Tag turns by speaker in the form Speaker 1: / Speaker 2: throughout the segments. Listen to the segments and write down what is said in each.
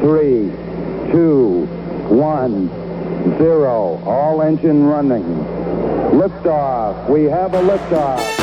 Speaker 1: 3, 2, 1, 0. All engine running. Liftoff. We have a liftoff.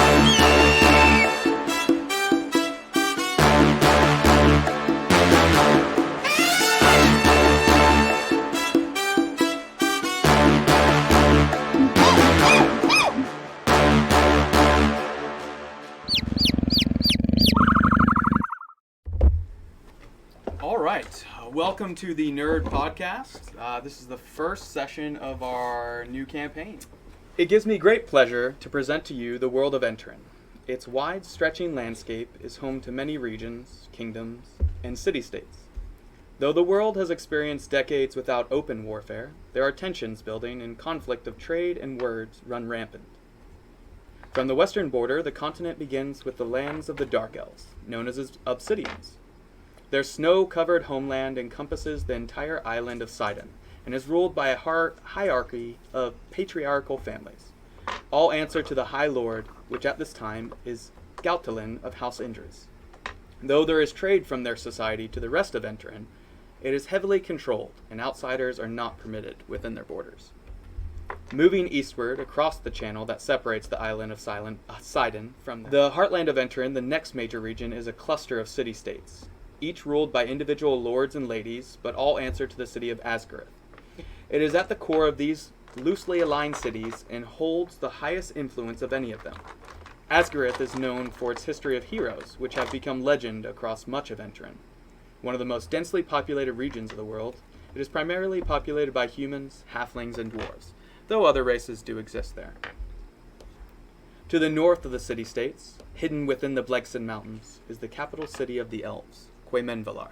Speaker 2: Welcome to the Nerd Podcast. This is the first session of our new campaign. It gives me great pleasure to present to you the world of Entorin. Its wide-stretching landscape is home to many regions, kingdoms, and city-states. Though the world has experienced decades without open warfare, there are tensions building and conflict of trade and words run rampant. From the western border, the continent begins with the lands of the Dark Elves, known as Obsidians. Their snow-covered homeland encompasses the entire island of Sidon and is ruled by a hierarchy of patriarchal families. All answer to the High Lord, which at this time is Gautalin of House Indris. Though there is trade from their society to the rest of Entorin, it is heavily controlled, and outsiders are not permitted within their borders. Moving eastward across the channel that separates the island of Sidon from the heartland of Entorin, the next major region is a cluster of city-states, each ruled by individual lords and ladies, but all answer to the city of Asgareth. It is at the core of these loosely aligned cities and holds the highest influence of any of them. Asgareth is known for its history of heroes, which have become legend across much of Entorin. One of the most densely populated regions of the world, it is primarily populated by humans, halflings, and dwarves, though other races do exist there. To the north of the city-states, hidden within the Blegson Mountains, is the capital city of the elves, Quemenvalar.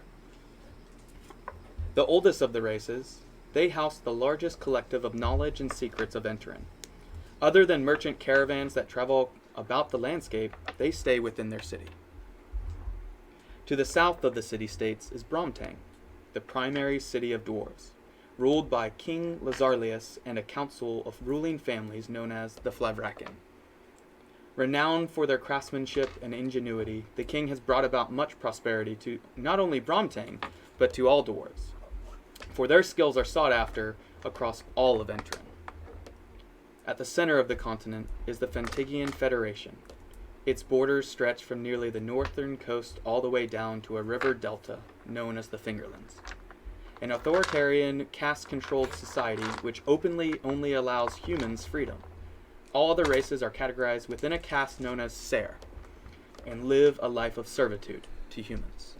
Speaker 2: The oldest of the races, they house the largest collective of knowledge and secrets of Entorin. Other than merchant caravans that travel about the landscape, they stay within their city. To the south of the city-states is Bromtang, the primary city of dwarves, ruled by King Lazarlius and a council of ruling families known as the Flavrakin. Renowned for their craftsmanship and ingenuity, the king has brought about much prosperity to not only Bromtang, but to all dwarves, for their skills are sought after across all of Entorin. At the center of the continent is the Fentigian Federation. Its borders stretch from nearly the northern coast all the way down to a river delta known as the Fingerlands. An authoritarian, caste-controlled society which openly only allows humans freedom. All other races are categorized within a caste known as Ser, and live a life of servitude to humans.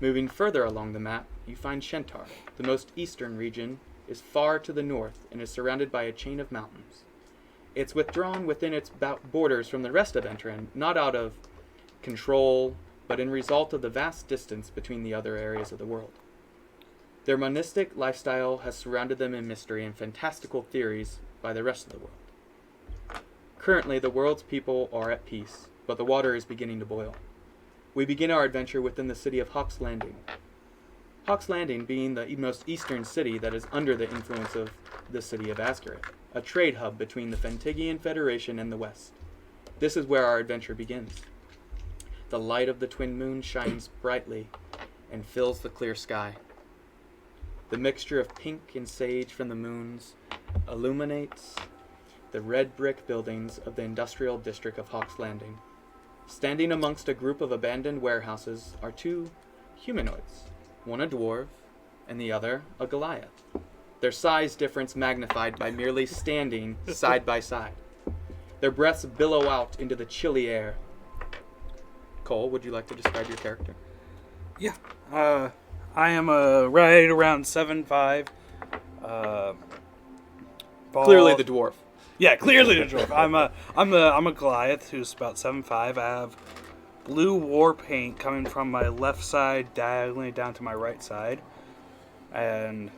Speaker 2: Moving further along the map, you find Shentar. The most eastern region is far to the north and is surrounded by a chain of mountains. It's withdrawn within its borders from the rest of Entorin, not out of control, but in result of the vast distance between the other areas of the world. Their monistic lifestyle has surrounded them in mystery and fantastical theories by the rest of the world. Currently, the world's people are at peace, but the water is beginning to boil. We begin our adventure within the city of Hawk's Landing. Hawk's Landing being the most eastern city that is under the influence of the city of Asgareth, a trade hub between the Fentigian Federation and the West. This is where our adventure begins. The light of the twin moon shines brightly and fills the clear sky. The mixture of pink and sage from the moons illuminates the red brick buildings of the industrial district of Hawk's Landing. Standing amongst a group of abandoned warehouses are two humanoids, one a dwarf and the other a Goliath. Their size difference magnified by merely standing side by side. Their breaths billow out into the chilly air. Cole, would you like to describe your character?
Speaker 3: Yeah. I am right around 7'5".
Speaker 2: Clearly the dwarf.
Speaker 3: Yeah, clearly the dwarf. I'm a Goliath who's about 7'5". I have blue war paint coming from my left side diagonally down to my right side, and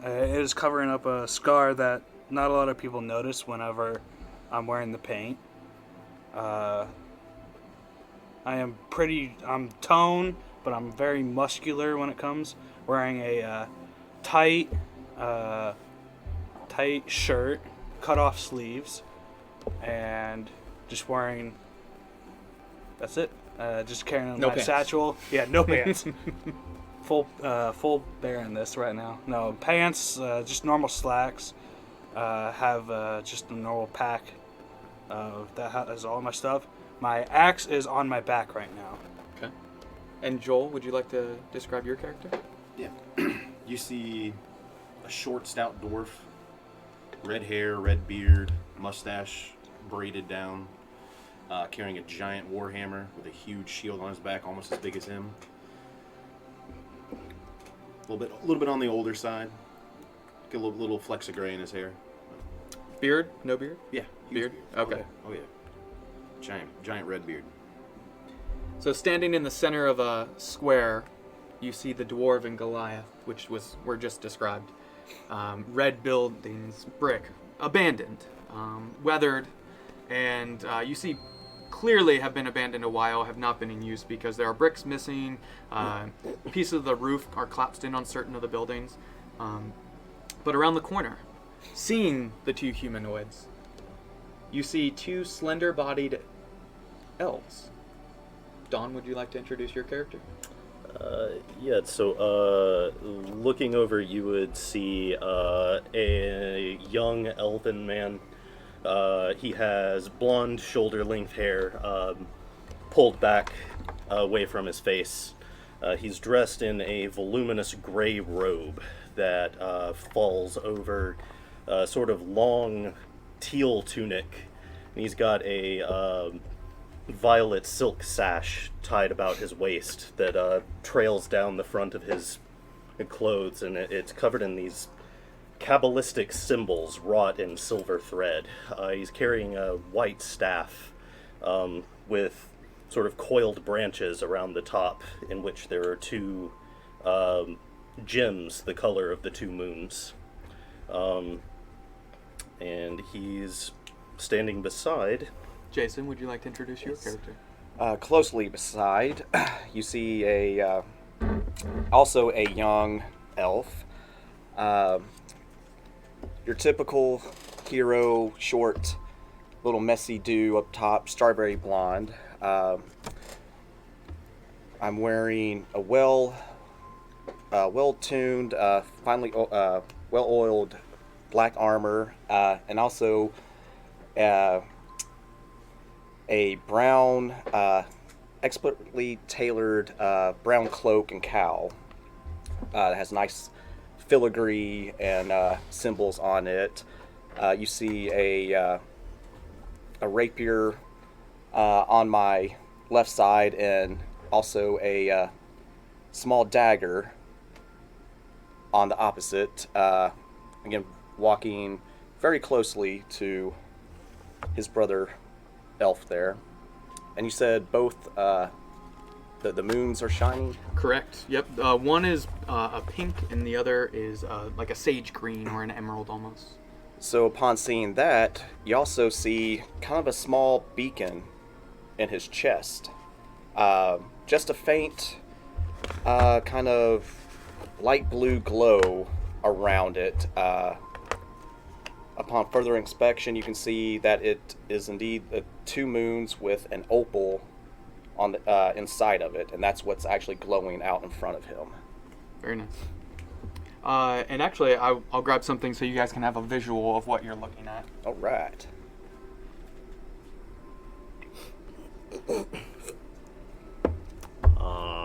Speaker 3: it is covering up a scar that not a lot of people notice whenever I'm wearing the paint. I'm toned, but I'm very muscular when it comes. Wearing a tight shirt, cut off sleeves, and just wearing. That's it. Just carrying
Speaker 2: No
Speaker 3: my
Speaker 2: pants.
Speaker 3: satchel. Yeah, no pants. full bearing this right now. No pants, just normal slacks. Have just a normal pack. That has all my stuff. My axe is on my back right now.
Speaker 2: Okay. And Joel, would you like to describe your character?
Speaker 4: Yeah. You see a short, stout dwarf, red hair, red beard, mustache braided down, carrying a giant warhammer with a huge shield on his back, almost as big as him. A little bit on the older side. Get a little flecks of gray in his hair.
Speaker 2: Beard? No beard?
Speaker 4: Yeah,
Speaker 2: Beard? Okay.
Speaker 4: Oh yeah. Giant red beard.
Speaker 2: So standing in the center of a square, you see the dwarven Goliath, which were just described. Red buildings, brick, abandoned, weathered, and you see clearly have been abandoned a while, have not been in use because there are bricks missing, pieces of the roof are collapsed in on certain of the buildings. But around the corner, seeing the two humanoids, you see two slender-bodied elves. Don, would you like to introduce your character?
Speaker 5: Yeah, so looking over, you would see a young elven man. He has blonde shoulder-length hair pulled back away from his face. He's dressed in a voluminous gray robe that falls over a sort of long teal tunic. And he's got a violet silk sash tied about his waist that trails down the front of his clothes, and it's covered in these Kabbalistic symbols wrought in silver thread. He's carrying a white staff with sort of coiled branches around the top, in which there are two gems, the color of the two moons. And he's standing beside...
Speaker 2: Jason, would you like to introduce your character?
Speaker 6: Closely beside, you see also a young elf. Your typical hero, short, little messy do up top, strawberry blonde. I'm wearing a well-tuned, finely well-oiled black armor, and also a brown, expertly tailored brown cloak and cowl that has nice filigree and symbols on it. You see a rapier on my left side, and also a small dagger on the opposite. Again, walking very closely to his brother elf there. And you said both the moons are shining?
Speaker 2: Correct. Yep. One is a pink, and the other is like a sage green or an emerald almost.
Speaker 6: So upon seeing that, you also see kind of a small beacon in his chest. Just a faint kind of light blue glow around it. Upon further inspection, you can see that it is indeed two moons with an opal on the inside of it, and that's what's actually glowing out in front of him.
Speaker 2: Very nice. And actually, I'll grab something so you guys can have a visual of what you're looking at.
Speaker 6: All right.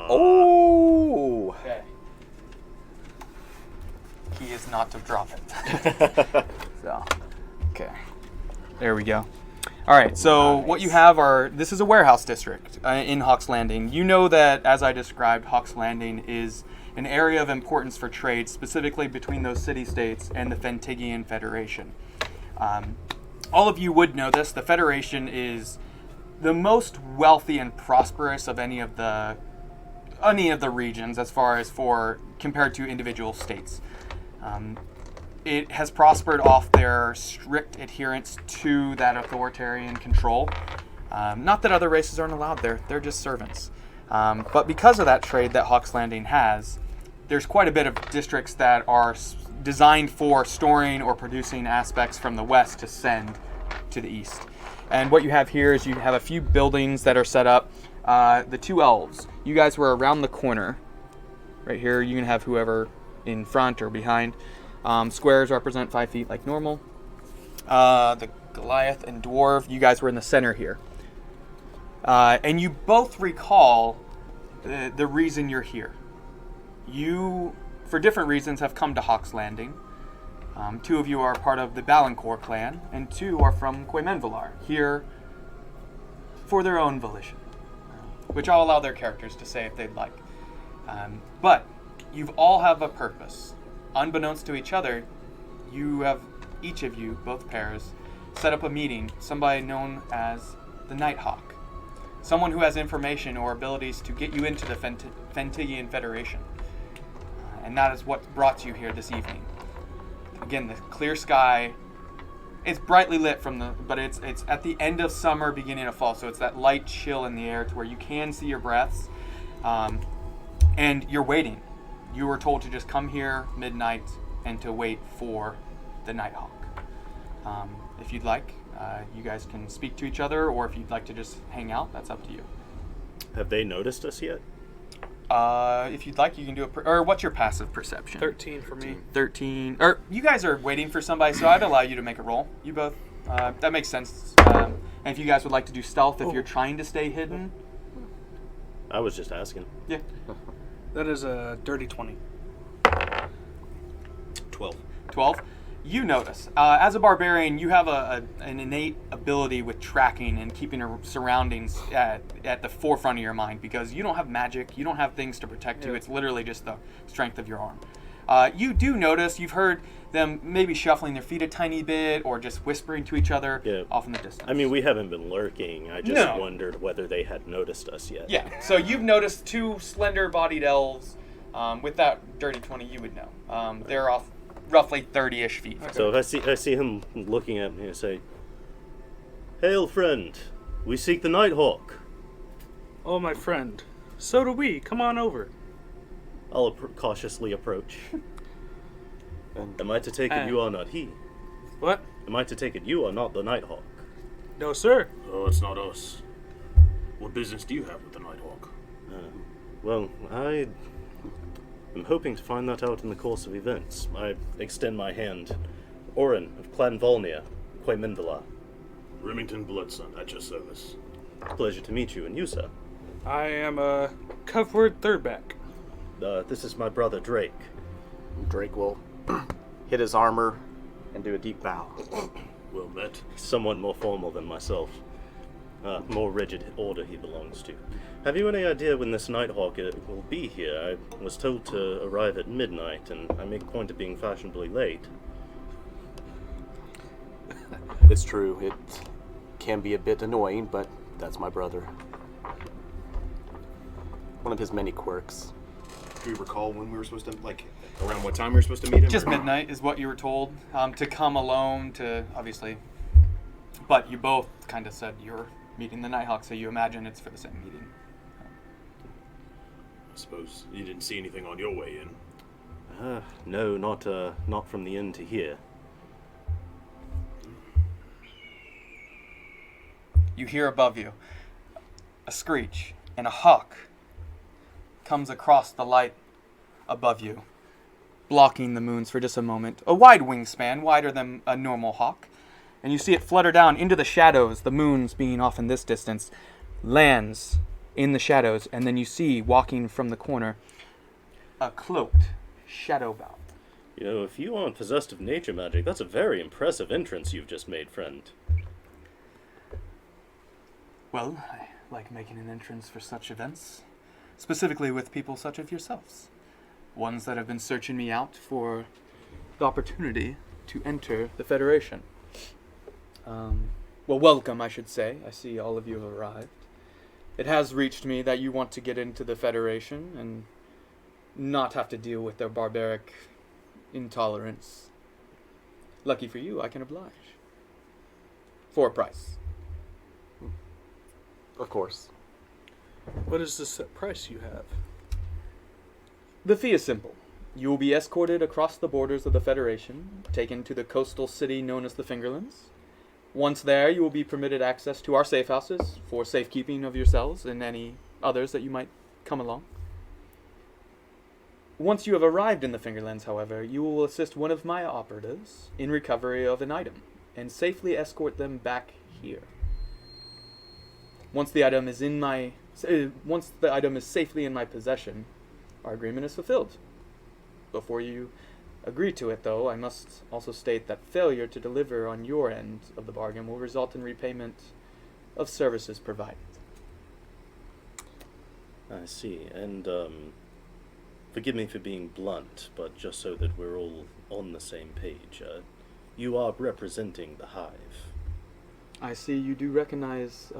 Speaker 6: Oh!
Speaker 2: Okay. Key is not to drop it. So, okay. There we go. All right, so
Speaker 6: Nice.
Speaker 2: what you have this is a warehouse district in Hawks Landing. You know that, as I described, Hawks Landing is an area of importance for trade, specifically between those city-states and the Fentigian Federation. All of you would know this. The Federation is the most wealthy and prosperous of any of the regions, as far as compared to individual states. It has prospered off their strict adherence to that authoritarian control. Not that other races aren't allowed there, they're just servants. But because of that trade that Hawks Landing has, there's quite a bit of districts that are designed for storing or producing aspects from the west to send to the east. And what you have here is you have a few buildings that are set up. The two elves, you guys were around the corner right here. You can have whoever in front or behind. Squares represent 5 feet like normal. The Goliath and Dwarf, you guys were in the center here. And you both recall the reason you're here. You, for different reasons, have come to Hawk's Landing. 2 of you are part of the Balancourt clan, and 2 are from Quemenvelar, here for their own volition, which I'll allow their characters to say if they'd like. But you all have a purpose. Unbeknownst to each other, you have, each of you, both pairs, set up a meeting, somebody known as the Nighthawk. Someone who has information or abilities to get you into the Fentigian Federation. And that is what brought you here this evening. Again, the clear sky, it's brightly lit but it's at the end of summer, beginning of fall, so it's that light chill in the air to where you can see your breaths. And you're waiting. You were told to just come here midnight and to wait for the Nighthawk. If you'd like, you guys can speak to each other, or if you'd like to just hang out, that's up to you.
Speaker 5: Have they noticed us yet?
Speaker 2: If you'd like, you can do or what's your passive perception?
Speaker 3: 13 for me.
Speaker 2: 13. Or you guys are waiting for somebody, so I'd allow you to make a roll. You both. That makes sense. And if you guys would like to do stealth, if you're trying to stay hidden.
Speaker 5: I was just asking.
Speaker 2: Yeah.
Speaker 3: That is a dirty 20.
Speaker 4: 12.
Speaker 2: 12. You notice, as a barbarian, you have an innate ability with tracking and keeping your surroundings at the forefront of your mind, because you don't have magic, you don't have things to protect you. It's literally just the strength of your arm. You do notice, you've heard them maybe shuffling their feet a tiny bit or just whispering to each other off in the distance.
Speaker 5: I mean, we haven't been lurking. I just wondered whether they had noticed us yet.
Speaker 2: Yeah, so you've noticed 2 slender-bodied elves. With that dirty 20, you would know. They're off roughly 30-ish feet.
Speaker 5: Okay. So if I see him looking at me and say, "Hail, friend, we seek the Nighthawk."
Speaker 3: Oh, my friend. So do we. Come on over.
Speaker 5: I'll cautiously approach. Am I to take it you are not he?
Speaker 3: What?
Speaker 5: Am I to take it you are not the Nighthawk?
Speaker 3: No, sir.
Speaker 7: Oh, it's not us. What business do you have with the Nighthawk?
Speaker 5: Well, I am hoping to find that out in the course of events. I extend my hand. Errand of Clan Volnia, Quemenvelar.
Speaker 7: Remington Bloodson, at your service.
Speaker 5: Pleasure to meet you, and you, sir.
Speaker 3: I am a Cuthward Thirdback.
Speaker 5: This is my brother, Drake.
Speaker 6: Drake will hit his armor and do a deep bow.
Speaker 7: Well met.
Speaker 5: Somewhat more formal than myself. More rigid order he belongs to. Have you any idea when this Nighthawk will be here? I was told to arrive at midnight, and I make a point of being fashionably late.
Speaker 6: It's true. It can be a bit annoying, but that's my brother. One of his many quirks.
Speaker 4: Do you recall when we were supposed to, around what time we were supposed to meet him?
Speaker 2: Just midnight is what you were told. To come alone, to obviously. But you both kind of said you're meeting the Nighthawk, so you imagine it's for the same meeting.
Speaker 7: I suppose you didn't see anything on your way in.
Speaker 5: No, not from the inn to here.
Speaker 2: You hear above you a screech, and a hawk comes across the light above you, blocking the moons for just a moment. A wide wingspan, wider than a normal hawk. And you see it flutter down into the shadows, the moons being off in this distance, lands in the shadows, and then you see, walking from the corner, a cloaked shadow bow.
Speaker 5: You know, if you aren't possessed of nature magic, that's a very impressive entrance you've just made, friend.
Speaker 2: Well, I like making an entrance for such events, specifically with people such as yourselves. Ones that have been searching me out for the opportunity to enter the Federation. Well, welcome, I should say. I see all of you have arrived. It has reached me that you want to get into the Federation and not have to deal with their barbaric intolerance. Lucky for you, I can oblige. For a price.
Speaker 6: Of course.
Speaker 3: What is the set price you have?
Speaker 2: The fee is simple. You will be escorted across the borders of the Federation, taken to the coastal city known as the Fingerlands. Once there, you will be permitted access to our safe houses for safekeeping of yourselves and any others that you might come along. Once you have arrived in the Fingerlands, however, you will assist one of my operatives in recovery of an item and safely escort them back here. Once the item is safely in my possession, our agreement is fulfilled. Before you agree to it, though, I must also state that failure to deliver on your end of the bargain will result in repayment of services provided.
Speaker 5: I see. And, forgive me for being blunt, but just so that we're all on the same page, you are representing the Hive.
Speaker 2: I see you do recognize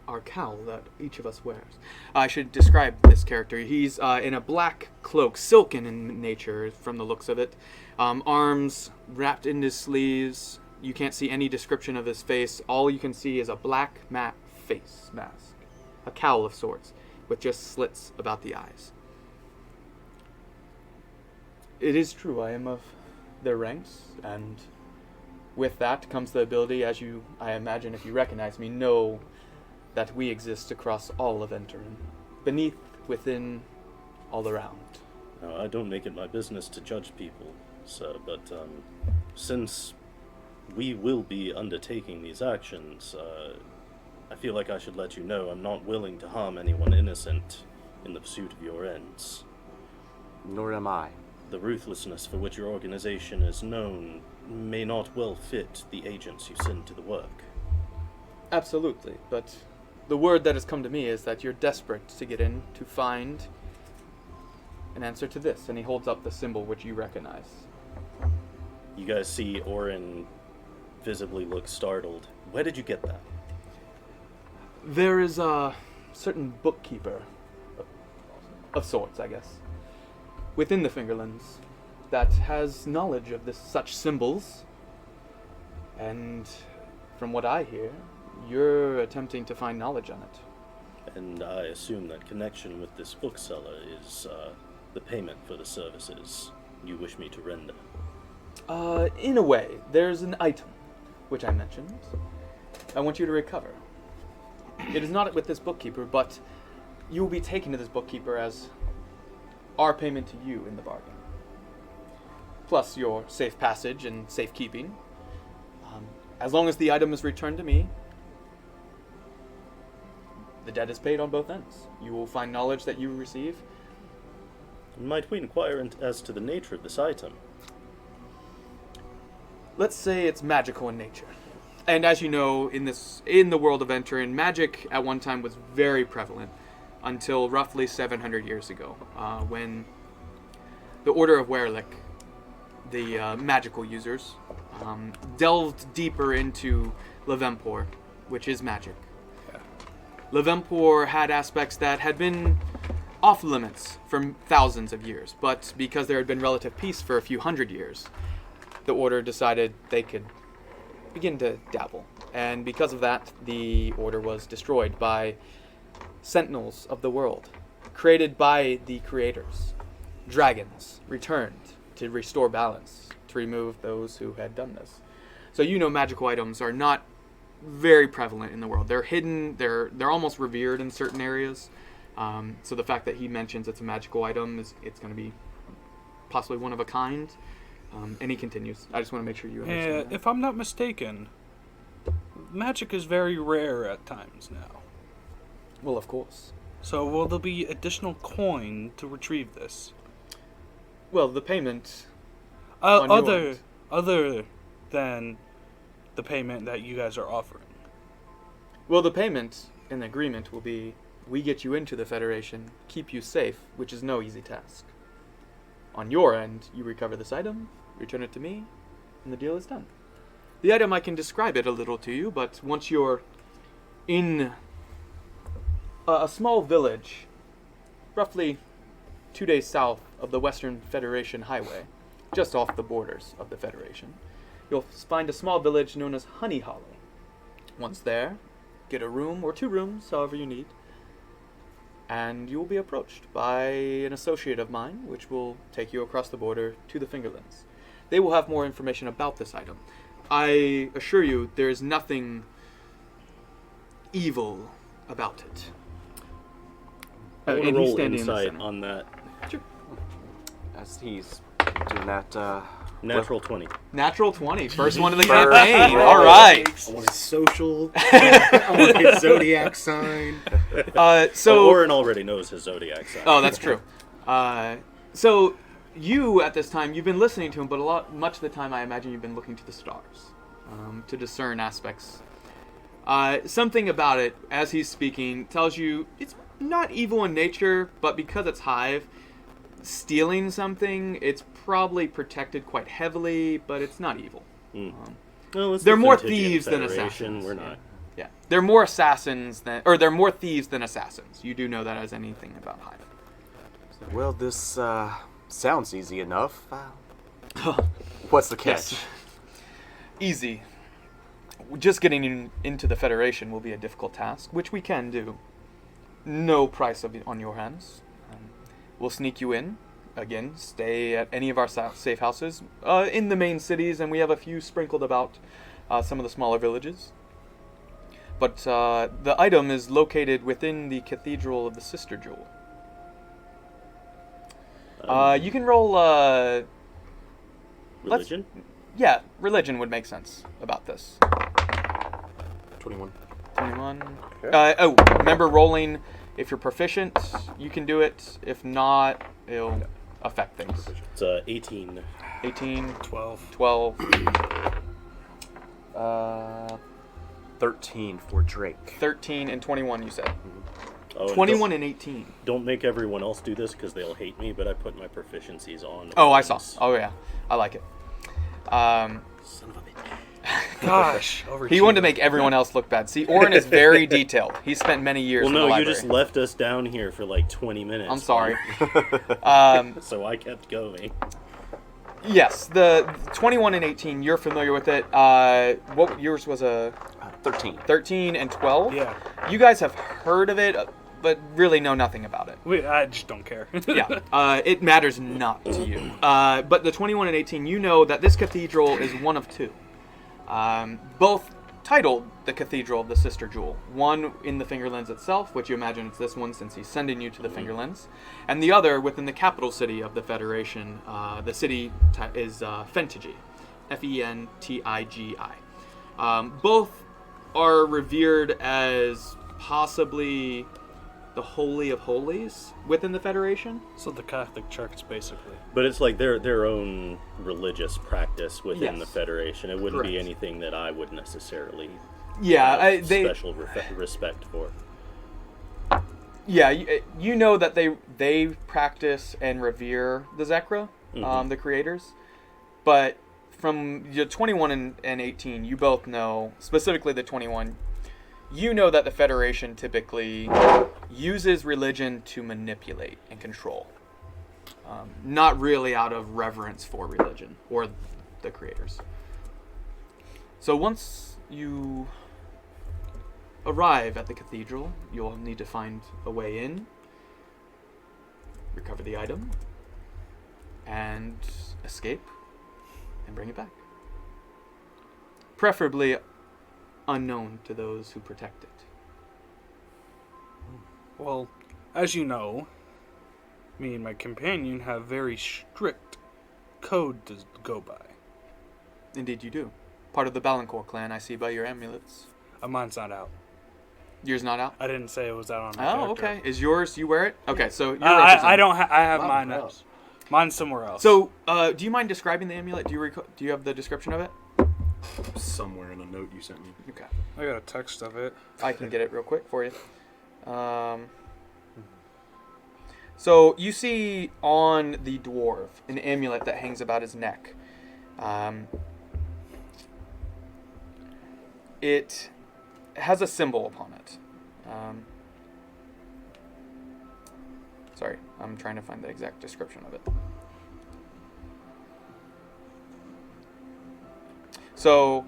Speaker 2: our cowl that each of us wears. I should describe this character. He's in a black cloak, silken in nature from the looks of it. Arms wrapped in his sleeves. You can't see any description of his face. All you can see is a black matte face mask. A cowl of sorts, with just slits about the eyes. It is true, I am of their ranks, and with that comes the ability, as you, I imagine, if you recognize me, know that we exist across all of Entorin, beneath, within, all around.
Speaker 5: Now, I don't make it my business to judge people, sir, but since we will be undertaking these actions, I feel like I should let you know I'm not willing to harm anyone innocent in the pursuit of your ends.
Speaker 6: Nor am I.
Speaker 5: The ruthlessness for which your organization is known may not well fit the agents you send to the work.
Speaker 2: Absolutely, but the word that has come to me is that you're desperate to get in, to find an answer to this, and he holds up the symbol which you recognize.
Speaker 5: You guys see Orin visibly look startled. Where did you get that?
Speaker 2: There is a certain bookkeeper, of sorts, I guess, within the Fingerlands that has knowledge of such symbols, and from what I hear, you're attempting to find knowledge on it.
Speaker 5: And I assume that connection with this bookseller is the payment for the services you wish me to render.
Speaker 2: In a way, there's an item, which I mentioned, I want you to recover. It is not with this bookkeeper, but you will be taken to this bookkeeper as our payment to you in the bargain. Plus your safe passage and safekeeping. As long as the item is returned to me, the debt is paid on both ends. You will find knowledge that you receive.
Speaker 5: Might we inquire as to the nature of this item?
Speaker 2: Let's say it's magical in nature. And as you know, in the world of Entorin, magic at one time was very prevalent until roughly 700 years ago, when the Order of Werlich, the magical users, delved deeper into Levempor, which is magic. Levempor had aspects that had been off limits for thousands of years, but because there had been relative peace for a few hundred years, the Order decided they could begin to dabble. And because of that, the Order was destroyed by Sentinels of the World, created by the creators. Dragons returned to restore balance, to remove those who had done this. So you know magical items are not very prevalent in the world. They're hidden, they're almost revered in certain areas. So the fact that he mentions it's a magical item, it's going to be possibly one of a kind. And he continues. I just want to make sure you understand that.
Speaker 3: If I'm not mistaken, magic is very rare at times now.
Speaker 2: Well, of course.
Speaker 3: So will there be additional coin to retrieve this?
Speaker 2: Well, the payment on your end.
Speaker 3: Other than the payment that you guys are offering.
Speaker 2: Well, the payment in the agreement will be, we get you into the Federation, keep you safe, which is no easy task. On your end, you recover this item, return it to me, and the deal is done. The item, I can describe it a little to you, but once you're in a small village, roughly 2 days south of the Western Federation Highway, just off the borders of the Federation, you'll find a small village known as Honey Hollow. Once there, get a room or 2 rooms, however you need, and you will be approached by an associate of mine, which will take you across the border to the Fingerlands. They will have more information about this item. I assure you, there is nothing evil about it.
Speaker 5: I want
Speaker 2: and
Speaker 5: to
Speaker 2: he's
Speaker 5: roll
Speaker 2: standing in the
Speaker 5: insight
Speaker 2: center.
Speaker 5: on that.
Speaker 6: As he's doing that,
Speaker 5: Natural 20.
Speaker 2: Natural 20, first one of the
Speaker 6: First
Speaker 2: campaign.
Speaker 6: roll.
Speaker 2: All right.
Speaker 7: I want his social. I want his zodiac sign.
Speaker 2: So
Speaker 5: Oren already knows his zodiac sign.
Speaker 2: Oh, that's true. So you, at this time, you've been listening to him, but much of the time, I imagine you've been looking to the stars to discern aspects. Something about it, as he's speaking, tells you it's not evil in nature, but because it's Hive, stealing something, it's probably protected quite heavily, but it's not evil.
Speaker 5: Well, it's
Speaker 2: They're
Speaker 5: the
Speaker 2: more
Speaker 5: Fentigian
Speaker 2: thieves than
Speaker 5: Federation.
Speaker 2: assassins.
Speaker 5: We're not.
Speaker 2: Yeah, they're more assassins than, or they're more thieves than assassins. You do know that as anything about Hive.
Speaker 6: well, this sounds easy enough. What's the catch?
Speaker 2: Yes. Easy. Just getting into the Federation will be a difficult task, which we can do. No price on your hands. We'll sneak you in. Again, stay at any of our safe houses in the main cities, and we have a few sprinkled about some of the smaller villages. But the item is located within the Cathedral of the Sister Jewel. You can roll...
Speaker 5: Religion?
Speaker 2: Yeah, religion would make sense about this.
Speaker 7: 21.
Speaker 2: 21. Remember rolling. If you're proficient, you can do it. If not, it'll affect things.
Speaker 5: It's 18.
Speaker 2: 18,
Speaker 3: 12.
Speaker 2: 12,
Speaker 6: 13 for Drake.
Speaker 2: 13, and 21, you said.
Speaker 5: Oh, and
Speaker 2: 21 and 18.
Speaker 5: Don't make everyone else do this because they'll hate me, but I put my proficiencies on.
Speaker 2: Oh, I saw. Oh, yeah. I like it.
Speaker 7: Son of a bitch.
Speaker 3: Gosh,
Speaker 2: He wanted to make everyone else look bad. See, Oren is very detailed. He spent many years
Speaker 5: Well,
Speaker 2: in the
Speaker 5: no, you
Speaker 2: library.
Speaker 5: just left us down here for like 20 minutes.
Speaker 2: I'm sorry.
Speaker 5: So I kept going.
Speaker 2: Yes, the 21 and 18, you're familiar with it. What yours was a
Speaker 6: 13.
Speaker 2: 13 and 12?
Speaker 3: Yeah.
Speaker 2: You guys have heard of it, but really know nothing about it.
Speaker 3: I just don't care.
Speaker 2: Yeah, it matters not to you. But the 21 and 18, you know that this cathedral is one of two. Both titled the Cathedral of the Sister Jewel. One in the Fingerlands itself, which you imagine it's this one since he's sending you to the Fingerlands. And the other within the capital city of the Federation. The city is Fentigi. Fentigi. Both are revered as possibly the Holy of Holies within the Federation.
Speaker 3: So the Catholic Church, basically.
Speaker 5: But it's like their own religious practice within
Speaker 2: Yes.
Speaker 5: the Federation. It wouldn't be
Speaker 2: Correct.
Speaker 5: anything that I would necessarily
Speaker 2: Yeah,
Speaker 5: have
Speaker 2: they.
Speaker 5: special respect for.
Speaker 2: Yeah, you know that they practice and revere the Zekra, the creators, but from your 21 and 18, you both know, specifically the 21, you know that the Federation typically uses religion to manipulate and control, not really out of reverence for religion or the creators. So once you arrive at the cathedral, you'll need to find a way in, recover the item, and escape and bring it back. Preferably unknown to those who protect it.
Speaker 3: Well, as you know, me and my companion have very strict code to go by.
Speaker 2: Indeed you do. Part of the Balancourt clan, I see by your amulets.
Speaker 3: Mine's not out.
Speaker 2: Yours not out?
Speaker 3: I didn't say it was out on my
Speaker 2: Oh,
Speaker 3: character.
Speaker 2: okay. Is yours, you wear it? Okay, so your
Speaker 3: I don't. I have
Speaker 7: Mine
Speaker 3: mine.
Speaker 7: out.
Speaker 3: Mine's somewhere else.
Speaker 2: So, do you mind describing the amulet? Do you have the description of it?
Speaker 7: Somewhere in a note you sent me.
Speaker 2: Okay.
Speaker 3: I got a text of it.
Speaker 2: I can get it real quick for you. So you see on the dwarf an amulet that hangs about his neck. It has a symbol upon it. Sorry, I'm trying to find the exact description of it. So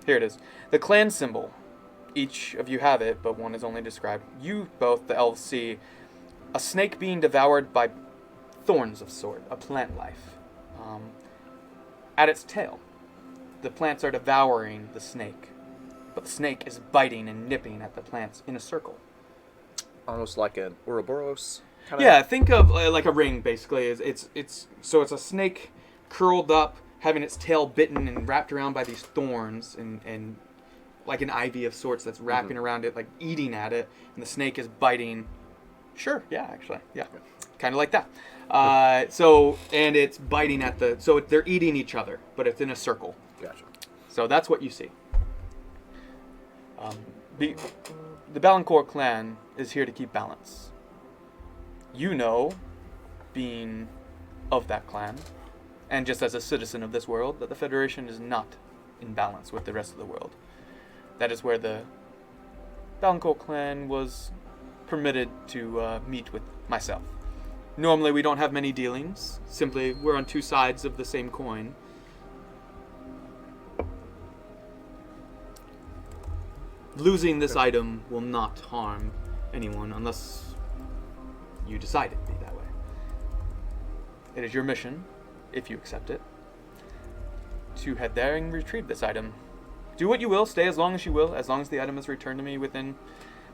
Speaker 2: here it is. The clan symbol. Each of you have it, but one is only described. You both, the elves, see a snake being devoured by thorns of sort, a plant life, at its tail. the plants are devouring the snake, but the snake is biting and nipping at the plants in a circle.
Speaker 6: Almost like an Ouroboros kind
Speaker 2: Yeah, think of like a ring. Basically, it's a snake curled up, having its tail bitten and wrapped around by these thorns, and like an ivy of sorts that's wrapping around it, like eating at it, and the snake is biting. Sure, yeah, actually, yeah, kind of like that. And it's biting at they're eating each other, but it's in a circle.
Speaker 6: Gotcha.
Speaker 2: So that's what you see. The Balancourt clan is here to keep balance. You know, being of that clan, and just as a citizen of this world, that the Federation is not in balance with the rest of the world. That is where the Balancourt clan was permitted to meet with myself. Normally we don't have many dealings, simply we're on two sides of the same coin. Losing this item will not harm anyone unless you decide it to be that way. It is your mission, if you accept it, to head there and retrieve this item. Do what you will, stay as long as you will, as long as the item is returned to me within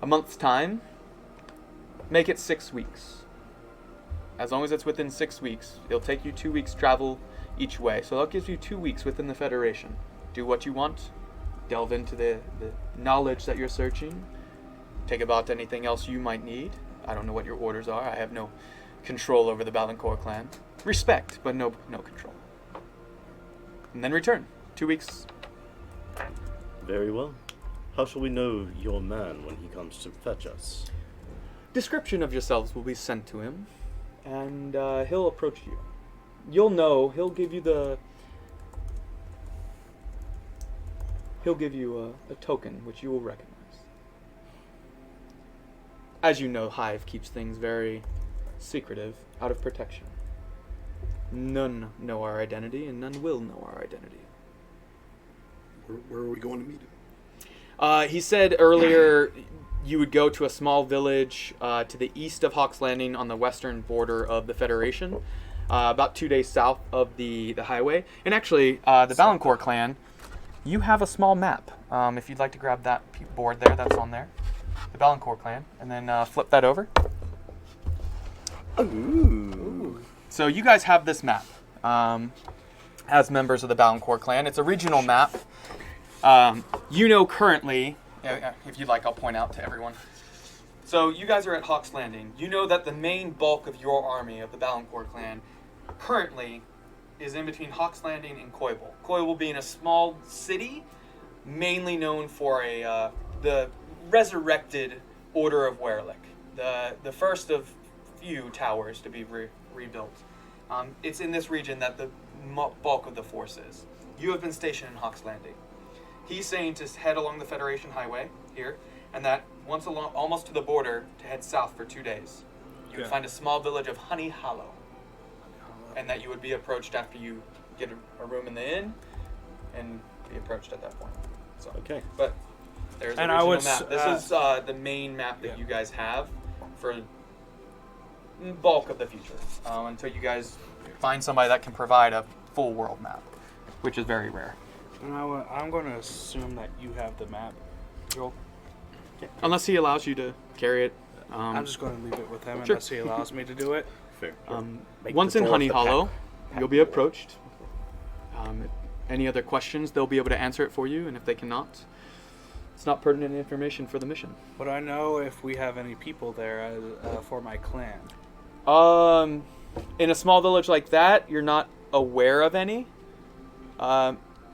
Speaker 2: a month's time. Make it 6 weeks. As long as it's within 6 weeks, it'll take you 2 weeks travel each way. So that gives you 2 weeks within the Federation. Do what you want. Delve into the knowledge that you're searching. Take about anything else you might need. I don't know what your orders are. I have no control over the Balancourt clan. Respect, but no control. And then return. 2 weeks.
Speaker 5: Very well. How shall we know your man when he comes to fetch us?
Speaker 2: Description of yourselves will be sent to him, and he'll approach you. You'll know. He'll give you a token which you will recognize. As you know, Hive keeps things very secretive, out of protection. None know our identity, and none will know our identity.
Speaker 7: Where are we going to meet him?
Speaker 2: He said earlier you would go to a small village to the east of Hawk's Landing on the western border of the Federation, about 2 days south of the highway. And actually, the Balancourt clan, you have a small map. If you'd like to grab that board there, that's on there. The Balancourt clan. And then flip that over. Ooh. So you guys have this map as members of the Balancourt clan. It's a regional map. You know currently, if you'd like, I'll point out to everyone. So you guys are at Hawk's Landing. You know that the main bulk of your army of the Balancourt clan currently is in between Hawk's Landing and Koibel. Koibel being a small city, mainly known for the resurrected Order of Werlich, the first of few towers to be rebuilt. It's in this region that the bulk of the force is. You have been stationed in Hawk's Landing. He's saying to head along the Federation Highway here, and that once along, almost to the border, to head south for 2 days. You would find a small village of Honey Hollow, and that you would be approached after you get a room in the inn, and be approached at that point. So,
Speaker 5: Okay.
Speaker 2: but there's the
Speaker 3: And
Speaker 2: original
Speaker 3: I would
Speaker 2: map. This is the main map that you guys have for bulk of the future, until you guys find somebody that can provide a full world map, which is very rare.
Speaker 3: And I'm going to assume that you have the map, Joel.
Speaker 2: Unless he allows you to carry it.
Speaker 3: I'm just going to leave it with him
Speaker 2: Sure.
Speaker 3: unless he allows me to do it.
Speaker 5: Fair.
Speaker 2: Once in Honey Hollow, you'll be approached. Any other questions, they'll be able to answer it for you, and if they cannot, it's not pertinent information for the mission.
Speaker 3: Would I know if we have any people there for my clan?
Speaker 2: In a small village like that, you're not aware of any.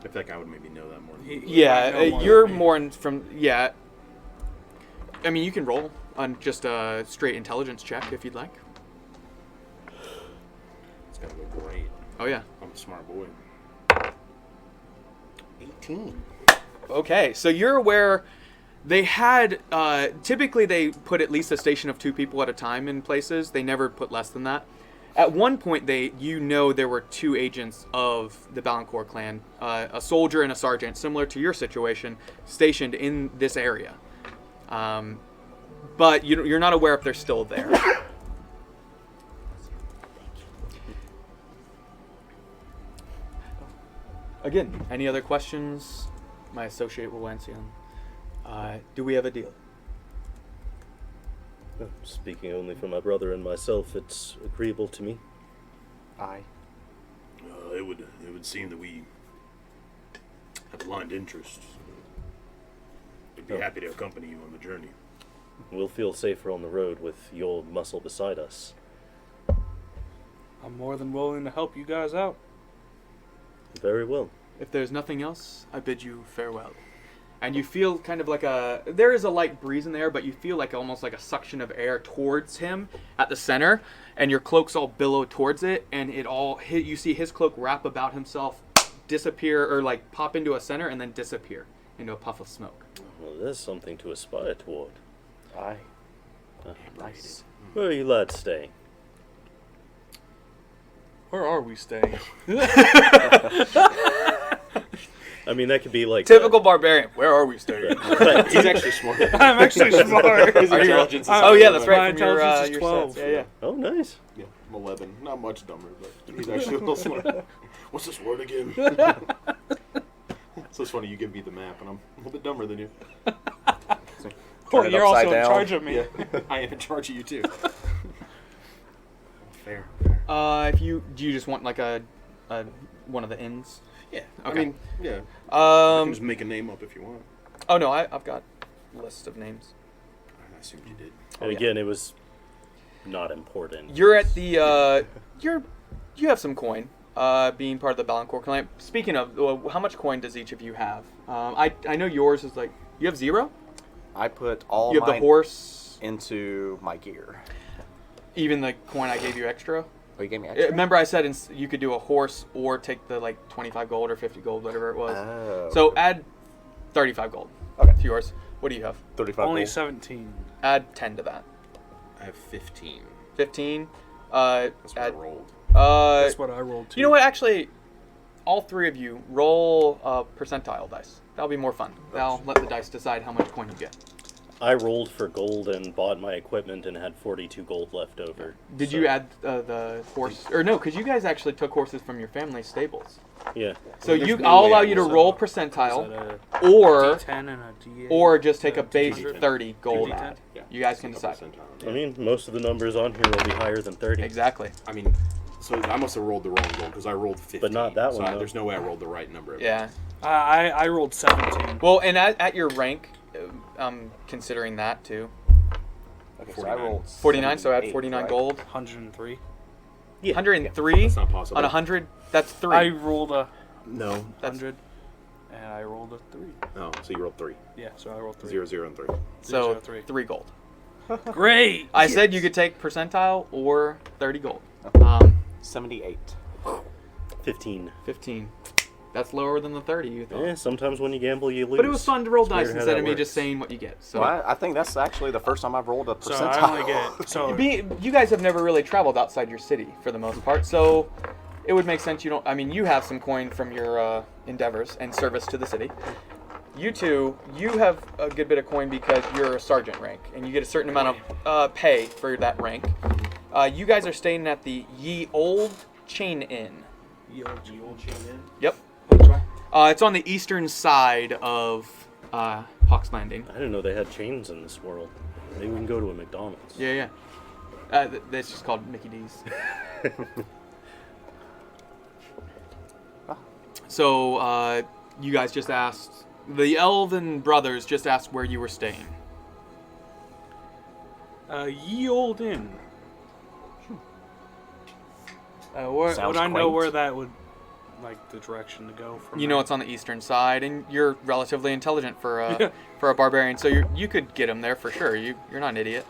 Speaker 4: If that guy would maybe know that more than me.
Speaker 2: Yeah, you're more from. Yeah. I mean, you can roll on just a straight intelligence check if you'd like.
Speaker 4: It's gotta go great.
Speaker 2: Oh yeah.
Speaker 4: I'm a smart boy. 18.
Speaker 2: Okay, so you're aware they had, typically they put at least a station of 2 people at a time in places. They never put less than that. At one point, there were 2 agents of the Balancourt clan, a soldier and a sergeant, similar to your situation, stationed in this area. But you're not aware if they're still there. Again, any other questions? My associate will answer them. Do we have a deal?
Speaker 5: Speaking only for my brother and myself, it's agreeable to me.
Speaker 6: Aye.
Speaker 7: It would seem that we have aligned interests. We'd be happy to accompany you on the journey.
Speaker 5: We'll feel safer on the road with your muscle beside us.
Speaker 3: I'm more than willing to help you guys out.
Speaker 5: Very well.
Speaker 2: If there's nothing else, I bid you farewell. And you feel kind of like there is a light breeze in there, but you feel like almost like a suction of air towards him at the center, and your cloaks all billow towards it, and you see his cloak wrap about himself, disappear, or like pop into a center and then disappear into a puff of smoke.
Speaker 5: Well, there's something to aspire toward.
Speaker 6: Aye.
Speaker 2: Nice.
Speaker 5: Where are you lads staying?
Speaker 3: Where are we staying?
Speaker 5: I mean, that could be like...
Speaker 2: Typical barbarian. Where are we staying?
Speaker 4: He's actually smart.
Speaker 3: I'm actually smart.
Speaker 4: His intelligence is
Speaker 2: Oh yeah, that's
Speaker 3: My
Speaker 2: right. From your,
Speaker 3: intelligence is
Speaker 2: your
Speaker 3: 12.
Speaker 2: stats. Yeah.
Speaker 5: Oh, nice.
Speaker 4: Yeah, I'm 11. Not much dumber, but he's actually a little smart. What's this word again? So it's funny, you give me the map, and I'm a little bit dumber than you.
Speaker 3: Well,
Speaker 6: it
Speaker 3: you're also
Speaker 6: upside
Speaker 3: in
Speaker 6: down.
Speaker 3: charge of me.
Speaker 4: Yeah, I am in charge of you, too. Fair.
Speaker 2: Do you just want like a one of the inns?
Speaker 4: Yeah,
Speaker 2: Okay.
Speaker 4: I mean, yeah. You can just
Speaker 2: Um.
Speaker 4: make a name up if you want.
Speaker 2: Oh no, I've got a list of names.
Speaker 4: I assumed you did.
Speaker 5: And
Speaker 2: yeah.
Speaker 5: again, it was not important.
Speaker 2: You're at the you have some coin. Being part of the Balancourt clan. Speaking of, how much coin does each of you have? I know yours is like you have 0.
Speaker 6: I put all
Speaker 2: You have the
Speaker 6: mine
Speaker 2: horse,
Speaker 6: into my gear.
Speaker 2: even the coin I gave you extra.
Speaker 6: Oh, you gave me extra?
Speaker 2: Remember I said you could do a horse or take the like 25 gold or 50 gold, whatever it was.
Speaker 6: Oh.
Speaker 2: So add 35 gold
Speaker 6: Okay.
Speaker 2: to yours. What do you have?
Speaker 6: 35
Speaker 3: Only
Speaker 6: gold.
Speaker 3: 17.
Speaker 2: Add 10 to that.
Speaker 4: I have 15.
Speaker 2: 15.
Speaker 4: That's what I
Speaker 2: Add,
Speaker 4: rolled.
Speaker 3: That's what I rolled too.
Speaker 2: you know what? Actually, all 3 of you roll percentile dice. That'll be more fun. That'll let the dice decide how much coin you get.
Speaker 5: I rolled for gold and bought my equipment and had 42 gold left over.
Speaker 2: Did
Speaker 5: So,
Speaker 2: you add the horse? Or no, because you guys actually took horses from your family's stables.
Speaker 5: Yeah.
Speaker 2: So
Speaker 4: There's no
Speaker 2: I'll
Speaker 4: way
Speaker 2: allow
Speaker 4: I
Speaker 2: you to
Speaker 4: will.
Speaker 2: roll
Speaker 3: Is
Speaker 2: percentile,
Speaker 3: that
Speaker 2: or
Speaker 3: a D10 and a D8?
Speaker 2: or just take a base
Speaker 3: 2D10?
Speaker 2: 30 gold
Speaker 3: 2D10?
Speaker 2: add.
Speaker 4: Yeah.
Speaker 2: You guys can
Speaker 4: Up
Speaker 2: decide.
Speaker 4: percentile.
Speaker 5: I mean, most of the numbers on here will be higher than 30.
Speaker 2: Exactly.
Speaker 4: I mean, so I must have rolled the wrong goal because I rolled 15.
Speaker 5: But not that one, though.
Speaker 4: There's no way I rolled the right number.
Speaker 2: Yeah.
Speaker 3: I rolled 17.
Speaker 2: Well, and at your rank, I'm considering that too.
Speaker 6: Okay, so
Speaker 4: 49.
Speaker 6: I rolled
Speaker 2: 49, so add
Speaker 6: 78,
Speaker 2: 49
Speaker 6: right?
Speaker 2: gold.
Speaker 3: 103.
Speaker 5: Yeah.
Speaker 2: 103
Speaker 4: That's not possible.
Speaker 2: on 100. That's 3.
Speaker 3: I rolled a
Speaker 4: No.
Speaker 2: That's
Speaker 3: 100, and I rolled a 3.
Speaker 4: No. So you rolled 3.
Speaker 3: Yeah, so I rolled 3.
Speaker 4: 0, 0, and 3.
Speaker 2: so
Speaker 3: 0, 3.
Speaker 2: 3 gold.
Speaker 3: Great!
Speaker 2: I said you could take percentile or 30 gold.
Speaker 6: 78.
Speaker 5: 15.
Speaker 2: 15. That's lower than the 30 you thought.
Speaker 5: Yeah, sometimes when you gamble, you lose.
Speaker 2: But it was fun to roll
Speaker 5: It's
Speaker 2: dice
Speaker 5: weird how
Speaker 2: instead
Speaker 5: that
Speaker 2: of me
Speaker 5: works.
Speaker 2: just saying what you get. So
Speaker 6: Well, I think that's actually the first time I've rolled a
Speaker 3: So
Speaker 6: percentile.
Speaker 3: I only get... So
Speaker 2: you guys have never really traveled outside your city for the most part, so it would make sense you don't. I mean, you have some coin from your endeavors and service to the city. You two, you have a good bit of coin because you're a sergeant rank, and you get a certain amount of pay for that rank. You guys are staying at the Ye Old Chain Inn. Yep. It's on the eastern side of Hawk's Landing.
Speaker 5: I didn't know they had chains in this world. Maybe we can go to a McDonald's.
Speaker 2: Yeah. That's just called Mickey D's. So, you guys just asked, the Elven brothers just asked where you were staying.
Speaker 3: Ye Old Inn. Would
Speaker 6: Sounds
Speaker 3: I know
Speaker 6: quaint.
Speaker 3: where that would, like, the direction to go from?
Speaker 2: You know
Speaker 3: there?
Speaker 2: it's on the eastern side, and you're relatively intelligent for a barbarian, so you could get him there for sure. You're not an idiot.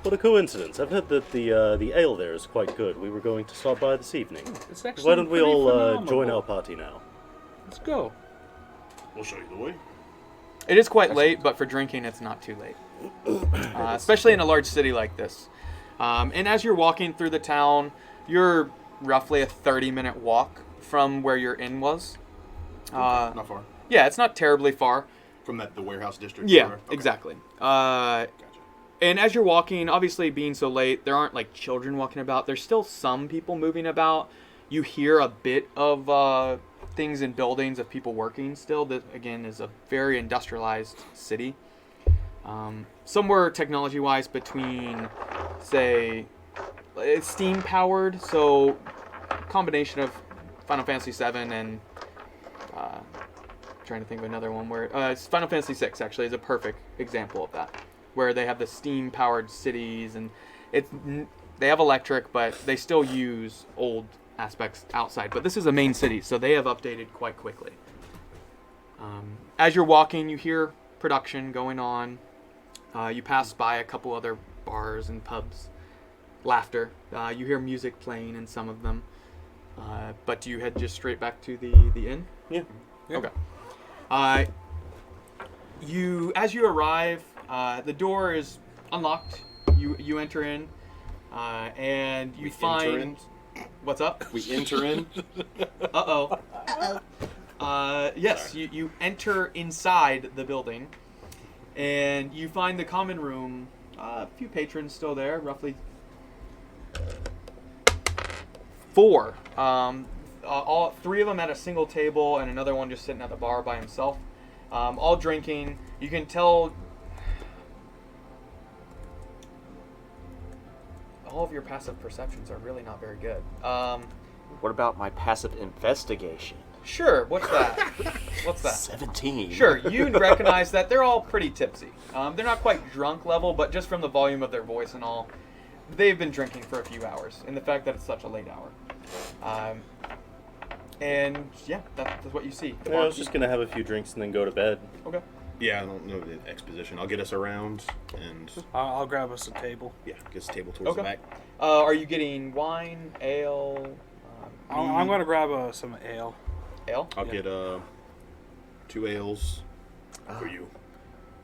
Speaker 5: What a coincidence. I've heard that the ale there is quite good. We were going to stop by this evening.
Speaker 3: It's actually
Speaker 5: Why don't we
Speaker 3: pretty
Speaker 5: all
Speaker 3: phenomenal.
Speaker 5: join our party now?
Speaker 3: Let's go.
Speaker 7: We'll show you the way.
Speaker 2: It is quite late, but for drinking, it's not too late. Especially in a large city like this. And as you're walking through the town, you're roughly a 30-minute walk from where your inn was.
Speaker 4: Not far.
Speaker 2: Yeah, it's not terribly far.
Speaker 4: From the warehouse district?
Speaker 2: Yeah,
Speaker 4: or- okay.
Speaker 2: exactly.
Speaker 4: Gotcha.
Speaker 2: And as you're walking, obviously being so late, there aren't like children walking about. There's still some people moving about. You hear a bit of things in buildings of people working still. That, again, is a very industrialized city. Somewhere technology-wise between, say, it's steam-powered, so combination of Final Fantasy VII and trying to think of another one where Final Fantasy VI actually is a perfect example of that, where they have the steam-powered cities and they have electric, but they still use old aspects outside. But this is a main city, so they have updated quite quickly. As you're walking, you hear production going on. You pass by a couple other bars and pubs. Laughter. You hear music playing in some of them. But do you head just straight back to the inn?
Speaker 5: Yeah.
Speaker 2: Okay. As you arrive, the door is unlocked. You enter in, and you find.
Speaker 4: Enter in?
Speaker 2: What's up?
Speaker 4: We enter in.
Speaker 2: Uh-oh. Yes, you enter inside the building, and you find the common room. A few patrons still there, roughly 4. All 3 of them at a single table, and another one just sitting at the bar by himself. All drinking. You can tell all of your passive perceptions are really not very good.
Speaker 6: What about my passive investigation?
Speaker 2: Sure, what's that? What's that?
Speaker 6: 17.
Speaker 2: Sure, you recognize that they're all pretty tipsy. They're not quite drunk level, but just from the volume of their voice and all, they've been drinking for a few hours, and the fact that it's such a late hour. And yeah, that's what you see.
Speaker 5: Yeah, I was just gonna have a few drinks and then go to bed.
Speaker 2: Okay.
Speaker 4: Yeah, I don't know the exposition. I'll get us around and
Speaker 3: I'll grab us a table.
Speaker 4: yeah, get the table towards the back.
Speaker 2: Are you getting wine, ale?
Speaker 3: I'm going to grab some ale.
Speaker 2: Ale?
Speaker 4: I'll get 2 ales
Speaker 6: For you.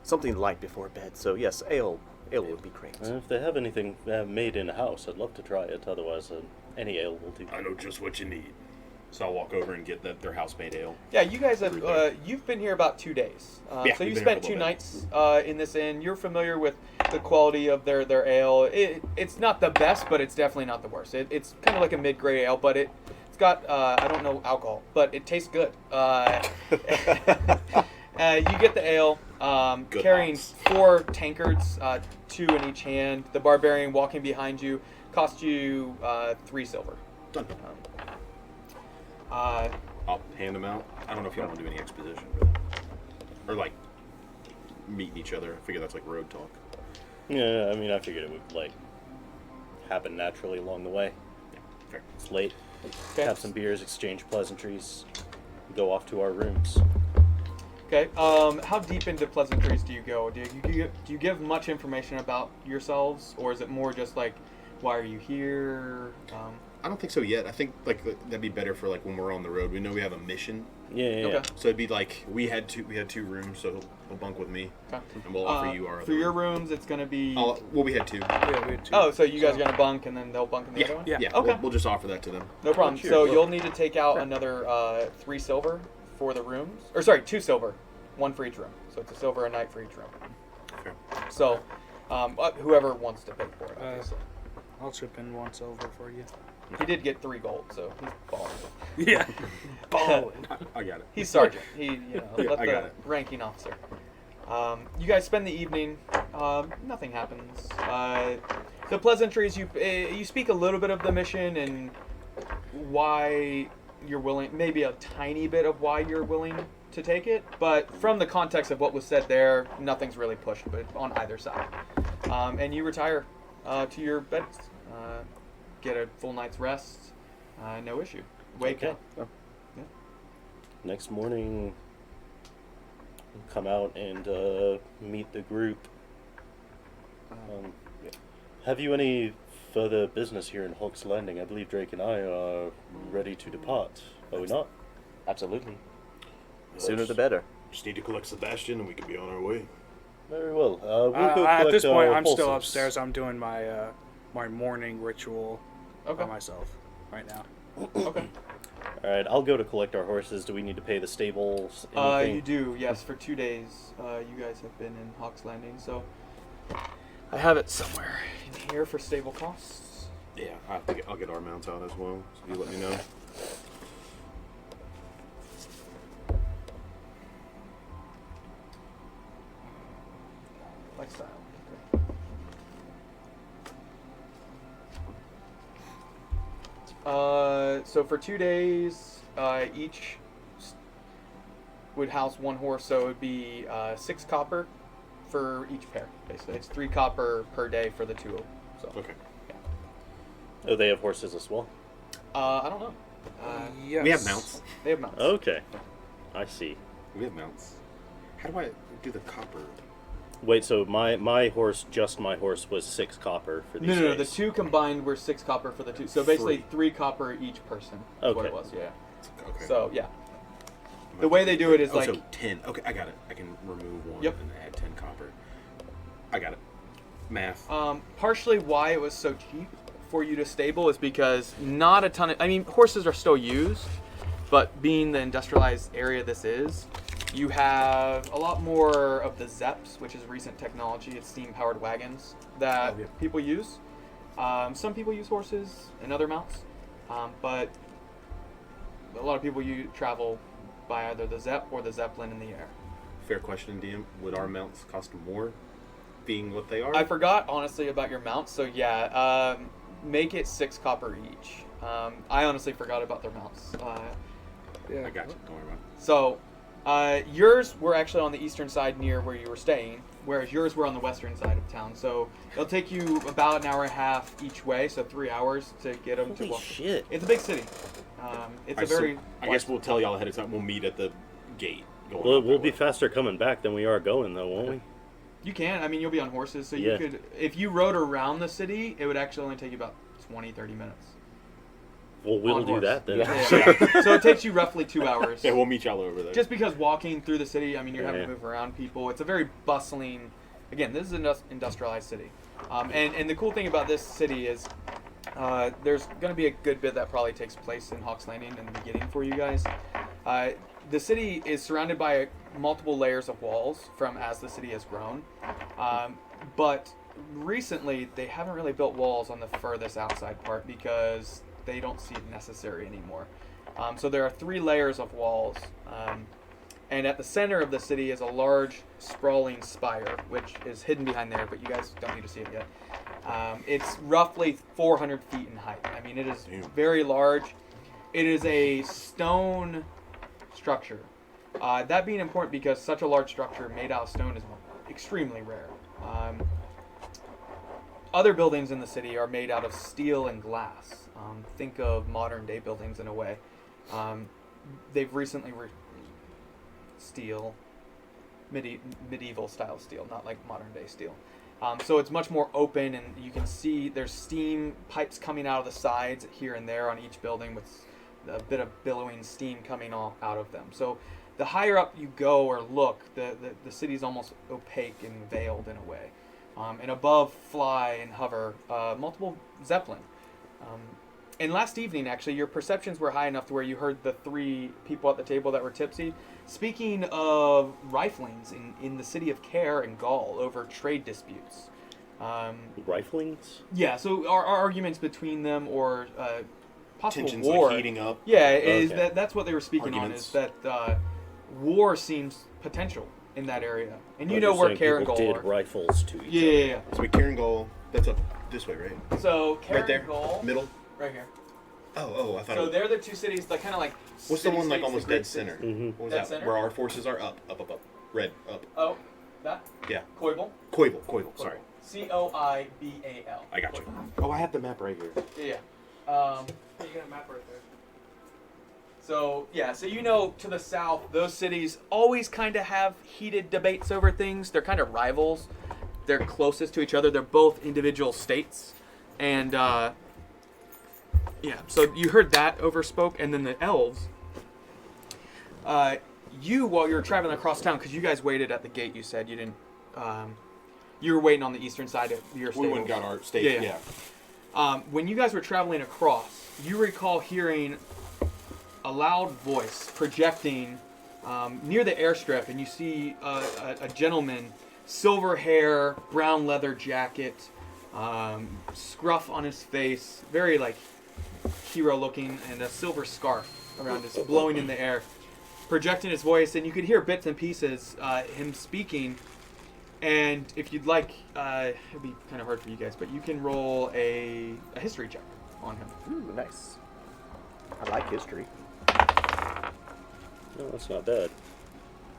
Speaker 6: Something light before bed. So yes, ale would be great.
Speaker 5: If they have anything made in house, I'd love to try it. Otherwise, any ale will do.
Speaker 7: I know just what you need.
Speaker 4: So I'll walk over and get their house-made ale.
Speaker 2: Yeah, you guys have. You've been here about 2 days.
Speaker 4: Yeah,
Speaker 2: so you
Speaker 4: we've been
Speaker 2: spent
Speaker 4: here
Speaker 2: 2
Speaker 4: a little
Speaker 2: nights in this inn. You're familiar with the quality of their ale. It's not the best, but it's definitely not the worst. It's kind of like a mid-grade ale, but it's got I don't know alcohol, but it tastes good. You get the ale, carrying
Speaker 4: hops.
Speaker 2: 4 tankards, 2 in each hand. The barbarian walking behind you cost you 3 silver.
Speaker 4: Done. I'll hand them out. I don't know if y'all want to do any exposition, but or like meeting each other. I figure that's like road talk.
Speaker 5: Yeah, I mean, I figured it would happen naturally along the way.
Speaker 4: Fair.
Speaker 5: It's late.
Speaker 2: Okay.
Speaker 5: Have some beers, exchange pleasantries, go off to our rooms.
Speaker 2: Okay. How deep into pleasantries do you go? Do you give much information about yourselves, or is it more just like, why are you here?
Speaker 4: I don't think so yet. I think that'd be better for when we're on the road. We know we have a mission,
Speaker 5: Yeah.
Speaker 2: Okay.
Speaker 4: so it'd be like we had 2 rooms, so he'll bunk with me,
Speaker 2: Okay.
Speaker 4: and we'll offer you our
Speaker 2: For
Speaker 4: other
Speaker 2: your
Speaker 4: room.
Speaker 2: rooms, it's gonna be.
Speaker 4: We had 2.
Speaker 3: Yeah, we had 2.
Speaker 2: Oh, so you guys are gonna bunk, and then they'll bunk in the other one?
Speaker 3: Yeah.
Speaker 4: Yeah.
Speaker 2: Okay.
Speaker 4: We'll just offer that to them.
Speaker 2: No problem.
Speaker 5: Sure.
Speaker 2: So you'll need to take out another 3 silver for the rooms, or sorry, 2 silver, 1 for each room. So it's a silver a night for each room.
Speaker 4: Fair.
Speaker 2: So, whoever wants to pay for it. Obviously.
Speaker 3: I'll chip in 1 silver for you.
Speaker 2: He did get 3 gold, so he's balling.
Speaker 3: Yeah. Balling.
Speaker 4: I got it.
Speaker 2: He's sergeant. He,
Speaker 4: Yeah,
Speaker 2: let
Speaker 4: I
Speaker 2: the
Speaker 4: got it.
Speaker 2: ranking officer. You guys spend the evening. Nothing happens. The pleasantries. You speak a little bit of the mission and why you're willing. Maybe a tiny bit of why you're willing to take it. But from the context of what was said there, nothing's really pushed, but on either side. And you retire to your beds. Get a full night's rest. No issue. Wake
Speaker 5: Okay.
Speaker 2: up. Yeah.
Speaker 5: Next morning, come out and meet the group. Have you any further business here in Hulk's Landing? I believe Drake and I are ready to depart. Are we not?
Speaker 6: Absolutely. Sooner the better.
Speaker 7: Just need to collect Sebastian and we can be on our way.
Speaker 5: Very well. We'll go
Speaker 3: At
Speaker 5: collect
Speaker 3: this point,
Speaker 5: our
Speaker 3: I'm still
Speaker 5: pulses.
Speaker 3: upstairs. I'm doing my my morning ritual
Speaker 2: Okay.
Speaker 3: by myself right now.
Speaker 2: Okay.
Speaker 5: All right, I'll go to collect our horses. Do we need to pay the stables? Anything?
Speaker 2: You do, yes. For 2 days, you guys have been in Hawk's Landing, so I have it somewhere in here for stable costs.
Speaker 4: Yeah, I'll get our mounts out as well. So you let me know.
Speaker 2: Lifestyle. So for 2 days, each would house one horse, so it would be 6 copper for each pair. Basically, it's 3 copper per day for the 2. So
Speaker 7: Okay.
Speaker 5: Oh, they have horses as well?
Speaker 2: I don't know.
Speaker 3: Yes.
Speaker 4: We have mounts.
Speaker 2: They have mounts.
Speaker 5: Okay. I see.
Speaker 4: We have mounts. How do I do the copper?
Speaker 5: Wait, so my horse, just my horse, was 6 copper for these
Speaker 2: No. The
Speaker 5: days.
Speaker 2: 2 combined were 6 copper for the 2. So basically 3 copper each person. Is what
Speaker 5: Okay.
Speaker 2: it was. Yeah.
Speaker 4: Okay.
Speaker 2: So yeah. The way they do it is
Speaker 4: oh,
Speaker 2: like
Speaker 4: so 10. Okay, I got it. I can remove 1
Speaker 2: Yep.
Speaker 4: and add 10 copper. I got it. Math.
Speaker 2: partially why it was so cheap for you to stable is because not a ton of, I mean, horses are still used, but being the industrialized area this is, you have a lot more of the ZEPs, which is recent technology. It's steam-powered wagons that
Speaker 4: Oh, yeah.
Speaker 2: people use. Some people use horses and other mounts, but a lot of people travel by either the ZEP or the Zeppelin in the air.
Speaker 4: Fair question, DM. Would our mounts cost more, being what they are?
Speaker 2: I forgot, honestly, about your mounts, so yeah, make it 6 copper each. I honestly forgot about their mounts.
Speaker 3: Yeah.
Speaker 4: I got you. Don't worry about it.
Speaker 2: So, yours were actually on the eastern side near where you were staying, whereas yours were on the western side of town. So, it'll take you about an hour and a half each way, so 3 hours to get them to
Speaker 5: Holy
Speaker 2: walk.
Speaker 5: shit.
Speaker 2: It's a big city. It's a
Speaker 4: Alright, so
Speaker 2: very...
Speaker 4: I guess we'll tell y'all ahead of time. We'll meet at the gate. Going
Speaker 5: Well,
Speaker 4: out
Speaker 5: we'll
Speaker 4: that
Speaker 5: be
Speaker 4: way.
Speaker 5: faster coming back than we are going, though, won't we?
Speaker 2: You can. I mean, you'll be on horses, so
Speaker 5: Yeah.
Speaker 2: you could... If you rode around the city, it would actually only take you about 20, 30 minutes.
Speaker 5: Well, we'll
Speaker 2: On
Speaker 5: do
Speaker 2: horse.
Speaker 5: that then.
Speaker 2: Yeah. So it takes you roughly 2 hours.
Speaker 4: Yeah, we'll meet y'all over there.
Speaker 2: Just because walking through the city, I mean, you're having
Speaker 5: Yeah.
Speaker 2: to move around people. It's a very bustling. Again, this is an industrialized city, and the cool thing about this city is there's going to be a good bit that probably takes place in Hawks Landing in the beginning for you guys. The city is surrounded by multiple layers of walls from as the city has grown, but recently they haven't really built walls on the furthest outside part because they don't see it necessary anymore. So there are 3 layers of walls, and at the center of the city is a large, sprawling spire, which is hidden behind there, but you guys don't need to see it yet. It's roughly 400 feet in height. I mean, it is very large. It is a stone structure. That being important because such a large structure made out of stone is extremely rare. Other buildings in the city are made out of steel and glass. Think of modern day buildings in a way. They've recently steel, medieval style steel, not like modern day steel. So it's much more open, and you can see there's steam pipes coming out of the sides here and there on each building with a bit of billowing steam coming out of them. So the higher up you go or look, the city's almost opaque and veiled in a way. And above fly and hover multiple Zeppelin. And last evening, actually, your perceptions were high enough to where you heard the 3 people at the table that were tipsy speaking of riflings in the city of Care and Gaul over trade disputes.
Speaker 5: Riflings?
Speaker 2: Yeah, so our arguments between them or possible
Speaker 4: Tensions
Speaker 2: war.
Speaker 4: like heating up.
Speaker 2: Yeah, is
Speaker 5: Okay.
Speaker 2: that's what they were speaking
Speaker 4: Arguments.
Speaker 2: on, is that war seems potential in that area. And you
Speaker 5: Like
Speaker 2: know
Speaker 5: you're
Speaker 2: where
Speaker 5: saying
Speaker 2: Care and
Speaker 5: people
Speaker 2: Gaul
Speaker 5: did
Speaker 2: are.
Speaker 5: rifles to each
Speaker 2: Yeah.
Speaker 4: So we Karen Goal. That's up this way, right?
Speaker 2: So Care
Speaker 4: Right there.
Speaker 2: and Gaul,
Speaker 4: Middle.
Speaker 2: right here.
Speaker 4: Oh, I thought.
Speaker 2: So
Speaker 4: it was,
Speaker 2: they're the 2 cities that kind of like.
Speaker 4: what's the one like
Speaker 2: city-states,
Speaker 4: almost
Speaker 2: the Greek
Speaker 4: dead center?
Speaker 2: cities.
Speaker 5: Mhm.
Speaker 4: What was
Speaker 2: Dead
Speaker 4: that?
Speaker 2: center?
Speaker 4: Where our forces are up. Red, up.
Speaker 2: Oh, that?
Speaker 4: Yeah.
Speaker 2: Koibel.
Speaker 4: Coival. Sorry.
Speaker 2: Coibal.
Speaker 4: I got you. Oh, I have the map right here.
Speaker 2: Yeah.
Speaker 3: You got a map right there.
Speaker 2: So you know, to the south, those cities always kind of have heated debates over things. They're kind of rivals. They're closest to each other. They're both individual states, and so you heard that overspoke, and then the elves. While you were traveling across town, because you guys waited at the gate, you said you didn't. You were waiting on the eastern side of your
Speaker 4: We went and
Speaker 2: stables.
Speaker 4: got our state.
Speaker 2: Yeah.
Speaker 4: Yeah.
Speaker 2: When you guys were traveling across, you recall hearing a loud voice projecting near the airstrip, and you see a gentleman, silver hair, brown leather jacket, scruff on his face, very like hero looking, and a silver scarf around his, blowing in the air, projecting his voice, and you could hear bits and pieces, him speaking. And if you'd like, it'd be kind of hard for you guys, but you can roll a history check on him.
Speaker 5: Ooh, nice. I like history. No, that's not bad.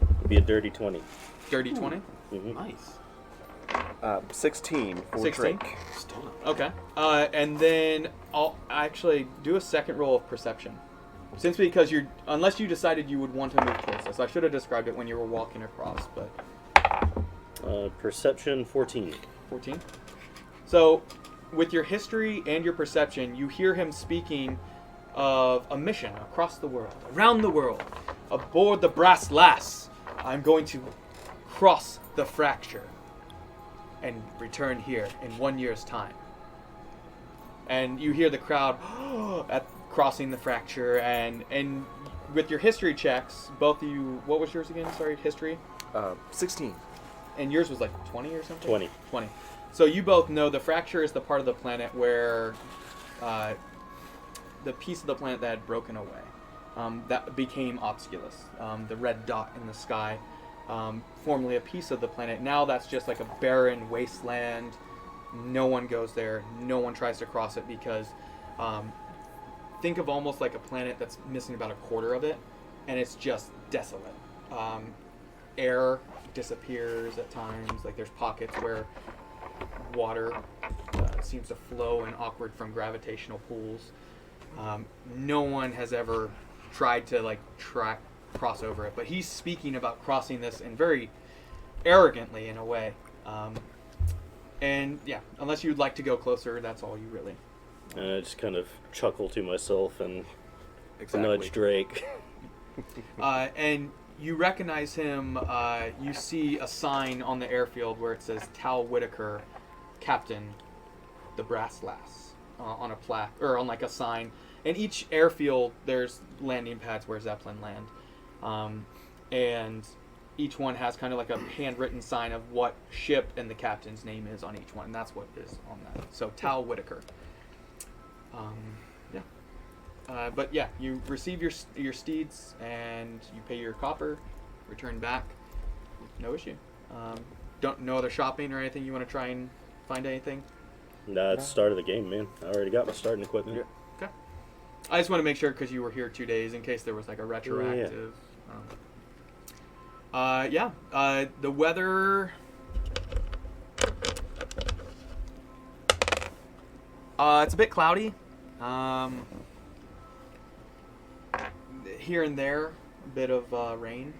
Speaker 5: It'd be a dirty 20.
Speaker 2: Dirty 20?
Speaker 5: Mm-hmm.
Speaker 4: Nice.
Speaker 6: 16 for
Speaker 2: 16?
Speaker 6: Drake.
Speaker 4: Still not.
Speaker 2: Okay. And then I'll actually do a second roll of perception. Simply because unless you decided you would want to move towards this. I should have described it when you were walking across, but...
Speaker 5: Perception 14.
Speaker 2: 14? So, with your history and your perception, you hear him speaking of a mission across the world, around the world, aboard the Brass Lass. I'm going to cross the fracture and return here in 1 year's time. And you hear the crowd at crossing the fracture, and with your history checks, both of you, what was yours again? Sorry, history?
Speaker 6: 16.
Speaker 2: And yours was like 20 or something?
Speaker 5: 20.
Speaker 2: 20. So you both know the fracture is the part of the planet where the piece of the planet that had broken away, that became Obsculus, the red dot in the sky, formerly a piece of the planet. Now that's just like a barren wasteland. No one goes there. No one tries to cross it because think of almost like a planet that's missing about a quarter of it, and it's just desolate. Air disappears at times. Like there's pockets where water seems to flow in awkward from gravitational pools. No one has ever tried to cross over it, but he's speaking about crossing this and very arrogantly in a way. And yeah, unless you'd like to go closer, that's all you really.
Speaker 5: And I just kind of chuckle to myself and
Speaker 6: Exactly.
Speaker 5: nudge Drake.
Speaker 2: And you recognize him. You see a sign on the airfield where it says Tal Whitaker, Captain, the Brass Lass, on a plaque or on like a sign. And each airfield, there's landing pads where Zeppelin land, and each one has kind of like a handwritten sign of what ship and the captain's name is on each one. And that's what is on that. So Tal Whitaker. Yeah. But yeah, you receive your steeds and you pay your copper, return back, no issue. No other shopping or anything you want to try and find anything?
Speaker 5: Nah, it's the start of the game, man. I already got my starting equipment.
Speaker 2: Yeah. Okay. I just want to make sure because you were here 2 days in case there was like a retroactive. Yeah. The weather. It's a bit cloudy. Here and there, a bit of rain.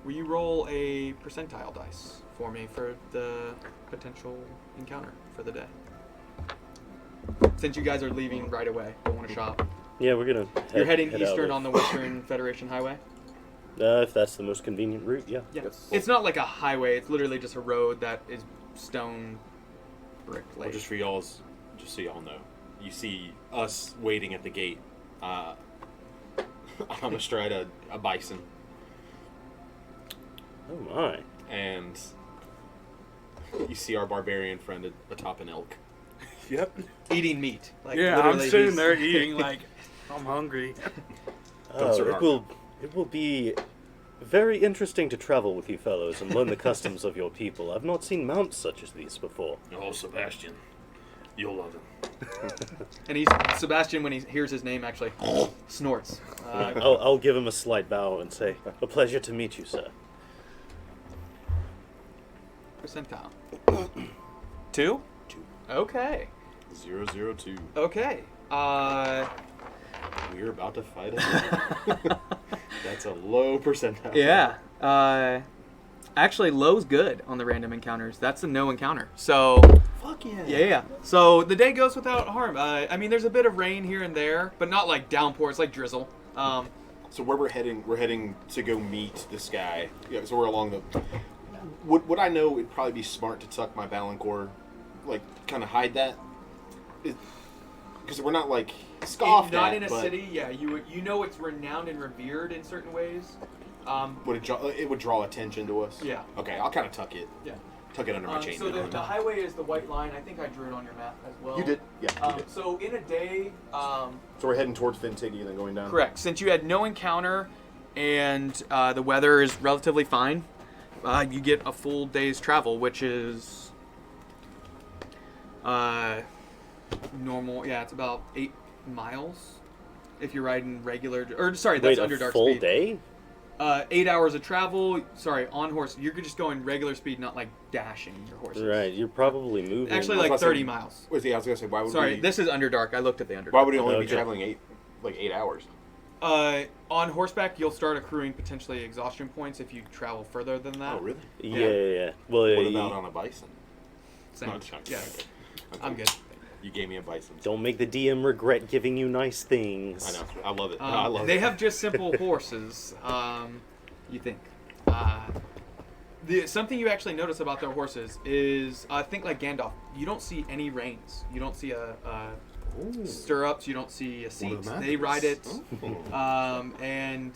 Speaker 2: Will you roll a percentile dice for me for the potential encounter for the day? Since you guys are leaving right away, don't want to shop.
Speaker 5: Yeah, we're gonna.
Speaker 2: You're heading
Speaker 5: head
Speaker 2: eastern
Speaker 5: out
Speaker 2: on the Western Federation Highway?
Speaker 5: if that's the most convenient route, yeah.
Speaker 2: Yeah.
Speaker 6: Yes.
Speaker 2: It's not like a highway, it's literally just a road that is stone brick laid.
Speaker 4: Well, just for y'all's, just so y'all know, you see us waiting at the gate. I'm astride a bison,
Speaker 5: Oh my.
Speaker 4: and you see our barbarian friend atop an elk.
Speaker 3: Yep.
Speaker 2: Eating meat. Like,
Speaker 3: Yeah, I'm
Speaker 2: literally
Speaker 3: sitting
Speaker 2: he's-
Speaker 3: there eating like I'm hungry.
Speaker 4: Don't serve
Speaker 5: It will be very interesting to travel with you fellows and learn the customs of your people. I've not seen mounts such as these before.
Speaker 7: Oh, Sebastian, you'll love him.
Speaker 2: And he's Sebastian, when he hears his name, actually snorts.
Speaker 5: I'll give him a slight bow and say, "A pleasure to meet you, sir."
Speaker 2: Percentile. 2?
Speaker 4: 2.
Speaker 2: Okay.
Speaker 4: 002.
Speaker 2: Okay.
Speaker 4: We're about to fight a That's a low percentile.
Speaker 2: Yeah. Actually, low's good on the random encounters. That's a no encounter. So,
Speaker 4: Fuck yeah.
Speaker 2: yeah. So the day goes without harm. I mean, there's a bit of rain here and there, but not like downpour. It's like drizzle.
Speaker 4: So where we're heading to go meet this guy. Yeah, so we're along the. Would I know it'd probably be smart to tuck my Balancore, like kind of hide that, because we're not like scoffed
Speaker 2: not
Speaker 4: at,
Speaker 2: in a
Speaker 4: but
Speaker 2: city. Yeah, you know it's renowned and revered in certain ways.
Speaker 4: it would draw attention to us.
Speaker 2: Yeah.
Speaker 4: Okay, I'll kind of tuck it under my chain.
Speaker 2: So the highway is the white line. I think I drew it on your map as well.
Speaker 4: You did, yeah. You did.
Speaker 2: So in a day,
Speaker 4: So we're heading towards Fentigian and then going down.
Speaker 2: correct. Since you had no encounter and the weather is relatively fine, you get a full day's travel, which is normal. Yeah, it's about 8 miles if you're riding regular. Or sorry, that's
Speaker 5: Wait,
Speaker 2: Underdark
Speaker 5: a full
Speaker 2: speed.
Speaker 5: day?
Speaker 2: 8 hours of travel. Sorry, on horse. You're just going regular speed, not like dashing your horses.
Speaker 5: Right, you're probably moving.
Speaker 2: Actually, like 30 miles.
Speaker 8: I was gonna say, why would
Speaker 2: Sorry,
Speaker 8: we?
Speaker 2: this is Underdark. I looked at the Underdark.
Speaker 8: Why would he only be
Speaker 5: Okay.
Speaker 8: traveling 8 hours?
Speaker 2: On horseback, you'll start accruing potentially exhaustion points if you travel further than that.
Speaker 8: Oh, really?
Speaker 5: Yeah. Well,
Speaker 8: What about on a bison?
Speaker 2: Same.
Speaker 8: No, just-
Speaker 2: Yeah.
Speaker 8: okay.
Speaker 2: I'm good.
Speaker 8: You gave me a bison.
Speaker 5: don't make the DM regret giving you nice things.
Speaker 8: I know. I love it. I love
Speaker 2: They
Speaker 8: it.
Speaker 2: have just simple horses. You think? Something you actually notice about their horses is, I think like Gandalf, you don't see any reins. You don't see a stirrups. You don't see a seat. They ride it. And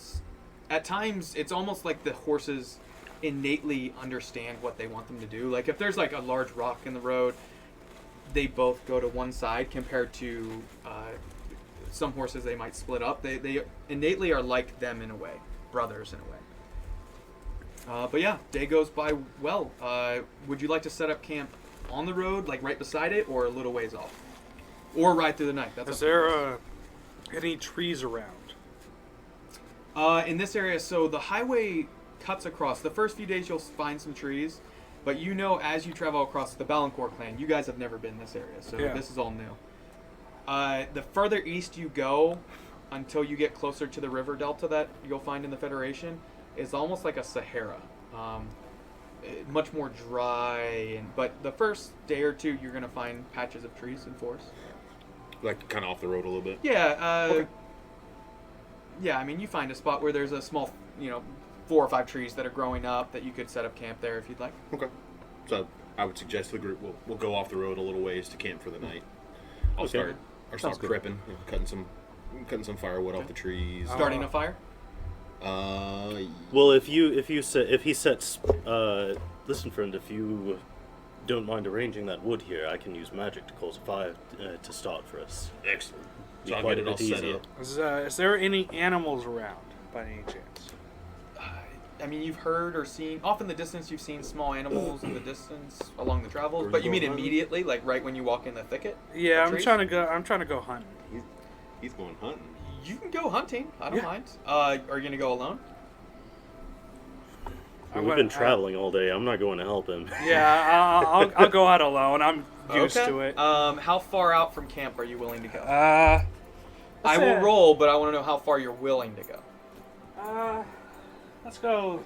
Speaker 2: at times, it's almost like the horses innately understand what they want them to do. Like if there's like a large rock in the road, they both go to one side compared to some horses they might split up. They innately are like them in a way, brothers in a way. But yeah, day goes by well. Would you like to set up camp on the road, like right beside it, or a little ways off? Or ride through the night? That's
Speaker 3: Is
Speaker 2: up to you.
Speaker 3: there any trees around?
Speaker 2: In this area, so the highway cuts across. The first few days you'll find some trees, but you know as you travel across the Balancourt clan, you guys have never been in this area, so
Speaker 3: Yeah.
Speaker 2: this is all new. The further east you go, until you get closer to the river delta that you'll find in the Federation, is almost like a Sahara. Much more dry, but the first day or two you're going to find patches of trees and forests.
Speaker 8: Like kind of off the road a little bit.
Speaker 2: Yeah,
Speaker 8: Okay.
Speaker 2: yeah, I mean, you find a spot where there's a small, 4 or 5 trees that are growing up that you could set up camp there if you'd like.
Speaker 8: Okay. So I would suggest the group we'll go off the road a little ways to camp for the night. I'll
Speaker 5: Okay.
Speaker 8: start prepping, cutting some firewood off the trees.
Speaker 2: Starting a fire?
Speaker 5: Well, if he sets, listen, friend, if you don't mind arranging that wood here, I can use magic to cause a fire to start for us.
Speaker 8: Excellent.
Speaker 5: Be
Speaker 8: So I'll
Speaker 5: quite
Speaker 8: get it
Speaker 5: a
Speaker 8: all
Speaker 5: bit
Speaker 8: set
Speaker 5: easier.
Speaker 8: up.
Speaker 3: Is there any animals around by any chance?
Speaker 2: I mean, you've heard or seen, off in the distance, you've seen small animals in the distance along the travels, but you mean immediately, like right when you walk in the thicket?
Speaker 3: Yeah,
Speaker 2: of
Speaker 3: I'm
Speaker 2: trees?
Speaker 3: trying to go hunting.
Speaker 8: He's going hunting.
Speaker 2: You can go hunting. I don't
Speaker 3: Yeah.
Speaker 2: mind. Are you going to go alone?
Speaker 5: We've been traveling all day. I'm not going to help him.
Speaker 3: Yeah, I'll go out alone. I'm used
Speaker 2: Okay.
Speaker 3: to it.
Speaker 2: How far out from camp are you willing to go?
Speaker 3: Uh,
Speaker 2: I will roll, but I want to know how far you're willing to go.
Speaker 3: Let's go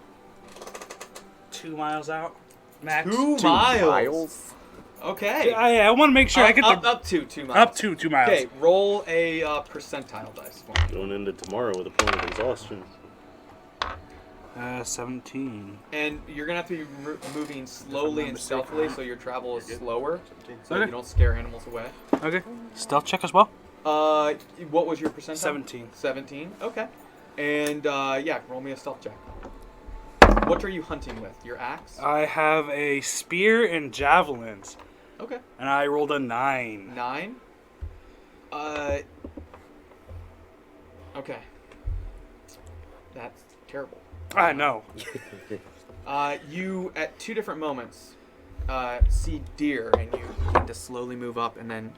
Speaker 3: 2 miles out, max.
Speaker 2: 2 miles. Okay.
Speaker 3: I want to make sure I get the
Speaker 2: up to 2 miles.
Speaker 3: up to 2 miles.
Speaker 2: Okay, roll a percentile dice for me.
Speaker 5: Going into tomorrow with a point of exhaustion.
Speaker 3: 17.
Speaker 2: And you're gonna have to be moving slowly and
Speaker 3: mistake.
Speaker 2: stealthily, so your travel is slower, so
Speaker 3: Okay.
Speaker 2: you don't scare animals away.
Speaker 3: Okay. Stealth check as well.
Speaker 2: What was your percentile?
Speaker 3: 17.
Speaker 2: 17. Okay. And yeah, roll me a stealth check. What are you hunting with? Your axe?
Speaker 3: I have a spear and javelins,
Speaker 2: Okay.
Speaker 3: and I rolled a 9.
Speaker 2: 9. Okay. That's terrible.
Speaker 3: I know.
Speaker 2: You, at 2 different moments, see deer, and you begin to slowly move up, and then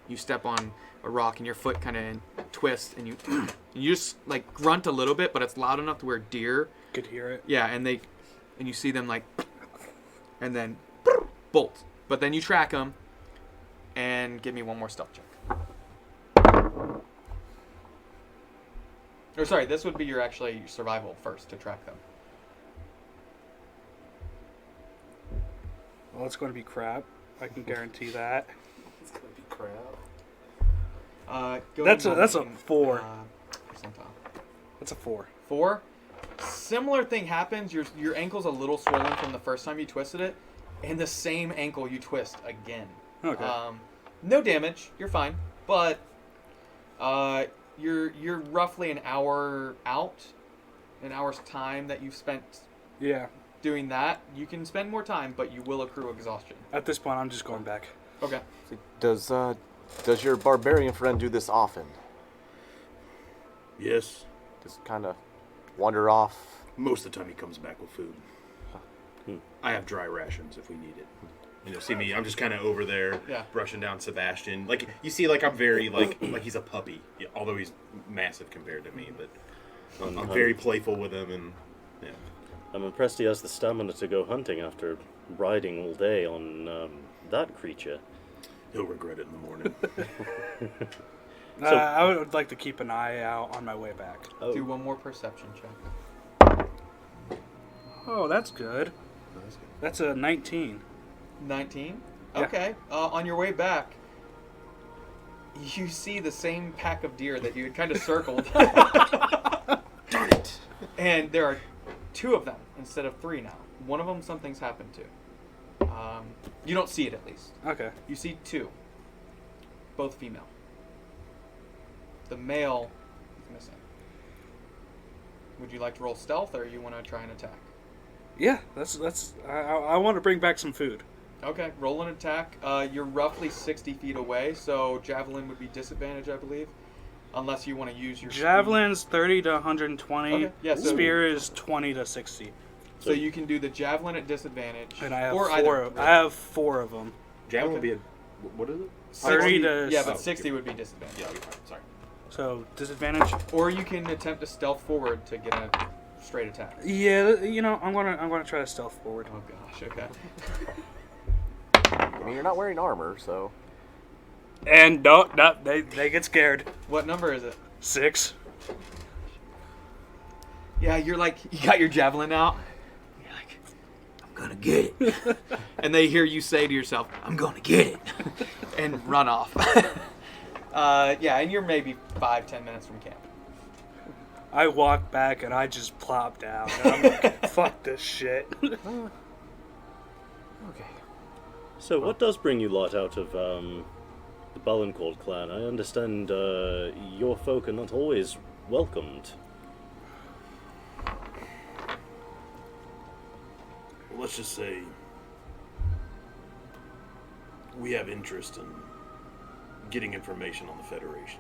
Speaker 2: you step on a rock, and your foot kind of twists, and you just like grunt a little bit, but it's loud enough to where deer,
Speaker 3: Could hear it.
Speaker 2: yeah, and you see them like, and then bolt. But then you track them, and give me one more stealth check. Or sorry, this would be your survival first to track them.
Speaker 3: Well, it's going to be crap. I can guarantee that.
Speaker 8: It's gonna be crap.
Speaker 2: Go
Speaker 3: That's
Speaker 2: ahead
Speaker 3: a-
Speaker 2: and
Speaker 3: that's a
Speaker 2: roll me,
Speaker 3: 4.
Speaker 2: Percentile.
Speaker 3: That's a 4.
Speaker 2: 4. Similar thing happens. Your ankle's a little swollen from the first time you twisted it, and the same ankle you twist again.
Speaker 3: Okay.
Speaker 2: No damage. You're fine, but you're roughly an hour out, an hour's time that you've spent
Speaker 3: Yeah.
Speaker 2: doing that. You can spend more time, but you will accrue exhaustion.
Speaker 3: At this point, I'm just going back.
Speaker 2: Okay.
Speaker 6: Does your barbarian friend do this often?
Speaker 7: Yes.
Speaker 6: Just kind of wander off.
Speaker 7: Most of the time he comes back with food.
Speaker 8: I have dry rations if we need it. You know, see me, I'm just kind of over there
Speaker 2: Yeah.
Speaker 8: brushing down Sebastian. Like, you see, like, I'm very, like he's a puppy, although he's massive compared to me, but I'm very playful with him, and, yeah.
Speaker 5: I'm impressed he has the stamina to go hunting after riding all day on that creature.
Speaker 8: He'll regret it in the morning.
Speaker 3: I would like to keep an eye out on my way back.
Speaker 5: Oh,
Speaker 2: Do one more perception check.
Speaker 3: Oh, that's good. That's a 19.
Speaker 2: 19?
Speaker 3: Yeah.
Speaker 2: Okay. On your way back, you see the same pack of deer that you had kind of circled.
Speaker 8: Darn it!
Speaker 2: And there are 2 of them instead of 3 now. One of them something's happened to. You don't see it, at least.
Speaker 3: Okay.
Speaker 2: You see 2. Both female. The male is missing. Would you like to roll stealth, or you want to try and attack?
Speaker 3: Yeah, I want to bring back some food.
Speaker 2: Okay, roll an attack. You're roughly 60 feet away, so javelin would be disadvantage, I believe, unless you want to use your
Speaker 3: Javelin's 30 to 120.
Speaker 2: Okay, yeah, so-
Speaker 3: Spear is 20 to 60.
Speaker 2: So you can do the javelin at disadvantage,
Speaker 3: And I have
Speaker 2: or
Speaker 3: four.
Speaker 2: either.
Speaker 3: I have 4 of them.
Speaker 8: Javelin will
Speaker 2: Okay.
Speaker 8: be a... What is it?
Speaker 3: 30 to
Speaker 2: Yeah, but
Speaker 8: Oh,
Speaker 2: 60 would be disadvantage.
Speaker 8: Yeah, I'll be fine. Sorry.
Speaker 3: So disadvantage.
Speaker 2: Or you can attempt to stealth forward to get a straight attack.
Speaker 3: Yeah, you know, I'm gonna try to stealth forward.
Speaker 2: Oh gosh, okay.
Speaker 6: I mean, you're not wearing armor, so.
Speaker 3: And no, they get scared.
Speaker 2: What number is it?
Speaker 3: 6.
Speaker 2: Yeah, you're like, you got your javelin out. You're like, I'm gonna get it. And they hear you say to yourself, I'm gonna get it. And run off. Yeah, and you're maybe 5-10 minutes from camp.
Speaker 3: I walk back and I just plop down. And I'm like, fuck this shit.
Speaker 6: Okay.
Speaker 5: so what does bring you lot out of the Ballancourt clan? I understand your folk are not always welcomed.
Speaker 7: Well, let's just say we have interest in getting information on the Federation.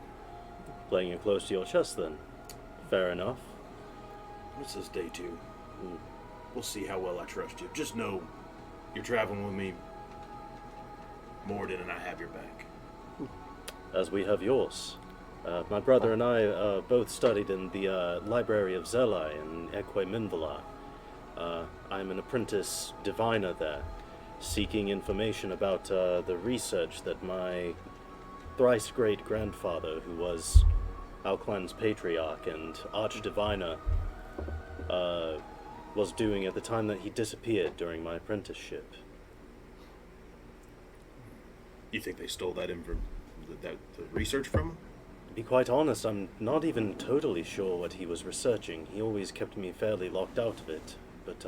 Speaker 5: Playing it close to your chest, then. Fair enough.
Speaker 7: This is day 2. We'll see how well I trust you. Just know you're traveling with me. Morden and I have your back.
Speaker 5: As we have yours. My brother and I both studied in the Library of Zelai in Eque Minvala. I'm an apprentice diviner there, seeking information about the research that my thrice great grandfather, who was our clan's patriarch and archdiviner, was doing at the time that he disappeared during my apprenticeship.
Speaker 8: You think they stole that the research from him?
Speaker 5: To be quite honest, I'm not even totally sure what he was researching. He always kept me fairly locked out of it. But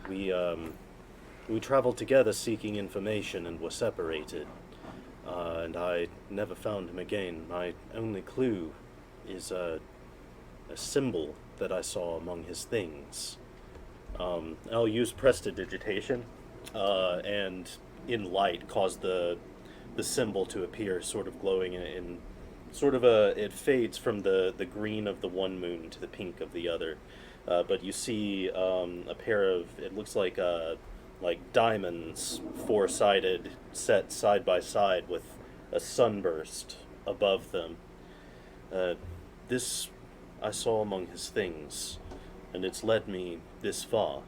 Speaker 5: we traveled together seeking information and were separated. And I never found him again. My only clue is a symbol that I saw among his things. I'll use prestidigitation, and in light cause the symbol to appear sort of glowing in sort of it fades from the green of the one moon to the pink of the other. But you see a pair of, it looks like diamonds, 4-sided, set side by side with a sunburst above them. This I saw among his things, and it's led me this far.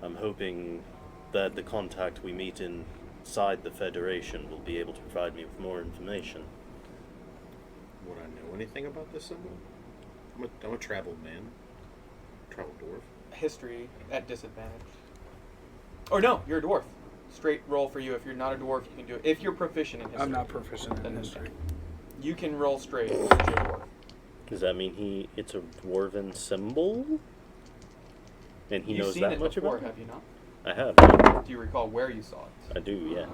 Speaker 5: I'm hoping that the contact we meet inside the Federation will be able to provide me with more information.
Speaker 8: Would I know anything about this symbol? I'm a traveled man. Traveled dwarf.
Speaker 2: History at disadvantage. Or no, you're a dwarf. Straight roll for you. If you're not a dwarf, you can do it. If you're proficient in history.
Speaker 3: I'm not proficient in
Speaker 2: then
Speaker 3: history.
Speaker 2: You can roll straight since you're a dwarf.
Speaker 5: Does that mean it's a dwarven symbol? And he
Speaker 2: You've
Speaker 5: knows
Speaker 2: seen
Speaker 5: that
Speaker 2: it
Speaker 5: much
Speaker 2: before,
Speaker 5: about it?
Speaker 2: have you not?
Speaker 5: I have.
Speaker 2: Do you recall where you saw it?
Speaker 5: I do, yeah.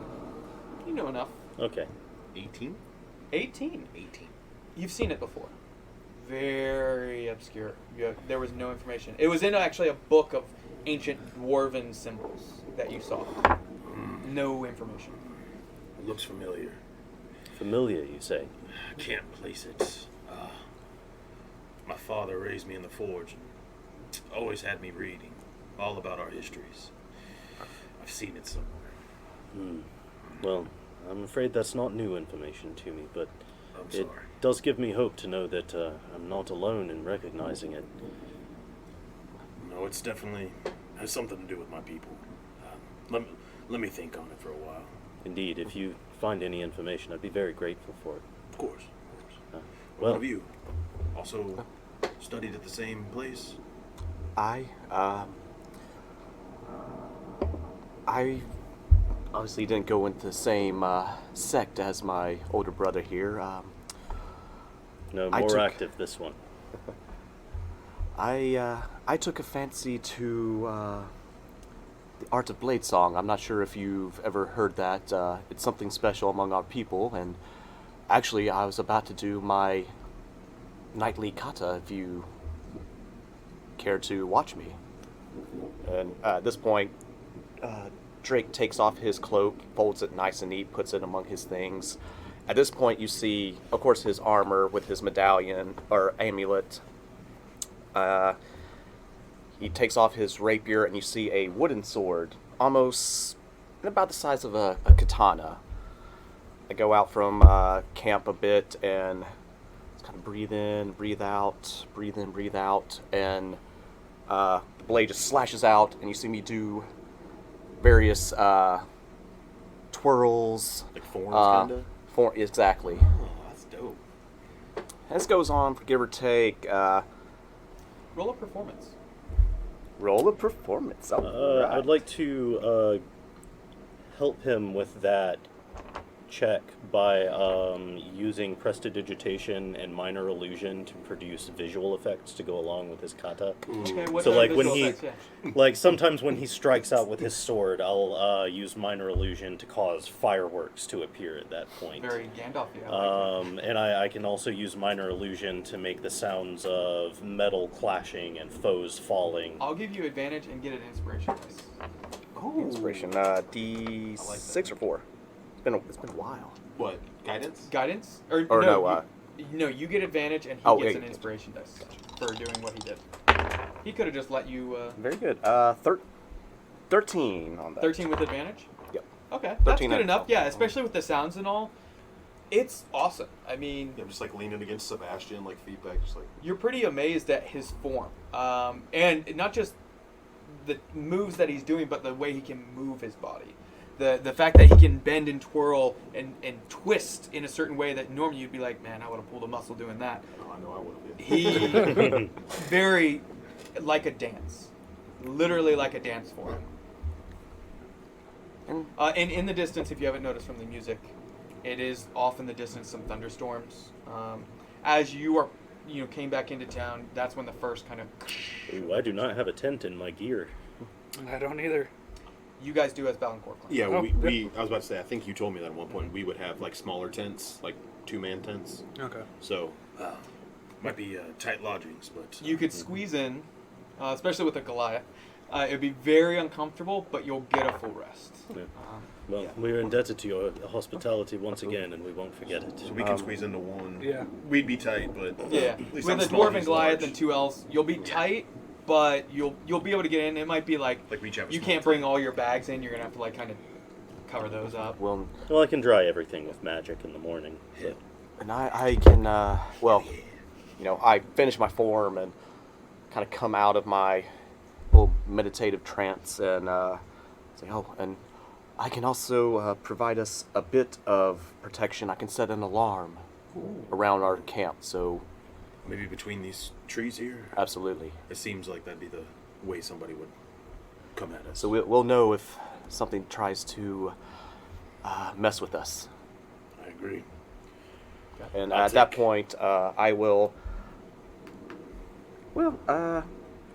Speaker 2: You know enough.
Speaker 5: Okay.
Speaker 8: 18?
Speaker 2: 18.
Speaker 8: 18.
Speaker 2: You've seen it before. Very obscure. There was no information. It was in actually a book of ancient dwarven symbols that you saw. No information.
Speaker 8: It looks familiar.
Speaker 5: Familiar, you say?
Speaker 8: I can't place it. My father raised me in the forge and always had me reading.
Speaker 7: all about our histories. I've seen it somewhere.
Speaker 5: Well, I'm afraid that's not new information to me, but
Speaker 7: I'm
Speaker 5: it
Speaker 7: sorry.
Speaker 5: does give me hope to know that I'm not alone in recognizing it.
Speaker 7: No, it's definitely has something to do with my people. Let me think on it for a while.
Speaker 5: Indeed, if you find any information, I'd be very grateful for it.
Speaker 7: Of course.
Speaker 5: well-
Speaker 7: One of you also studied at the same place?
Speaker 6: I obviously didn't go into the same sect as my older brother here.
Speaker 5: No,
Speaker 6: I
Speaker 5: more
Speaker 6: took-
Speaker 5: active, this one.
Speaker 6: I took a fancy to the art of blade song. I'm not sure if you've ever heard that. It's something special among our people, and actually I was about to do my nightly kata if you care to watch me. And at this point, Drake takes off his cloak, folds it nice and neat, puts it among his things. At this point, you see, of course, his armor with his medallion or amulet. He takes off his rapier, and you see a wooden sword, almost about the size of a katana. I go out from camp a bit and just kind of breathe in, breathe out, breathe in, breathe out, and the blade just slashes out, and you see me do various twirls.
Speaker 4: Like forms, kind of?
Speaker 6: Exactly.
Speaker 4: Oh, that's dope.
Speaker 6: This goes on for give or take.
Speaker 2: Roll a performance.
Speaker 6: Roll a performance. All right.
Speaker 5: I'd like to help him with that check by using prestidigitation and minor illusion to produce visual effects to go along with his kata.
Speaker 2: Okay, what
Speaker 5: So,
Speaker 2: kind
Speaker 5: like,
Speaker 2: of
Speaker 5: when
Speaker 2: visual
Speaker 5: he-
Speaker 2: effects? Yeah.
Speaker 5: Like, sometimes when he strikes out with his sword, I'll use minor illusion to cause fireworks to appear at that point.
Speaker 2: Very Gandalf-y. I like it.
Speaker 5: And I can also use minor illusion to make the sounds of metal clashing and foes falling.
Speaker 2: I'll give you advantage and get an inspiration dice.
Speaker 6: Inspiration. D6 or 4. It's been a while.
Speaker 4: What? Guidance?
Speaker 2: Guidance?
Speaker 6: Or no,
Speaker 2: no, you get advantage and he
Speaker 6: Oh,
Speaker 2: gets
Speaker 6: yeah.
Speaker 2: an inspiration dice for doing what he did. He could have just let you.
Speaker 6: Very good. 13 on that.
Speaker 2: 13 with advantage?
Speaker 6: Yep.
Speaker 2: Okay, that's
Speaker 6: 13
Speaker 2: good
Speaker 6: and-
Speaker 2: enough. Yeah, especially with the sounds and all. It's awesome. I mean,
Speaker 4: I'm just like leaning against Sebastian, like feedback, just like.
Speaker 2: you're pretty amazed at his form. And not just the moves that he's doing, but the way he can move his body. The fact that he can bend and twirl and twist in a certain way that normally you'd be like, man, I would have pulled a muscle doing that.
Speaker 4: Oh, I know I would have been.
Speaker 2: He very like a dance, literally like a dance form. And in the distance, if you haven't noticed from the music, it is off in the distance some thunderstorms. As you came back into town, that's when the first kind of.
Speaker 5: Ooh, I do not have a tent in my gear.
Speaker 3: I don't either.
Speaker 2: You guys do as Balancourt clan.
Speaker 4: Yeah,
Speaker 3: Oh,
Speaker 4: I was about to say, I think you told me that at one point. We would have like smaller tents, like 2-man tents.
Speaker 3: Okay.
Speaker 4: So,
Speaker 7: Might be tight lodgings, but
Speaker 2: You could squeeze in, especially with a Goliath. It'd be very uncomfortable, but you'll get a full rest.
Speaker 5: Yeah. Well, we're indebted to your hospitality once again, and we won't forget it.
Speaker 7: so we can squeeze into one.
Speaker 3: Yeah.
Speaker 7: We'd be tight, but
Speaker 2: Yeah,
Speaker 7: at least
Speaker 2: with
Speaker 7: I'm
Speaker 2: a
Speaker 7: small,
Speaker 2: dwarf and
Speaker 7: he's
Speaker 2: Goliath
Speaker 7: large.
Speaker 2: and 2 elves, you'll be tight, but you'll be able to get in. It might be like
Speaker 7: Like we each have a
Speaker 2: you
Speaker 7: small
Speaker 2: can't bring all your bags in. You're gonna have to like kind of cover those up.
Speaker 6: Well,
Speaker 5: Well, I can dry everything with magic in the morning. But
Speaker 6: and I can, I finish my form and kind of come out of my little meditative trance and say, and I can also provide us a bit of protection. I can set an alarm around our camp, so
Speaker 7: Maybe between these trees here.
Speaker 6: absolutely.
Speaker 7: It seems like that'd be the way somebody would come at us.
Speaker 6: So we'll know if something tries to mess with us.
Speaker 7: I agree.
Speaker 6: And
Speaker 7: I'll
Speaker 6: at that
Speaker 7: take-
Speaker 6: point, I will. Well,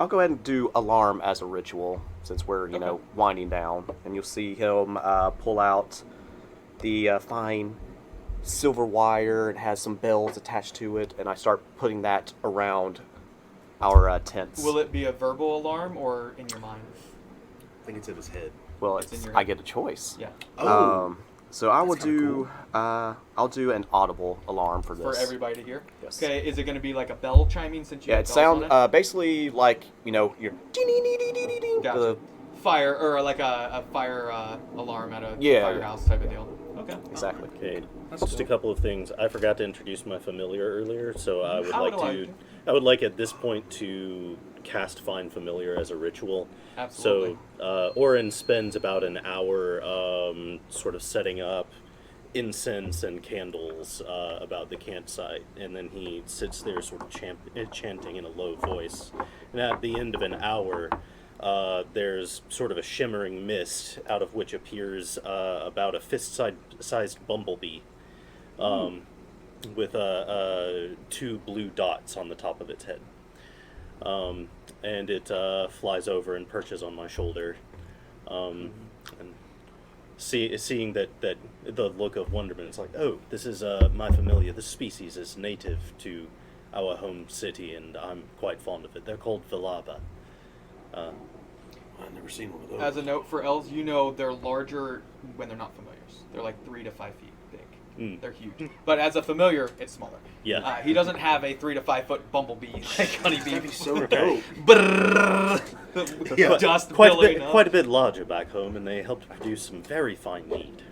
Speaker 6: I'll go ahead and do alarm as a ritual since we're winding down, and you'll see him pull out the fine silver wire and has some bells attached to it, and I start putting that around our tents.
Speaker 2: Will it be a verbal alarm or in your mind?
Speaker 4: I think it's in his head.
Speaker 6: Well,
Speaker 2: It's in your
Speaker 6: I
Speaker 2: head?
Speaker 6: get a choice.
Speaker 2: Yeah.
Speaker 7: Oh.
Speaker 6: So I will
Speaker 8: That's kinda
Speaker 6: do. I'll do an audible alarm for this.
Speaker 2: For everybody to hear?
Speaker 6: Yes.
Speaker 2: Okay, is it going to be like a bell chiming since you
Speaker 6: Yeah,
Speaker 2: have
Speaker 6: it
Speaker 2: bells
Speaker 6: sounds
Speaker 2: on it?
Speaker 6: basically like your.
Speaker 2: Gotcha.
Speaker 6: the-
Speaker 2: Fire, or like a fire alarm at a
Speaker 6: Yeah,
Speaker 2: firehouse type of deal. Okay.
Speaker 6: Exactly.
Speaker 5: Okay,
Speaker 3: That's
Speaker 5: just a
Speaker 3: cool.
Speaker 5: couple of things. I forgot to introduce my familiar earlier, so I would
Speaker 2: I
Speaker 5: like
Speaker 2: would like
Speaker 5: to.
Speaker 2: to.
Speaker 5: I would like at this point to cast Find Familiar as a ritual.
Speaker 2: Absolutely.
Speaker 5: So Orin spends about an hour sort of setting up incense and candles about the campsite, and then he sits there sort of chanting in a low voice. And at the end of an hour, there's sort of a shimmering mist out of which appears about a fist-sized bumblebee with two blue dots on the top of its head. And it flies over and perches on my shoulder. And seeing that the look of wonderment, it's like, oh, this is my familiar. This species is native to our home city, and I'm quite fond of it. They're called Vilaba.
Speaker 7: I've never seen one of those.
Speaker 2: As a note for elves, you know they're larger when they're not familiars. They're like 3 to 5 feet big.
Speaker 5: Mm.
Speaker 2: They're huge. But as a familiar, it's smaller.
Speaker 5: Yeah.
Speaker 2: He doesn't have a 3 to 5 foot bumblebee like honeybee.
Speaker 7: That'd be so dope.
Speaker 2: Yeah. Dust
Speaker 5: quite
Speaker 2: billowing up.
Speaker 5: a bit larger back home, and they help to produce some very fine mead.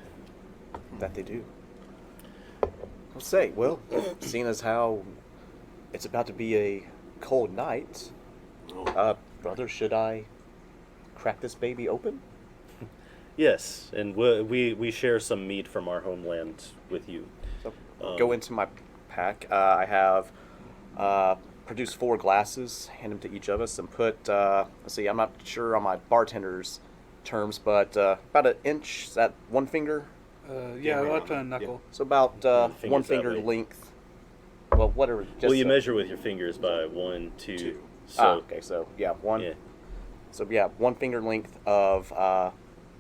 Speaker 6: That they do. I'll say, well, seeing as how it's about to be a cold night, brother, should I crack this baby open?
Speaker 5: Yes, and we share some mead from our homeland with you.
Speaker 6: So go into my pack. I have produced 4 glasses, hand them to each of us, and put, let's see, I'm not sure on my bartender's terms, but about an inch, is that 1 finger?
Speaker 3: Yeah, I like a knuckle.
Speaker 6: So about
Speaker 5: fingers
Speaker 6: 1
Speaker 5: that
Speaker 6: finger
Speaker 5: way.
Speaker 6: length. Well, whatever. Just
Speaker 5: Well, you measure with your fingers by 1, 2. So
Speaker 6: okay, so yeah, 1.
Speaker 5: yeah.
Speaker 6: So yeah, 1 finger length of.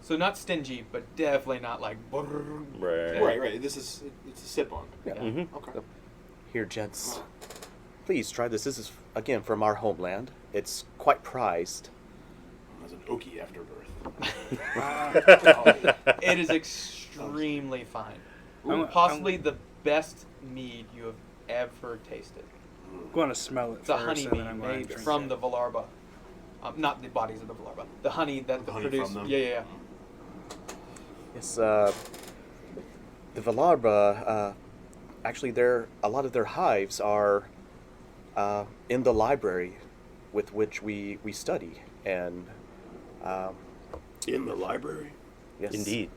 Speaker 2: So not stingy, but definitely not like.
Speaker 5: Right.
Speaker 8: Right. It's a sip on.
Speaker 6: Yeah.
Speaker 5: Mm-hmm.
Speaker 8: Okay.
Speaker 6: Here, gents. Please try this. This is again from our homeland. It's quite prized.
Speaker 8: As an Okie after birth.
Speaker 2: It is extremely fine.
Speaker 3: I'm-
Speaker 2: Possibly the best mead you have ever tasted.
Speaker 3: I'm going to smell it
Speaker 2: It's a
Speaker 3: first,
Speaker 2: honey
Speaker 3: and then
Speaker 2: mead
Speaker 3: I'm going
Speaker 2: made
Speaker 3: to drink
Speaker 2: from
Speaker 3: it.
Speaker 2: the Valarba. Not the bodies of the Valarba. The honey that
Speaker 8: The
Speaker 2: the
Speaker 8: honey
Speaker 2: produce.
Speaker 8: from them?
Speaker 2: Yeah.
Speaker 6: Yes, the Valarba. Actually, a lot of their hives are in the library with which we study, and
Speaker 7: In the library?
Speaker 6: yes,
Speaker 5: Indeed.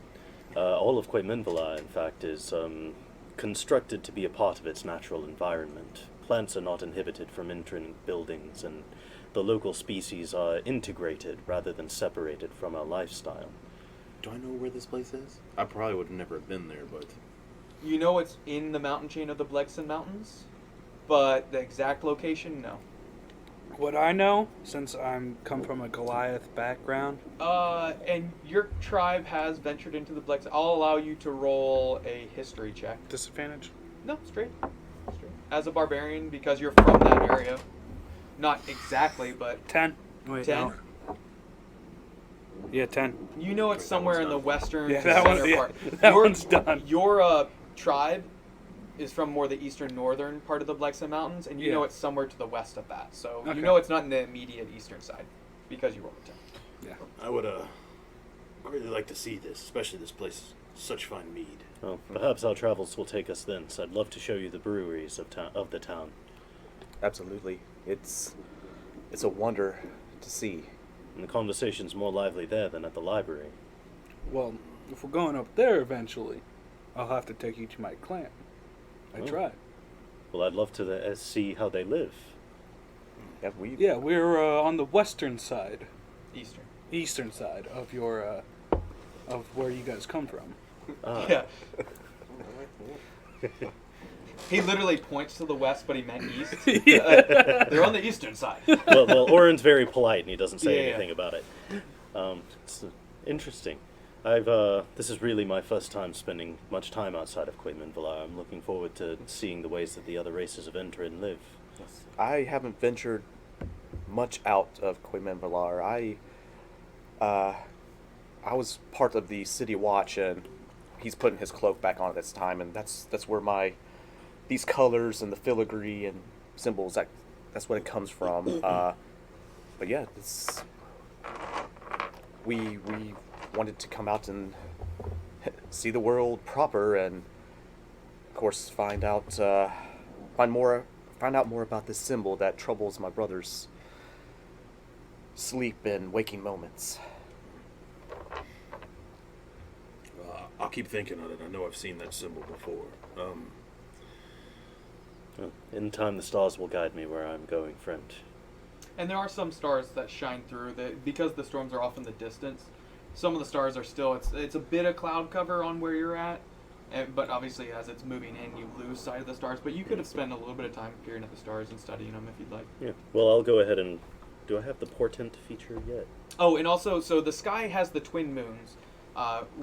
Speaker 5: All of Quemenvala, in fact, is constructed to be a part of its natural environment. Plants are not inhibited from entering buildings, and the local species are integrated rather than separated from our lifestyle.
Speaker 8: Do I know where this place is? I probably would have never been there, but
Speaker 2: You know it's in the mountain chain of the Blegson Mountains, but the exact location, no.
Speaker 3: What I know, since I'm come from a Goliath background,
Speaker 2: And your tribe has ventured into the Blegson. I'll allow you to roll a history check.
Speaker 3: disadvantage.
Speaker 2: No, straight. As a barbarian, because you're from that area. Not exactly, but
Speaker 3: 10. Wait,
Speaker 2: 10.
Speaker 3: no. Yeah, 10.
Speaker 2: you know it's somewhere in the western
Speaker 3: Yeah,
Speaker 2: to
Speaker 3: that
Speaker 2: center
Speaker 3: one- yeah,
Speaker 2: part.
Speaker 3: that one's done.
Speaker 2: Your tribe is from more the eastern northern part of the Blegson Mountains, and you know
Speaker 3: Yeah.
Speaker 2: it's somewhere to the west of that. So
Speaker 3: Okay.
Speaker 2: you know it's not in the immediate eastern side because you rolled a 10.
Speaker 7: I would really like to see this, especially this place. Such fine mead.
Speaker 5: Well, perhaps our travels will take us thence. I'd love to show you the breweries of the town.
Speaker 6: absolutely. It's a wonder to see.
Speaker 5: And the conversation's more lively there than at the library.
Speaker 3: Well, if we're going up there eventually, I'll have to take you to my clan. I
Speaker 5: Oh.
Speaker 3: tried.
Speaker 5: Well, I'd love to see how they live.
Speaker 6: Yeah,
Speaker 3: Yeah, we're on the western side,
Speaker 2: Eastern.
Speaker 3: eastern side of your, of where you guys come from.
Speaker 2: Yeah. He literally points to the west, but he meant east. They're on the eastern side.
Speaker 5: well, Orin's very polite and he doesn't say
Speaker 2: Yeah.
Speaker 5: anything about it. It's interesting. This is really my first time spending much time outside of Quemenvala. I'm looking forward to seeing the ways that the other races of Entorin live.
Speaker 6: I haven't ventured much out of Quemenvala. I was part of the city watch, and he's putting his cloak back on at this time, and that's where these colors and the filigree and symbols, that's what it comes from. But yeah, we wanted to come out and see the world proper, and of course find out more about this symbol that troubles my brother's sleep and waking moments.
Speaker 7: I'll keep thinking on it. I know I've seen that symbol before.
Speaker 5: Well, in time, the stars will guide me where I'm going, friend.
Speaker 2: And there are some stars that shine through. Because the storms are off in the distance, some of the stars are still, it's a bit of cloud cover on where you're at, but obviously as it's moving in, you lose sight of the stars. But you could have spent a little bit of time peering at the stars and studying them if you'd like.
Speaker 5: Yeah. Well, I'll go ahead and... Do I have the portent feature yet?
Speaker 2: Oh, and also, so the sky has the twin moons.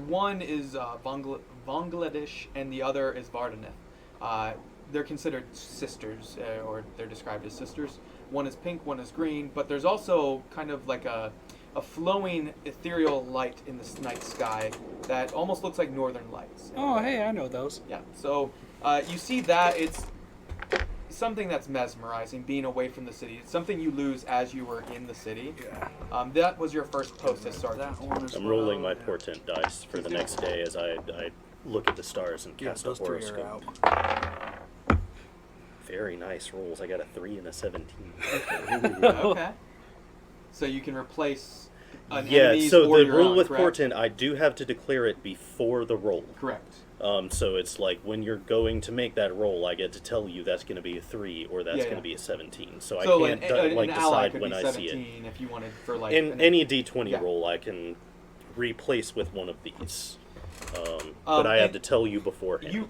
Speaker 2: One is Bangladesh, and the other is Vardaneth. They're considered sisters, or they're described as sisters. One is pink, one is green, but there's also kind of like a flowing ethereal light in the night sky that almost looks like northern lights.
Speaker 3: Oh, hey, I know those.
Speaker 2: Yeah, so you see that it's something that's mesmerizing, being away from the city. It's something you lose as you were in the city.
Speaker 3: Yeah.
Speaker 2: That was your first post as sergeant.
Speaker 3: That one as
Speaker 5: I'm
Speaker 3: well,
Speaker 5: rolling my
Speaker 3: yeah.
Speaker 5: portent dice for the next day as I look at the stars and
Speaker 3: Yeah,
Speaker 5: cast a
Speaker 3: those 3 are
Speaker 5: horoscope.
Speaker 3: out.
Speaker 5: Very nice rolls. I got a 3 and a 17.
Speaker 2: Okay. So you can replace an
Speaker 5: Yeah,
Speaker 2: enemy's
Speaker 5: so
Speaker 2: or
Speaker 5: the
Speaker 2: your
Speaker 5: roll
Speaker 2: own,
Speaker 5: with
Speaker 2: correct?
Speaker 5: portent, I do have to declare it before the roll.
Speaker 2: Correct.
Speaker 5: So it's like when you're going to make that roll, I get to tell you that's going to be a 3 or that's
Speaker 2: Yeah,
Speaker 5: going to
Speaker 2: yeah.
Speaker 5: be a 17. So I
Speaker 2: So
Speaker 5: can't
Speaker 2: an ally
Speaker 5: decide
Speaker 2: could
Speaker 5: when
Speaker 2: be
Speaker 5: I see
Speaker 2: 17
Speaker 5: it.
Speaker 2: if you wanted for like
Speaker 5: In any D20
Speaker 2: Yeah.
Speaker 5: roll, I can replace with one of these. But I have
Speaker 2: and
Speaker 5: to tell you beforehand.
Speaker 2: You,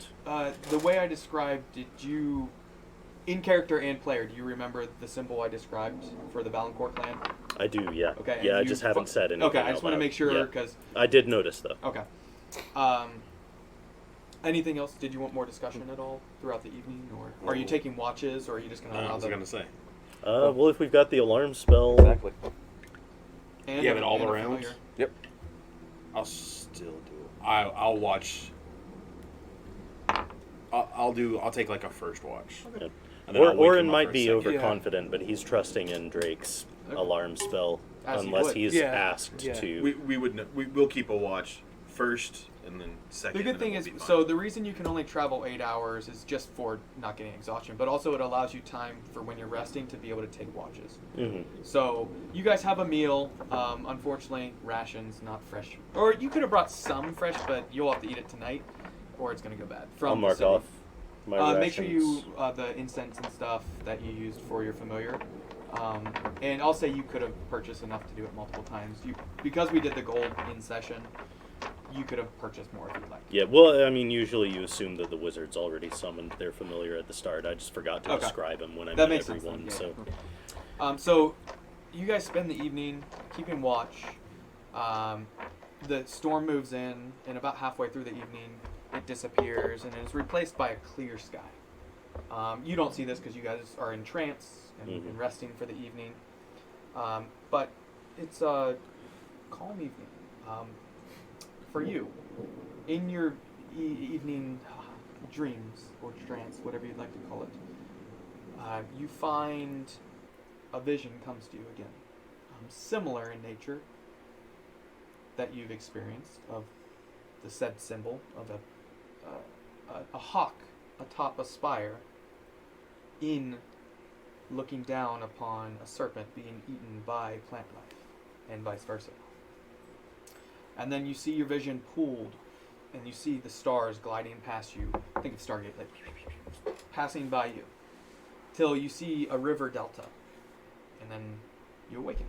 Speaker 2: the way I described, did you, in character and player, do you remember the symbol I described for the Valancourt clan?
Speaker 5: I do, yeah.
Speaker 2: Okay.
Speaker 5: Yeah,
Speaker 2: and
Speaker 5: I
Speaker 2: you
Speaker 5: just haven't said anything.
Speaker 2: Okay, I
Speaker 5: out
Speaker 2: just want to
Speaker 5: loud.
Speaker 2: make sure
Speaker 5: Yeah.
Speaker 2: because.
Speaker 5: I did notice though.
Speaker 2: Okay. Anything else? Did you want more discussion at all throughout the evening, or are you taking watches, or are you just going to
Speaker 8: I
Speaker 2: allow
Speaker 8: was
Speaker 2: them?
Speaker 8: gonna say.
Speaker 5: Well, if we've got the alarm spell,
Speaker 6: Exactly.
Speaker 2: And
Speaker 8: You have it all
Speaker 2: and a
Speaker 8: around?
Speaker 2: familiar.
Speaker 6: Yep.
Speaker 8: I'll still do it. I'll watch. I'll take like a first watch.
Speaker 5: Yeah.
Speaker 8: And then I'll wake
Speaker 5: Orin
Speaker 8: him up
Speaker 5: might
Speaker 8: for a
Speaker 5: be
Speaker 8: second.
Speaker 5: overconfident, but he's trusting in Drake's
Speaker 2: Okay.
Speaker 5: alarm spell
Speaker 2: As he
Speaker 5: unless
Speaker 2: would.
Speaker 5: he's
Speaker 3: Yeah.
Speaker 5: asked
Speaker 3: Yeah.
Speaker 5: to.
Speaker 8: We'll keep a watch first and then second.
Speaker 2: The good
Speaker 8: and then
Speaker 2: thing
Speaker 8: we'll
Speaker 2: is,
Speaker 8: be fine.
Speaker 2: so the reason you can only travel 8 hours is just for not getting exhaustion, but also it allows you time for when you're resting to be able to take watches.
Speaker 5: Mhm.
Speaker 2: So you guys have a meal. Unfortunately, rations, not fresh. Or you could have brought some fresh, but you'll have to eat it tonight, or it's gonna go bad. From
Speaker 5: I'll
Speaker 2: the
Speaker 5: mark
Speaker 2: city.
Speaker 5: off my rations.
Speaker 2: Make sure you the incense and stuff that you used for your familiar. And I'll say you could have purchased enough to do it multiple times. Because we did the gold in session, you could have purchased more if you'd like.
Speaker 5: Yeah, well, I mean, usually you assume that the wizards already summoned their familiar at the start. I just forgot to
Speaker 2: Okay.
Speaker 5: describe him when I
Speaker 2: That
Speaker 5: met
Speaker 2: makes sense
Speaker 5: everyone.
Speaker 2: then,
Speaker 5: So
Speaker 2: So you guys spend the evening keeping watch. The storm moves in, and about halfway through the evening, it disappears and is replaced by a clear sky. You don't see this because you guys are in trance and resting for the evening. But it's a calm evening. For you, in your evening dreams or trance, whatever you'd like to call it, you find a vision comes to you again, similar in nature that you've experienced of the said symbol of a hawk atop a spire in looking down upon a serpent being eaten by plant life and vice versa. And then you see your vision pooled and you see the stars gliding past you. Think of Stargate, like passing by you till you see a river delta, and then you awaken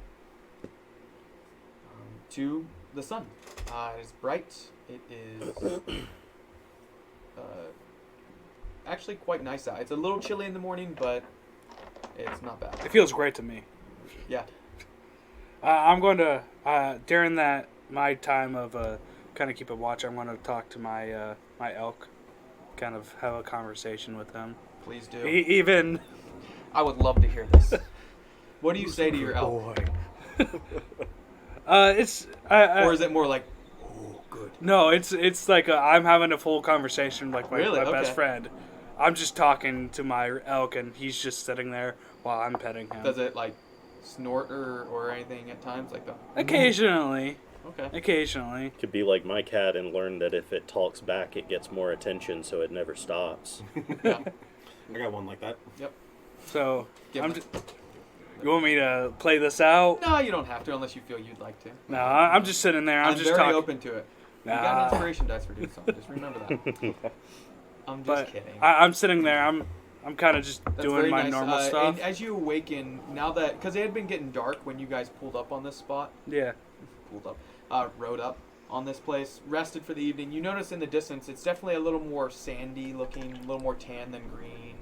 Speaker 2: to the sun. It is bright. It is actually quite nice out. It's a little chilly in the morning, but it's not bad.
Speaker 3: It feels great to me.
Speaker 2: Yeah.
Speaker 3: I'm going to during that my time of kind of keep a watch. I'm going to talk to my my elk, kind of have a conversation with him.
Speaker 2: Please do.
Speaker 3: Even
Speaker 2: I would love to hear this. What do you say to your elk?
Speaker 3: it's
Speaker 2: Or is it more like, oh, good.
Speaker 3: No, it's like I'm having a full conversation like my,
Speaker 2: Really?
Speaker 3: my best
Speaker 2: Okay.
Speaker 3: friend. I'm just talking to my elk, and he's just sitting there while I'm petting him.
Speaker 2: Does it like snort or anything at times like the?
Speaker 3: Occasionally.
Speaker 2: Okay.
Speaker 3: Occasionally.
Speaker 5: Could be like my cat and learn that if it talks back, it gets more attention, so it never stops.
Speaker 2: Yeah.
Speaker 8: I got one like that.
Speaker 2: Yep.
Speaker 3: So
Speaker 2: Give
Speaker 3: I'm
Speaker 2: him-
Speaker 3: just. You want me to play this out?
Speaker 2: No, you don't have to unless you feel you'd like to.
Speaker 3: No, I'm just sitting there. I'm just
Speaker 2: very
Speaker 3: talking.
Speaker 2: open to it. You got
Speaker 3: Nah.
Speaker 2: an inspiration dice for doing something. Just remember that. I'm just
Speaker 3: But
Speaker 2: kidding.
Speaker 3: I'm sitting there. I'm kind of just
Speaker 2: That's
Speaker 3: doing
Speaker 2: very
Speaker 3: my
Speaker 2: nice.
Speaker 3: normal stuff.
Speaker 2: And as you awaken, now that because it had been getting dark when you guys pulled up on this spot,
Speaker 3: Yeah.
Speaker 2: rode up on this place, rested for the evening. You notice in the distance, it's definitely a little more sandy looking, a little more tan than green.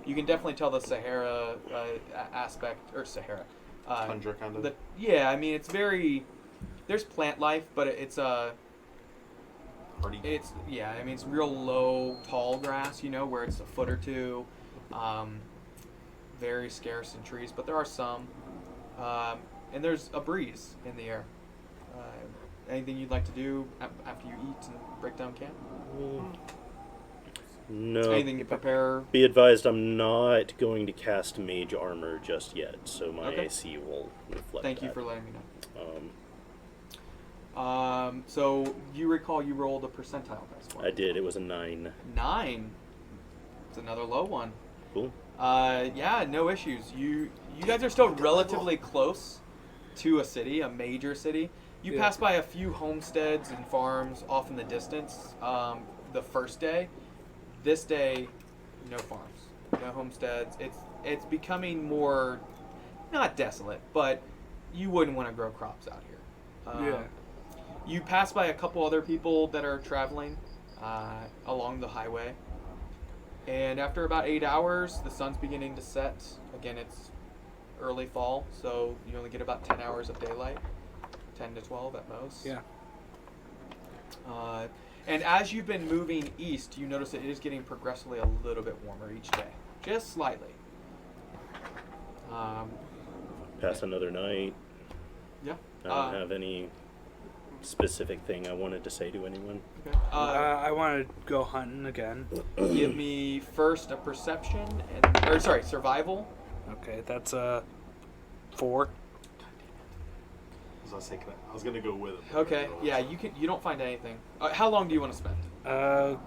Speaker 2: You can definitely tell the Sahara aspect, or Sahara.
Speaker 8: Tundra kind of.
Speaker 2: Yeah, I mean, it's very. There's plant life, but it's
Speaker 8: Hardy.
Speaker 2: I mean, it's real low, tall grass, where it's a foot or two. Very scarce in trees, but there are some. And there's a breeze in the air. Anything you'd like to do after you eat and break down camp?
Speaker 5: No.
Speaker 2: Anything you prepare?
Speaker 5: Be advised, I'm not going to cast mage armor just yet, so my
Speaker 2: Okay.
Speaker 5: AC will reflect
Speaker 2: Thank you
Speaker 5: that.
Speaker 2: for letting me know.
Speaker 5: Um,
Speaker 2: So you recall you rolled a percentile dice.
Speaker 5: I did. It was a 9.
Speaker 2: 9. It's another low one.
Speaker 5: Cool.
Speaker 2: Yeah, no issues. You guys are still relatively close to a city, a major city. You
Speaker 3: Yeah.
Speaker 2: pass by a few homesteads and farms off in the distance. The first day, this day, no farms, no homesteads. It's becoming more, not desolate, but you wouldn't want to grow crops out here.
Speaker 3: Yeah.
Speaker 2: You pass by a couple other people that are traveling along the highway. And after about 8 hours, the sun's beginning to set. Again, it's early fall, so you only get about 10 hours of daylight. 10 to 12 at most.
Speaker 3: Yeah.
Speaker 2: And as you've been moving east, you notice that it is getting progressively a little bit warmer each day. Just slightly.
Speaker 5: Pass another night.
Speaker 2: Yeah.
Speaker 5: I don't have any specific thing I wanted to say to anyone.
Speaker 2: Okay.
Speaker 3: I want to go hunting again.
Speaker 2: Give me first a perception survival.
Speaker 3: Okay, that's 4.
Speaker 8: I was gonna go with it.
Speaker 2: Okay. Yeah, you don't find anything. How long do you want to spend?
Speaker 3: I'll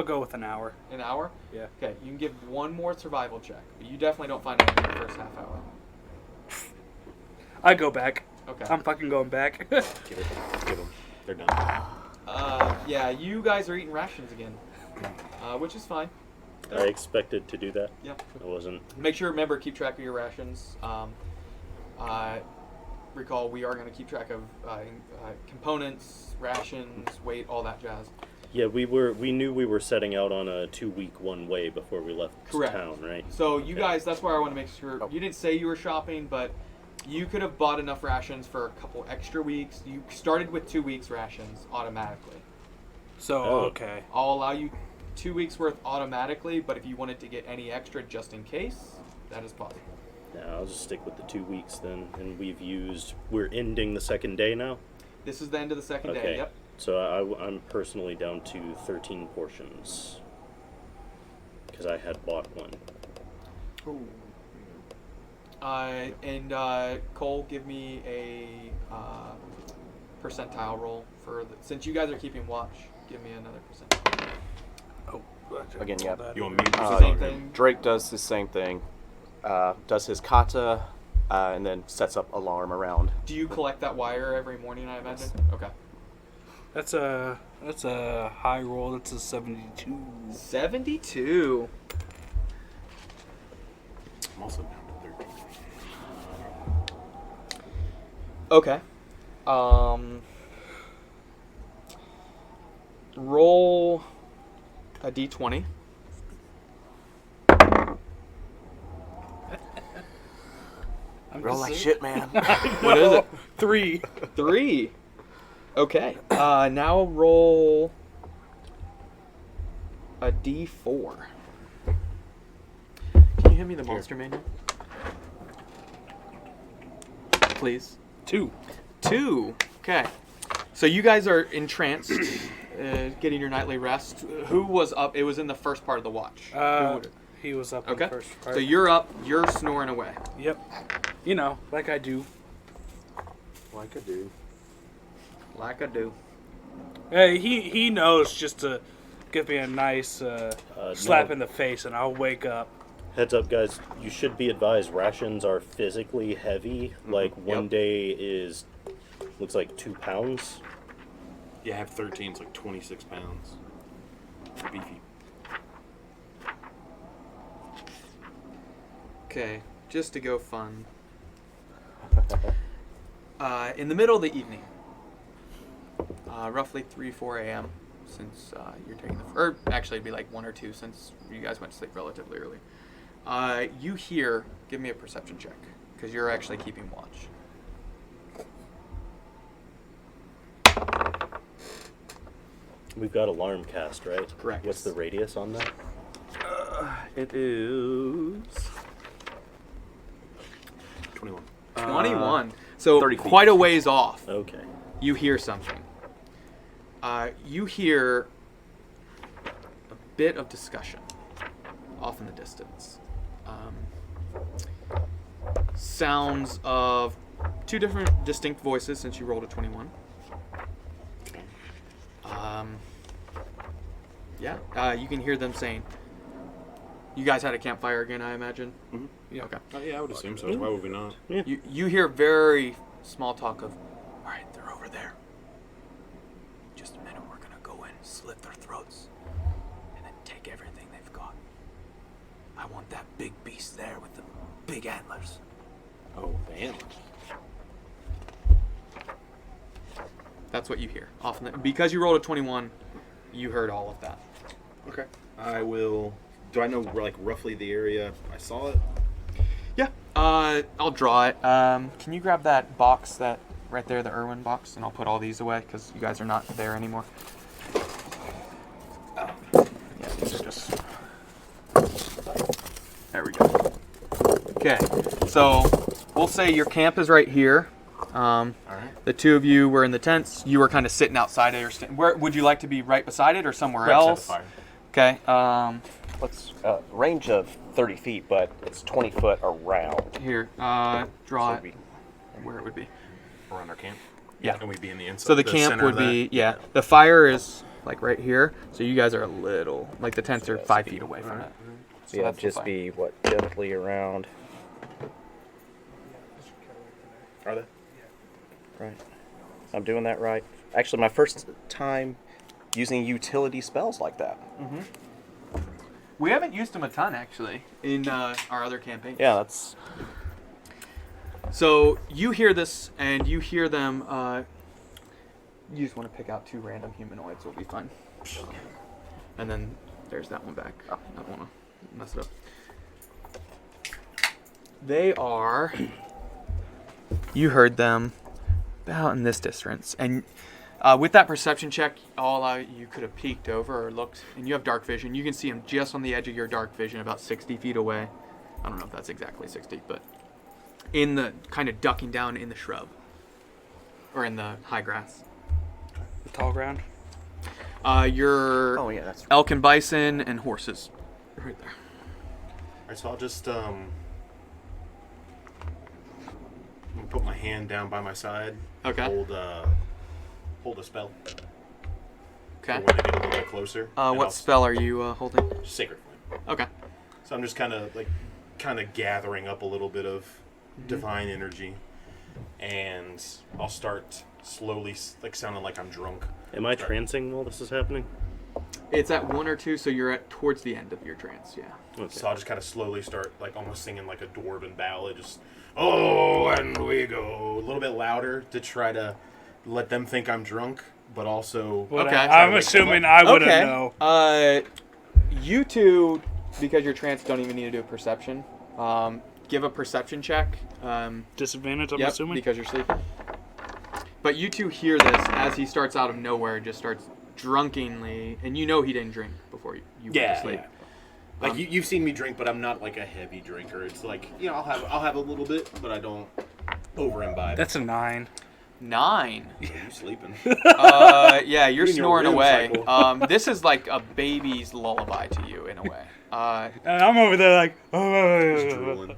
Speaker 3: go with an hour.
Speaker 2: An hour?
Speaker 3: Yeah.
Speaker 2: Okay, you can give one more survival check, but you definitely don't find anything in the first half hour.
Speaker 3: I go back.
Speaker 2: Okay.
Speaker 3: I'm fucking going back.
Speaker 8: Give them. They're done.
Speaker 2: Yeah, you guys are eating rations again, which is fine.
Speaker 5: I expected to do that.
Speaker 2: Yeah.
Speaker 5: I wasn't.
Speaker 2: Make sure, keep track of your rations. Recall, we are going to keep track of components, rations, weight, all that jazz.
Speaker 5: Yeah, we knew we were setting out on a 2-week one way before we left
Speaker 2: Correct.
Speaker 5: town, right?
Speaker 2: So you guys, that's why I want to make sure, you didn't say you were shopping, but you could have bought enough rations for a couple extra weeks. You started with 2 weeks rations automatically.
Speaker 3: So,
Speaker 5: Oh.
Speaker 3: okay.
Speaker 2: I'll allow you 2 weeks worth automatically, but if you wanted to get any extra just in case, that is possible.
Speaker 5: Yeah, I'll just stick with the 2 weeks then. And we're ending the second day now?
Speaker 2: This is the end of the second day.
Speaker 5: Okay.
Speaker 2: Yep.
Speaker 5: So I'm personally down to 13 portions. Because I had bought one.
Speaker 2: Cole, give me a percentile roll since you guys are keeping watch. Give me another percentile.
Speaker 6: Again, yeah.
Speaker 8: You want me to
Speaker 2: Same thing.
Speaker 6: Drake does the same thing. Does his kata, and then sets up alarm around.
Speaker 2: Do you collect that wire every morning? I imagine. Okay.
Speaker 3: That's a high roll. That's a 72.
Speaker 2: 72.
Speaker 8: I'm also down to 13.
Speaker 2: Okay. Roll a d20.
Speaker 6: Roll like shit, man.
Speaker 2: What is it?
Speaker 3: 3.
Speaker 2: 3. Okay. Now roll a d4. Can you hand me the monster manual? Please.
Speaker 3: 2.
Speaker 2: 2. Okay. So you guys are entranced, getting your nightly rest. Who was up? It was in the first part of the watch.
Speaker 3: He was up
Speaker 2: Okay.
Speaker 3: in the first part.
Speaker 2: So you're up. You're snoring away.
Speaker 3: Yep. You know, like I do.
Speaker 7: Like I do.
Speaker 2: Like I do.
Speaker 3: Hey, he knows just to give me a nice slap
Speaker 5: no.
Speaker 3: in the face, and I'll wake up.
Speaker 5: Heads up, guys. You should be advised. Rations are physically heavy. Like one
Speaker 2: Yep.
Speaker 5: day is looks like 2 pounds.
Speaker 8: Yeah, I have 13. It's like 26 pounds. Beefy.
Speaker 2: Okay, just to go fun. In the middle of the evening, roughly 3-4 a.m. Since you're taking or actually it'd be like 1 or 2 since you guys went to sleep relatively early. You hear, give me a perception check, because you're actually keeping watch.
Speaker 5: We've got alarm cast, right?
Speaker 2: Correct.
Speaker 5: What's the radius on that?
Speaker 2: It is
Speaker 8: 21.
Speaker 2: 21. So
Speaker 8: 30 feet.
Speaker 2: quite a ways off.
Speaker 5: Okay.
Speaker 2: You hear something. You hear a bit of discussion off in the distance. Sounds of 2 different distinct voices since you rolled a 21. You can hear them saying, you guys had a campfire again, I imagine?
Speaker 8: Mhm.
Speaker 2: Yeah. Okay.
Speaker 8: Oh, yeah, I would assume so. Why would we not?
Speaker 2: You hear very small talk of, all right, they're over there. Just a minute, we're gonna go in, slit their throats, and then take everything they've got. I want that big beast there with the big antlers.
Speaker 8: Oh, damn.
Speaker 2: That's what you hear. Often, because you rolled a 21, you heard all of that.
Speaker 8: Okay. I will. Do I know like roughly the area I saw it?
Speaker 2: Yeah. I'll draw it. Can you grab that box that right there, the Irwin box, and I'll put all these away because you guys are not there anymore. Yeah, these are just. There we go. Okay, so we'll say your camp is right here.
Speaker 8: All right.
Speaker 2: The 2 of you were in the tents. You were kind of sitting outside of your stand. Where would you like to be? Right beside it or somewhere
Speaker 8: Right beside
Speaker 2: else?
Speaker 8: the fire.
Speaker 2: Okay.
Speaker 6: Let's range of 30 feet, but it's 20 foot around.
Speaker 2: Here. Draw
Speaker 6: So
Speaker 2: it. Where it would be.
Speaker 8: Around our camp.
Speaker 2: Yeah.
Speaker 8: And we'd be in the inside.
Speaker 2: So the camp
Speaker 8: center
Speaker 2: would
Speaker 8: of that?
Speaker 2: be, yeah. The fire is like right here. So you guys are a little, like the tents are 5 feet away from it. So
Speaker 6: Yeah,
Speaker 2: that's the
Speaker 6: just
Speaker 2: fire.
Speaker 6: be what, gently around.
Speaker 8: Are they?
Speaker 6: Right. I'm doing that right. Actually, my first time using utility spells like that.
Speaker 2: We haven't used them a ton actually in our other campaigns.
Speaker 6: Yeah, that's.
Speaker 2: So you hear this, and you hear them. You just want to pick out 2 random humanoids. Will be fine. And then there's that one back. I don't want to mess it up. They are. You heard them about in this distance, and with that perception check, you could have peeked over or looked, and you have dark vision. You can see them just on the edge of your dark vision, about 60 feet away. I don't know if that's exactly 60, but in the kind of ducking down in the shrub or in the high grass.
Speaker 3: The tall ground.
Speaker 2: Your
Speaker 6: Oh, yeah, that's.
Speaker 2: elk and bison and horses, right there.
Speaker 8: All right, so I'll just I'm gonna put my hand down by my side.
Speaker 2: Okay.
Speaker 8: Hold a spell.
Speaker 2: Okay.
Speaker 8: For when they get a little bit closer. and
Speaker 2: What
Speaker 8: I'll-
Speaker 2: spell are you holding?
Speaker 8: Sacred Flame.
Speaker 2: Okay.
Speaker 8: So I'm just kind of gathering up a little bit of divine energy, and I'll start slowly, like sounding like I'm drunk.
Speaker 5: Am I trancing while this is happening?
Speaker 2: It's at 1 or 2, so you're at towards the end of your trance. Yeah.
Speaker 5: Okay.
Speaker 8: So I'll just kind of slowly start, like almost singing like a dwarven ballad, just oh, and we go a little bit louder to try to let them think I'm drunk, but also
Speaker 2: Okay.
Speaker 3: I'm assuming I wouldn't
Speaker 2: Okay.
Speaker 3: know.
Speaker 2: You 2, because you're trance, don't even need to do a perception. Give a perception check.
Speaker 3: Disadvantage, I'm
Speaker 2: Yep,
Speaker 3: assuming.
Speaker 2: because you're sleeping. But you 2 hear this as he starts out of nowhere, just starts drunkenly, and you know he didn't drink before you went to sleep.
Speaker 8: yeah. Like you've seen me drink, but I'm not like a heavy drinker. It's like I'll have a little bit, but I don't over imbibe.
Speaker 3: That's a 9.
Speaker 2: 9.
Speaker 4: Are you sleeping?
Speaker 2: Yeah, you're
Speaker 4: In your
Speaker 2: snoring
Speaker 4: REM
Speaker 2: away.
Speaker 4: cycle.
Speaker 2: This is like a baby's lullaby to you in a way.
Speaker 3: And I'm over there like,
Speaker 4: Just drooling.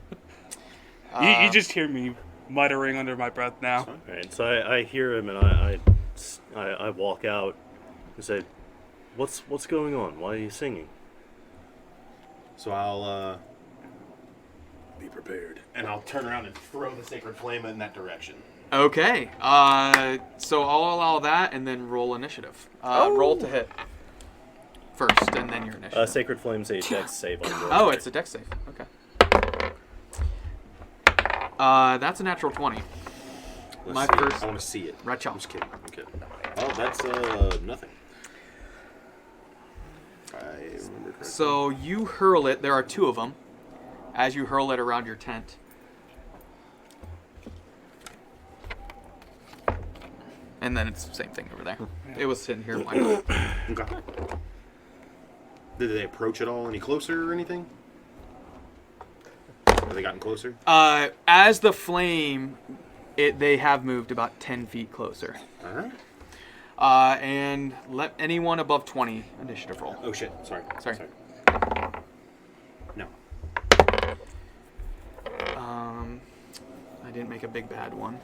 Speaker 3: you just hear me muttering under my breath now.
Speaker 5: All right, so I hear him and I walk out and say, "What's going on? Why are you singing?"
Speaker 4: So I'll be prepared, and I'll turn around and throw the sacred flame in that direction.
Speaker 2: Okay. So I'll allow that and then roll initiative. Roll to hit first, and then your initiative.
Speaker 5: Sacred Flame's a dex save on roll.
Speaker 2: Oh, it's a dex save. Okay. That's a natural 20. My
Speaker 4: see
Speaker 2: first-
Speaker 4: I want to see it.
Speaker 2: Right, y'all.
Speaker 4: I'm just kidding. I'm kidding. Oh, that's nothing. I remember correctly.
Speaker 2: So you hurl it. There are 2 of them. As you hurl it around your tent. And then it's the same thing over there. It was sitting here.
Speaker 4: Okay. Did they approach at all any closer or anything? Have they gotten closer?
Speaker 2: As the flame, they have moved about 10 feet closer.
Speaker 4: Alright.
Speaker 2: And let anyone above 20 initiative roll.
Speaker 4: Oh shit, sorry.
Speaker 2: Sorry.
Speaker 4: No.
Speaker 2: I didn't make a big bad one.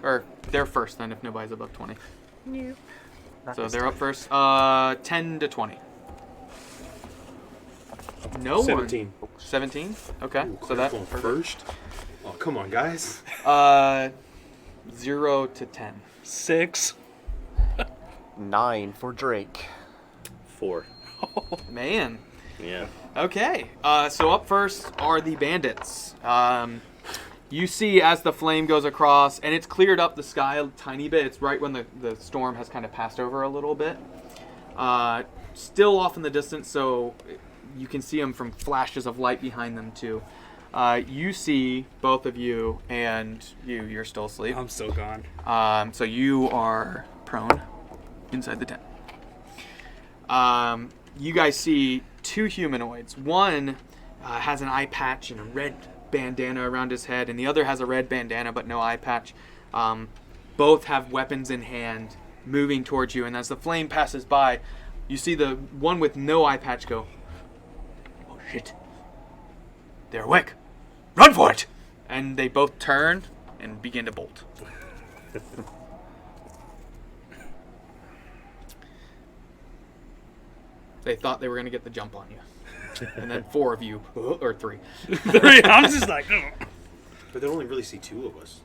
Speaker 2: Or they're first then if nobody's above 20. So they're up first. 10 to 20. No
Speaker 4: 17.
Speaker 2: one. 17? Okay.
Speaker 4: Ooh,
Speaker 2: So that
Speaker 4: going first? Oh, come on, guys.
Speaker 2: 0 to 10.
Speaker 3: 6.
Speaker 6: 9 for Drake.
Speaker 5: 4.
Speaker 2: Man.
Speaker 5: Yeah.
Speaker 2: Okay. So up first are the bandits. You see as the flame goes across, and it's cleared up the sky a tiny bit. It's right when the storm has kind of passed over a little bit. Still off in the distance, so you can see them from flashes of light behind them too. You see both of you, and you're still asleep.
Speaker 3: I'm still gone.
Speaker 2: So you are prone inside the tent. You guys see 2 humanoids. One has an eye patch and a red bandana around his head, and the other has a red bandana but no eye patch. Both have weapons in hand, moving towards you, and as the flame passes by, you see the one with no eye patch go, "Oh shit, they're awake, run for it!" And they both turn and begin to bolt. They thought they were going to get the jump on you. And then 4 of you, or 3.
Speaker 3: I'm just like, ugh.
Speaker 4: But they only really see 2 of us.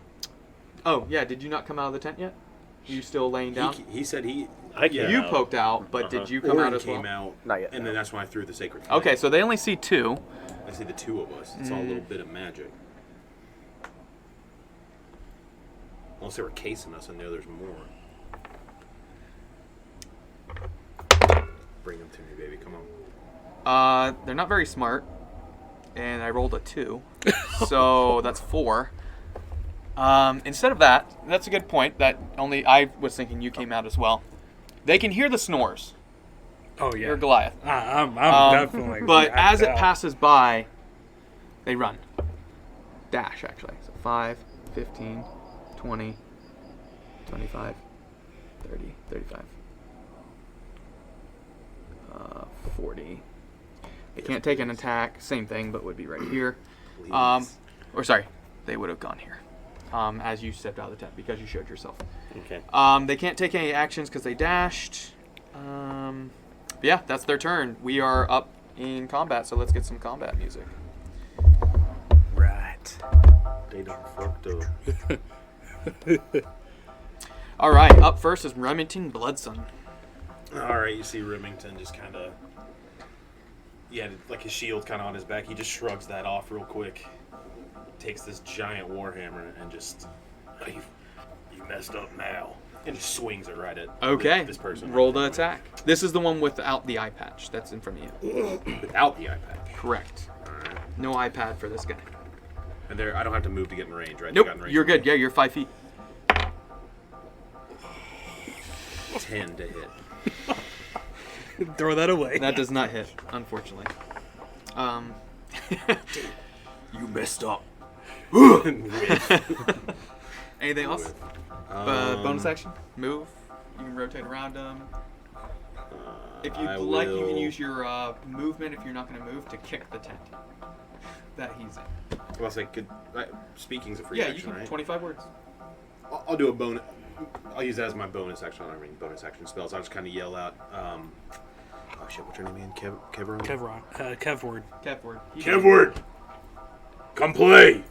Speaker 2: Oh, yeah, did you not come out of the tent yet? You still laying down?
Speaker 4: He said he...
Speaker 5: I came
Speaker 2: You
Speaker 5: out.
Speaker 2: poked out, but did you come
Speaker 4: Orin
Speaker 2: out as well?
Speaker 4: came out,
Speaker 6: Not yet,
Speaker 4: and
Speaker 6: no.
Speaker 4: then that's when I threw the sacred flame.
Speaker 2: Okay, so they only see 2.
Speaker 4: I see the 2 of us. It's all a little bit of magic. Unless they were casing us, I know there's more. Bring them to me, baby. Come on.
Speaker 2: They're not very smart, and I rolled a 2, so that's 4. Instead of that, that's a good point. That only I was thinking you came out as well. They can hear the snores.
Speaker 3: Oh yeah.
Speaker 2: You're Goliath.
Speaker 3: I'm definitely.
Speaker 2: But as it
Speaker 3: out.
Speaker 2: passes by, they run. Dash, actually. So 5, 15, 20, 25, 30, 35, 40. They can't take an attack. Same thing, but would be right here. Or sorry, they would have gone here. As you stepped out of the tent because you showed yourself.
Speaker 5: Okay.
Speaker 2: They can't take any actions because they dashed. But yeah, that's their turn. We are up in combat, so let's get some combat music.
Speaker 3: Right.
Speaker 4: They done fucked up.
Speaker 2: All right, up first is Remington Bloodson.
Speaker 4: All right, you see Remington just kind of... Yeah, like his shield kind of on his back. He just shrugs that off real quick. Takes this giant warhammer and just... You messed up now. And just swings it right at
Speaker 2: Okay,
Speaker 4: this person.
Speaker 2: roll the attack. This is the one without the eye patch that's in front of you.
Speaker 4: Without the iPad.
Speaker 2: Correct.
Speaker 4: Alright.
Speaker 2: No iPad for this guy.
Speaker 4: And there, I don't have to move to get in range, right? They
Speaker 2: Nope,
Speaker 4: got in range
Speaker 2: you're
Speaker 4: of me.
Speaker 2: good. Yeah, you're 5 feet.
Speaker 4: 10 to hit.
Speaker 3: Throw that away.
Speaker 2: That does not hit, unfortunately.
Speaker 4: You messed up.
Speaker 2: Anything else? Bonus action? Move? You can rotate around them. If you'd like, you can use your movement, if you're not going to move, to kick the tent that he's in.
Speaker 8: Well, I say, speaking's a free
Speaker 2: Yeah,
Speaker 8: action,
Speaker 2: you can,
Speaker 8: right?
Speaker 2: 25 words.
Speaker 8: I'll do a bonus. I'll use that as my bonus action. I don't have any bonus action spells. I'll just kind of yell out. Oh shit! What's your name again? Kevron.
Speaker 3: Kevward.
Speaker 2: Kevward.
Speaker 8: Kevward, come play.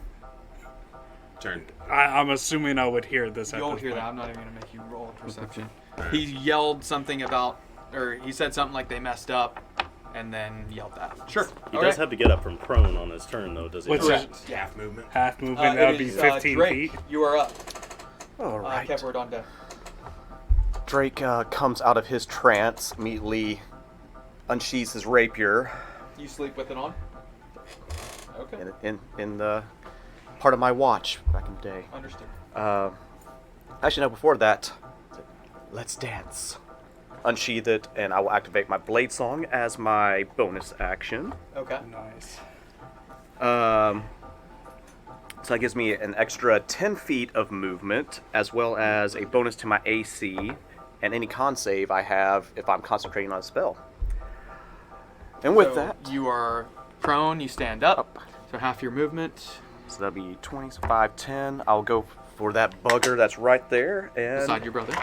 Speaker 8: Turn.
Speaker 3: I'm assuming I would hear this.
Speaker 2: You'll hear that. I'm not even going to make you roll a perception. He yelled something about, or he said something like they messed up, and then yelled that. Sure.
Speaker 5: He does have to get up from prone on his turn, though, does he?
Speaker 3: Which
Speaker 5: not?
Speaker 3: is
Speaker 8: Half movement.
Speaker 3: half movement. That would be 15
Speaker 2: Drake,
Speaker 3: feet.
Speaker 2: You are up.
Speaker 6: All right.
Speaker 2: Kevward on deck.
Speaker 6: Drake comes out of his trance, immediately unsheathes his rapier
Speaker 2: You sleep with it on? Okay.
Speaker 6: in the part of my watch back in the day.
Speaker 2: Understood.
Speaker 6: Actually, no, before that, let's dance. Unsheath it, and I will activate my Blade Song as my bonus action.
Speaker 2: Okay.
Speaker 3: Nice.
Speaker 6: So that gives me an extra 10 feet of movement, as well as a bonus to my AC, and any con save I have if I'm concentrating on a spell. And with
Speaker 2: So
Speaker 6: that,
Speaker 2: you are prone, you stand up, so half your movement.
Speaker 6: so that'll be 25, 10. I'll go for that bugger that's right there, and
Speaker 2: Beside your brother,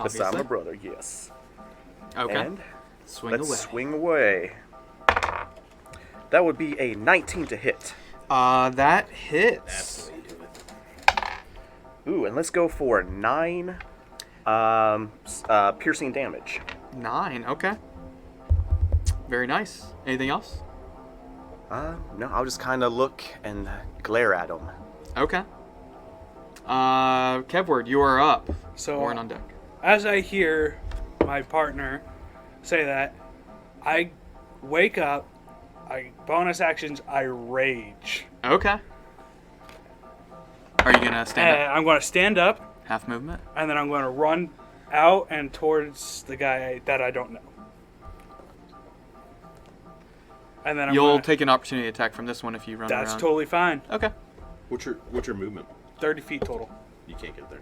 Speaker 2: obviously.
Speaker 6: beside my brother, yes.
Speaker 2: Okay.
Speaker 6: And
Speaker 2: Swing
Speaker 6: let's
Speaker 2: away.
Speaker 6: swing away. That would be a 19 to hit.
Speaker 2: That hits.
Speaker 8: That's what you do it.
Speaker 6: Ooh, and let's go for 9 piercing damage.
Speaker 2: 9, okay. Very nice. Anything else?
Speaker 6: No, I'll just kind of look and glare at him.
Speaker 2: Okay. Kevward, you are up.
Speaker 3: So
Speaker 2: Orin on deck.
Speaker 3: as I hear my partner say that, I wake up. Bonus actions. I rage.
Speaker 2: Okay. Are you gonna stand up?
Speaker 3: I'm going to stand up,
Speaker 2: Half movement?
Speaker 3: and then I'm going to run out and towards the guy that I don't know. And then
Speaker 2: You'll take an opportunity attack from this one if you run
Speaker 3: That's
Speaker 2: around.
Speaker 3: totally fine.
Speaker 2: Okay.
Speaker 8: What's your movement?
Speaker 3: 30 feet total.
Speaker 8: You can't get there.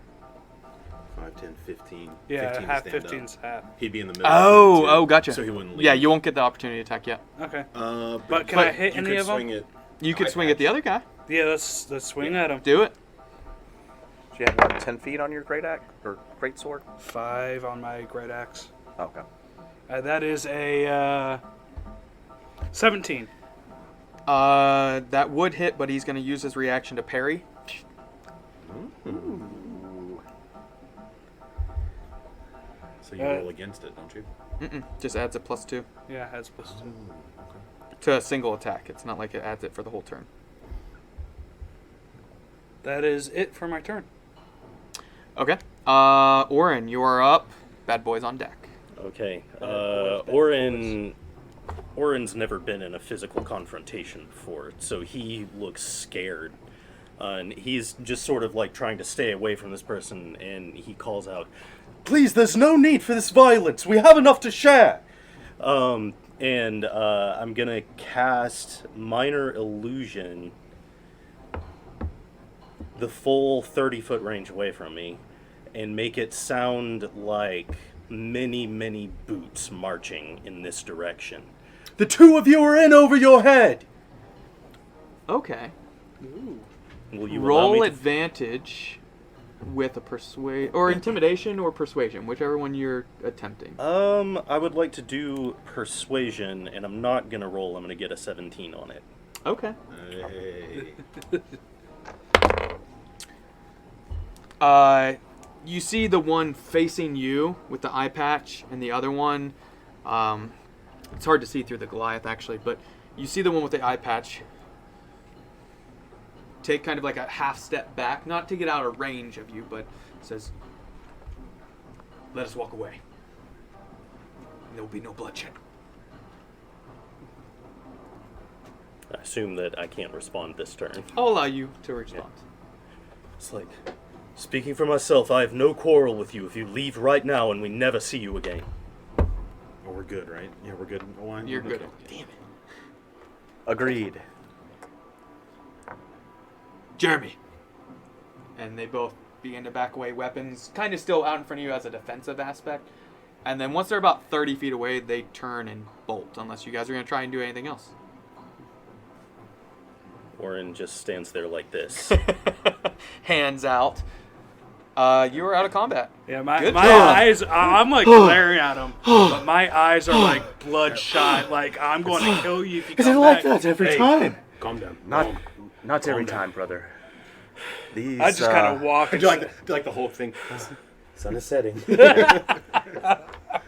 Speaker 8: 5, 10, 15.
Speaker 3: Yeah,
Speaker 8: 15 to
Speaker 3: half
Speaker 8: stand
Speaker 3: 15's
Speaker 8: up.
Speaker 3: half.
Speaker 8: He'd be in the middle. of it, too,
Speaker 2: Gotcha.
Speaker 8: So he wouldn't leave.
Speaker 2: Yeah, you won't get the opportunity attack yet.
Speaker 3: Okay.
Speaker 8: But
Speaker 3: Can I hit
Speaker 8: you
Speaker 3: any
Speaker 8: could
Speaker 3: of them?
Speaker 8: swing it.
Speaker 2: You could
Speaker 8: Eye
Speaker 2: swing at the
Speaker 8: patch.
Speaker 2: other guy.
Speaker 3: Yeah, let's swing at him.
Speaker 2: Do it.
Speaker 6: Do you have what, 10 feet on your great axe or great sword?
Speaker 3: 5 on my great axe.
Speaker 6: Okay.
Speaker 3: That is a 17.
Speaker 2: That would hit, but he's gonna use his reaction to parry.
Speaker 8: So you roll against it, don't you?
Speaker 2: Just adds a +2
Speaker 3: Yeah, has plus 2.
Speaker 2: to a single attack. It's not like it adds it for the whole turn.
Speaker 3: That is it for my turn.
Speaker 2: Okay. Orin, you are up. Bad boys on deck.
Speaker 5: Okay.
Speaker 3: boys, bad
Speaker 5: Orin's never been in a physical confrontation before, so he looks scared. And he's just sort of like trying to stay away from this person, and he calls out, "Please, there's no need for this violence. We have enough to share." I'm gonna cast Minor Illusion the full 30-foot range away from me, and make it sound like many, many boots marching in this direction. The two of you are in over your head.
Speaker 2: Okay.
Speaker 5: Will you allow
Speaker 2: Roll
Speaker 5: me to
Speaker 2: advantage with a persuade or intimidation or persuasion, whichever one you're attempting.
Speaker 5: I would like to do persuasion, and I'm not gonna roll. I'm gonna get a 17 on it.
Speaker 2: Okay.
Speaker 8: Hey.
Speaker 2: You see the one facing you with the eye patch, and the other one. It's hard to see through the Goliath actually, but you see the one with the eye patch take kind of like a half step back, not to get out of range of you, but says, "Let us walk away. There will be no bloodshed."
Speaker 5: I assume that I can't respond this turn.
Speaker 2: I'll allow you to respond.
Speaker 5: It's like, speaking for myself, I have no quarrel with you if you leave right now and we never see you again.
Speaker 8: Oh, we're good, right? Yeah, we're good. Owen?
Speaker 2: You're good.
Speaker 8: Okay. Damn it.
Speaker 6: Agreed.
Speaker 2: Jeremy. And they both begin to back away, weapons kind of still out in front of you as a defensive aspect. And then once they're about 30 feet away, they turn and bolt, unless you guys are going to try and do anything else.
Speaker 5: Warren just stands there like this.
Speaker 2: Hands out. You are out of combat.
Speaker 3: Yeah, my
Speaker 2: Good
Speaker 3: eyes, I'm like glaring at him, but my eyes are like bloodshot. Like, I'm going to kill you if you come back.
Speaker 7: every time. Calm down.
Speaker 9: Not every time, brother. These,
Speaker 3: I just kind of walk.
Speaker 8: Do like the whole thing.
Speaker 9: sun is setting.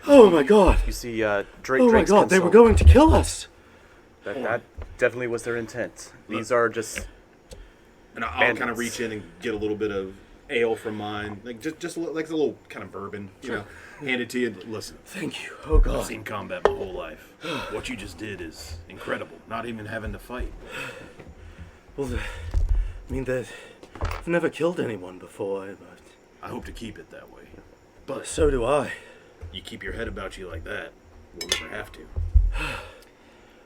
Speaker 9: Oh my god. You see, Drake. Oh my god, they were going to kill us. That definitely was their intent. These are just.
Speaker 8: And I'll kind of reach in and get a little bit of ale from mine, like just like a little kind of bourbon, you know, hand it to you. Listen,
Speaker 9: Thank you. Oh god.
Speaker 7: I've seen combat my whole life. What you just did is incredible. Not even having to fight.
Speaker 9: Well, I've never killed anyone before, but
Speaker 7: I hope to keep it that way. But
Speaker 9: so do I.
Speaker 7: you keep your head about you like that, we'll never have to.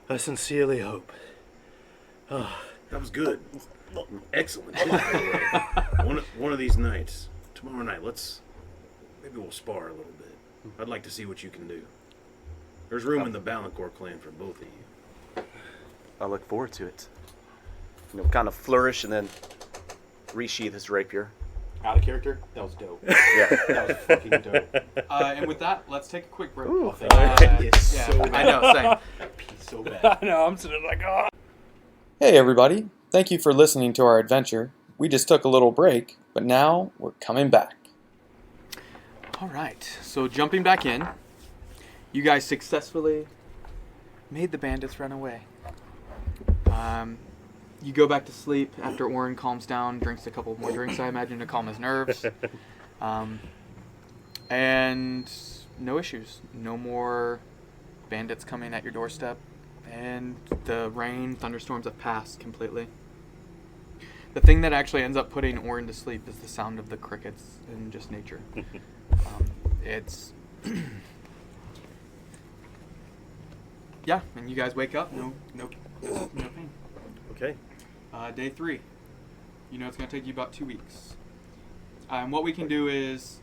Speaker 9: I sincerely hope.
Speaker 7: That was good. Excellent. One of these nights, tomorrow night, maybe we'll spar a little bit. I'd like to see what you can do. There's room in the Balancourt clan for both of you.
Speaker 6: I look forward to it. Kind of flourish and then resheath his rapier.
Speaker 4: Out of character? That was dope.
Speaker 6: Yeah.
Speaker 4: That was fucking dope.
Speaker 2: And with that, let's take a quick break.
Speaker 4: Oh, thank you. It's
Speaker 2: Yeah,
Speaker 4: so
Speaker 2: I
Speaker 4: bad.
Speaker 2: know, same.
Speaker 4: That piece so bad.
Speaker 3: I know, I'm sitting like, oh.
Speaker 2: Hey everybody, thank you for listening to our adventure. We just took a little break, but now we're coming back. Alright, so jumping back in, you guys successfully made the bandits run away. You go back to sleep after Orin calms down, drinks a couple more drinks, I imagine, to calm his nerves. And no issues. No more bandits coming at your doorstep. And the rain, thunderstorms have passed completely. The thing that actually ends up putting Orin to sleep is the sound of the crickets and just nature. It's... yeah, and you guys wake up, no pain.
Speaker 5: Okay.
Speaker 2: Day 3. You know it's going to take you about 2 weeks. What we can do is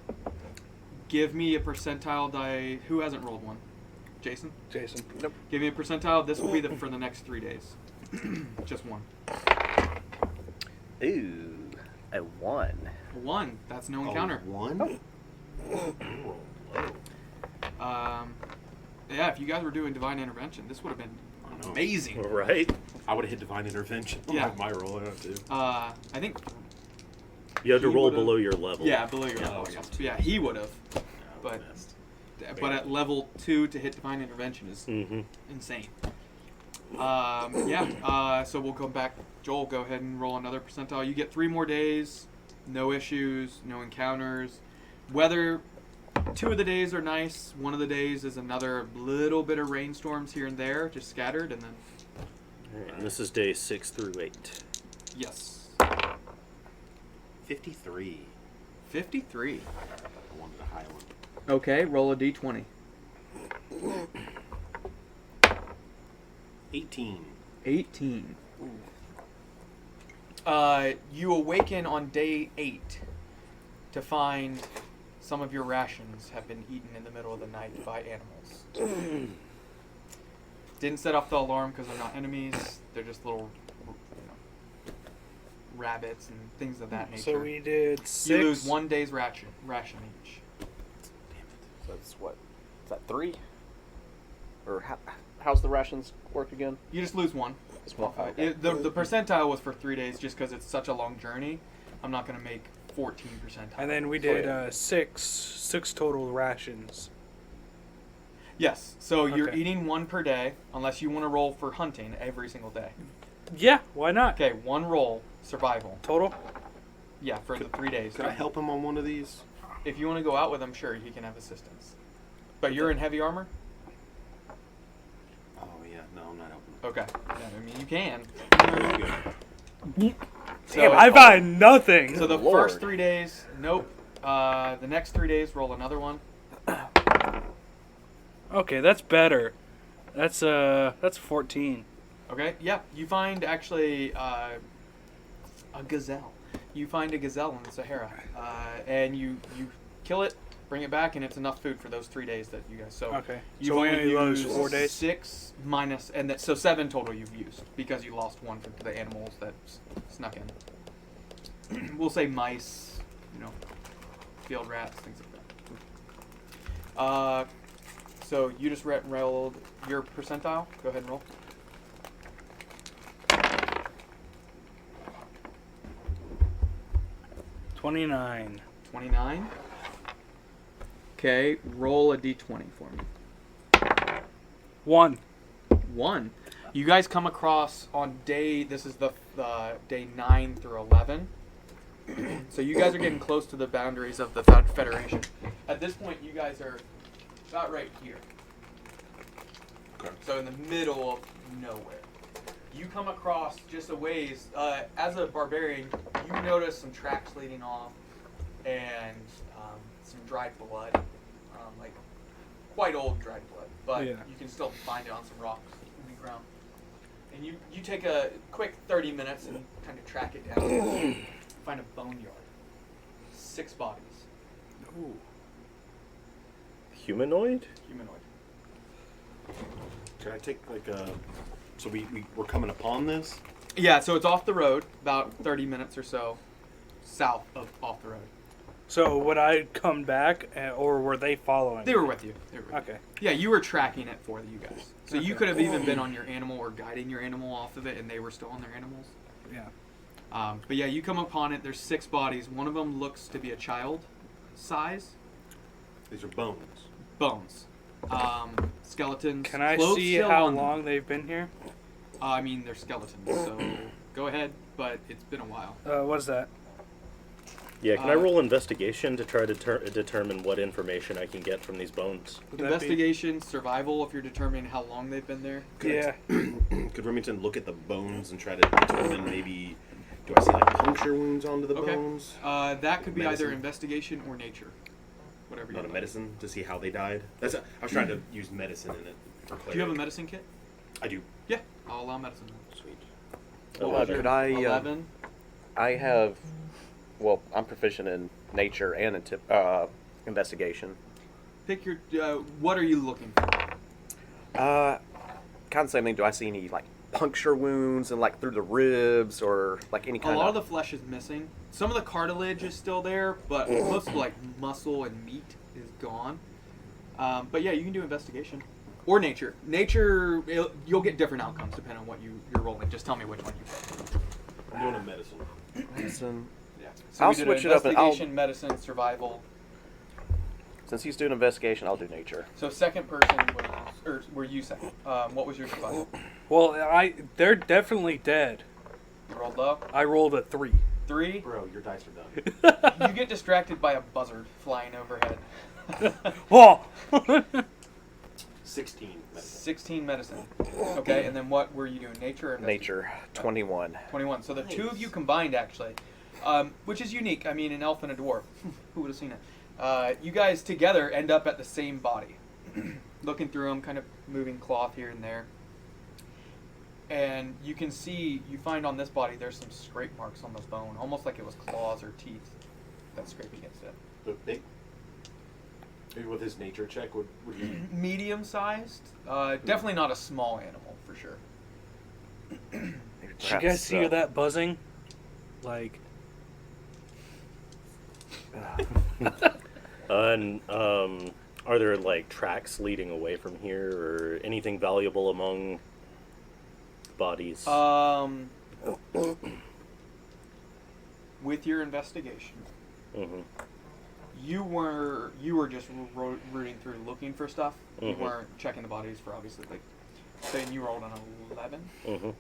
Speaker 2: give me a percentile die. Who hasn't rolled one? Jason?
Speaker 3: Nope.
Speaker 2: Give me a percentile. This will be for the next 3 days. Just one.
Speaker 6: Ooh, a 1.
Speaker 2: 1. That's no encounter.
Speaker 8: One?
Speaker 2: Yeah, if you guys were doing divine intervention, this would have been amazing.
Speaker 5: Right?
Speaker 8: I would have hit divine intervention.
Speaker 2: Yeah.
Speaker 8: My roll, I have to.
Speaker 2: I think.
Speaker 5: You have to
Speaker 2: He
Speaker 5: roll
Speaker 2: would've-
Speaker 5: below your level.
Speaker 2: Yeah, below your level, I guess. But yeah, he would have. But at level 2 to hit divine intervention is insane. So we'll go back. Joel, go ahead and roll another percentile. You get 3 more days, no issues, no encounters. Weather, 2 of the days are nice. 1 of the days is another little bit of rainstorms here and there, just scattered, and then
Speaker 5: And this is day 6 through 8.
Speaker 2: yes,
Speaker 8: 53.
Speaker 2: 53.
Speaker 8: I wanted a high one.
Speaker 2: Okay, roll a d20.
Speaker 8: 18.
Speaker 2: 18. You awaken on day 8 to find some of your rations have been eaten in the middle of the night by animals. Didn't set off the alarm because they're not enemies. They're just little, rabbits and things of that nature.
Speaker 3: So we did 6.
Speaker 2: You lose 1 day's ration each.
Speaker 6: So that's what? Is that 3? Or how's the rations work again?
Speaker 2: You just lose 1.
Speaker 6: Okay.
Speaker 2: The percentile was for 3 days just because it's such a long journey. I'm not going to make 14 percentile.
Speaker 3: And then we did 6 total rations.
Speaker 2: Yes, so you're
Speaker 3: Okay.
Speaker 2: eating 1 per day, unless you want to roll for hunting every single day.
Speaker 3: Yeah, why not?
Speaker 2: Okay, 1 roll, survival.
Speaker 3: Total?
Speaker 2: Yeah, for the 3 days.
Speaker 8: Could I help him on one of these?
Speaker 2: If you want to go out with him, sure, he can have assistance. But you're in heavy armor?
Speaker 8: Oh, yeah. No, I'm not helping him.
Speaker 2: Okay. Yeah, I mean, you can.
Speaker 8: Good.
Speaker 2: So,
Speaker 3: I find nothing.
Speaker 2: so the
Speaker 6: Lord.
Speaker 2: first 3 days, nope. The next 3 days, roll another one.
Speaker 3: Okay, that's better. That's 14.
Speaker 2: Okay, yeah. You find, actually, a gazelle. you find a gazelle in the Sahara, and you kill it, bring it back, and it's enough food for those 3 days that you guys. So
Speaker 3: Okay.
Speaker 2: you've
Speaker 3: So we
Speaker 2: only
Speaker 3: only lose
Speaker 2: used
Speaker 3: 4 days?
Speaker 2: 6 minus, and that, so 7 total you've used because you lost 1 for the animals that snuck in. We'll say mice, field rats, things like that. So you just rolled your percentile. Go ahead and roll.
Speaker 3: 29.
Speaker 2: 29. Okay, roll a d20 for me.
Speaker 3: 1.
Speaker 2: 1. You guys come across on this is the day 9 through 11. So you guys are getting close to the boundaries of the Federation. At this point, you guys are about right here.
Speaker 8: Okay.
Speaker 2: So in the middle of nowhere. You come across just a ways. As a barbarian, you notice some tracks leading off and some dried blood, like quite old dried blood, but
Speaker 3: Yeah.
Speaker 2: you can still find it on some rocks in the ground. And you take a quick 30 minutes and kind of track it down. Find a boneyard. 6 bodies.
Speaker 3: Ooh.
Speaker 5: Humanoid?
Speaker 2: Humanoid.
Speaker 4: Can I take like a? So we're coming upon this.
Speaker 2: Yeah, so it's off the road, about 30 minutes or so south of off the road.
Speaker 3: So would I come back, or were they following?
Speaker 2: They were with you.
Speaker 3: Okay.
Speaker 2: Yeah, you were tracking it for you guys. So you
Speaker 3: Okay.
Speaker 2: could have even been on your animal or guiding your animal off of it, and they were still on their animals.
Speaker 3: Yeah.
Speaker 2: But yeah, you come upon it. There's 6 bodies. One of them looks to be a child size.
Speaker 4: These are bones.
Speaker 2: Bones. Skeletons.
Speaker 3: Can I
Speaker 2: Clothes
Speaker 3: see
Speaker 2: still
Speaker 3: how
Speaker 2: on them.
Speaker 3: long they've been here?
Speaker 2: I mean, they're skeletons, so go ahead, but it's been a while.
Speaker 3: What is that?
Speaker 5: Yeah, can I roll investigation to try to determine what information I can get from these bones?
Speaker 3: Would that be-
Speaker 2: Investigation, survival, if you're determining how long they've been there.
Speaker 3: Yeah.
Speaker 4: Could Remington look at the bones and try to determine maybe? Do I see like puncture wounds onto the
Speaker 2: Okay.
Speaker 4: bones?
Speaker 2: That could be either
Speaker 4: Medicine.
Speaker 2: investigation or nature. Whatever you
Speaker 4: Not a
Speaker 2: like.
Speaker 4: medicine to see how they died. I was trying to use medicine in it. For
Speaker 2: Do you have a
Speaker 4: clarity.
Speaker 2: medicine kit?
Speaker 4: I do.
Speaker 2: Yeah, I'll allow medicine.
Speaker 4: Sweet.
Speaker 2: What was your
Speaker 6: Could I,
Speaker 2: 11?
Speaker 6: I have, I'm proficient in nature and in investigation.
Speaker 2: Pick your. What are you looking for?
Speaker 6: Kind of same thing. Do I see any like puncture wounds and like through the ribs or like any
Speaker 2: A
Speaker 6: kind
Speaker 2: lot of the flesh is missing. Some of the cartilage is still there, but most of like muscle and meat is gone. But yeah, you can do investigation or nature. Nature, you'll get different outcomes depending on what you're rolling. Just tell me which one you pick.
Speaker 4: I'm doing a medicine.
Speaker 6: medicine?
Speaker 2: Yeah. So
Speaker 6: I'll
Speaker 2: we did
Speaker 6: switch it up and
Speaker 2: investigation, medicine, survival.
Speaker 6: Since he's doing investigation, I'll do nature.
Speaker 2: So second person was, or were you second? What was your survival?
Speaker 3: Well, they're definitely dead.
Speaker 2: You rolled low.
Speaker 3: I rolled a 3.
Speaker 2: 3.
Speaker 4: Bro, your dice are done.
Speaker 2: You get distracted by a buzzard flying overhead.
Speaker 3: Whoa!
Speaker 4: 16 medicine.
Speaker 2: 16 medicine. Okay, and then what were you doing? Nature or investigation?
Speaker 6: Nature, 21.
Speaker 2: 21. So the two of you combined, actually, which is unique. I mean, an elf and a dwarf. Who would have seen it? You guys together end up at the same body. Looking through them, kind of moving cloth here and there. And you can see, you find on this body, there's some scrape marks on the bone, almost like it was claws or teeth that scrape against it.
Speaker 4: But maybe with his nature check, would you?
Speaker 2: Medium-sized. Definitely not a small animal, for sure.
Speaker 6: Maybe
Speaker 3: Did you guys hear that buzzing? Like,
Speaker 5: And are there like tracks leading away from here, or anything valuable among bodies?
Speaker 2: With your investigation,
Speaker 5: Mm-hmm.
Speaker 2: you were just rooting through looking for stuff. You
Speaker 5: Mhm.
Speaker 2: weren't checking the bodies for obviously like. Saying you rolled an 11.
Speaker 5: Mm-hmm.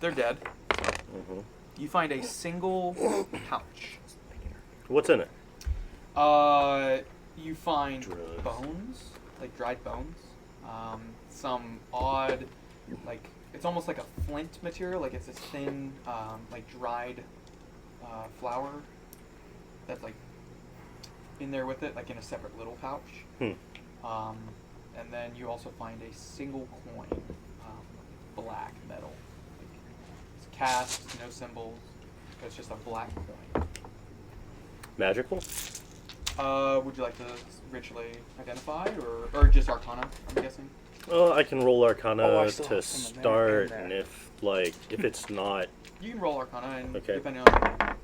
Speaker 2: They're dead.
Speaker 5: Mm-hmm.
Speaker 2: You find a single pouch.
Speaker 5: What's in it?
Speaker 2: You find
Speaker 4: Drugs.
Speaker 2: bones, like dried bones. Some odd, like it's almost like a flint material. Like it's this thin, like dried flour that's like in there with it, like in a separate little pouch.
Speaker 5: Hmm.
Speaker 2: And then you also find a single coin. black metal. It's cast, no symbols. It's just a black coin.
Speaker 5: Magical?
Speaker 2: Would you like to ritually identify, or just Arcana? I'm guessing.
Speaker 5: Well, I can roll Arcana
Speaker 3: Oh, I still
Speaker 5: to
Speaker 3: have some in
Speaker 5: start,
Speaker 3: there.
Speaker 5: and if it's not,
Speaker 2: You can roll Arcana, and
Speaker 5: Okay.
Speaker 2: depending on.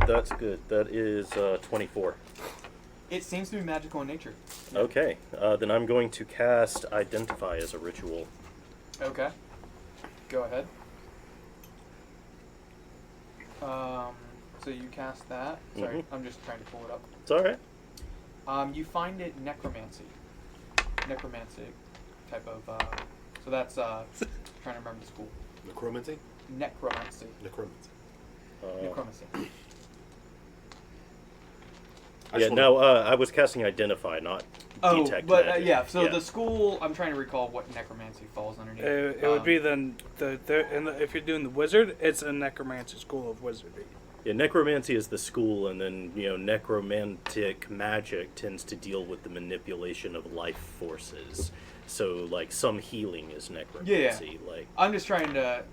Speaker 5: that's good. That is 24.
Speaker 2: It seems to be magical in nature.
Speaker 5: Okay, then I'm going to cast Identify as a ritual.
Speaker 2: Okay. Go ahead. So you cast that. Sorry,
Speaker 5: Mhm.
Speaker 2: I'm just trying to pull it up.
Speaker 5: It's all right.
Speaker 2: You find it necromancy type of. So that's trying to remember the school.
Speaker 7: Necromancy?
Speaker 2: Necromancy.
Speaker 7: Necromancy.
Speaker 2: Necromancy.
Speaker 5: I was casting Identify, not
Speaker 2: Oh,
Speaker 5: Detect
Speaker 2: but
Speaker 5: Magic.
Speaker 2: yeah. So the school. I'm trying to recall what necromancy falls underneath.
Speaker 3: It would be if you're doing the wizard, it's a necromancy school of wizardry.
Speaker 5: Yeah, necromancy is the school, and then necromantic magic tends to deal with the manipulation of life forces. So, like, some healing is necromancy. Like,
Speaker 2: I'm just trying to,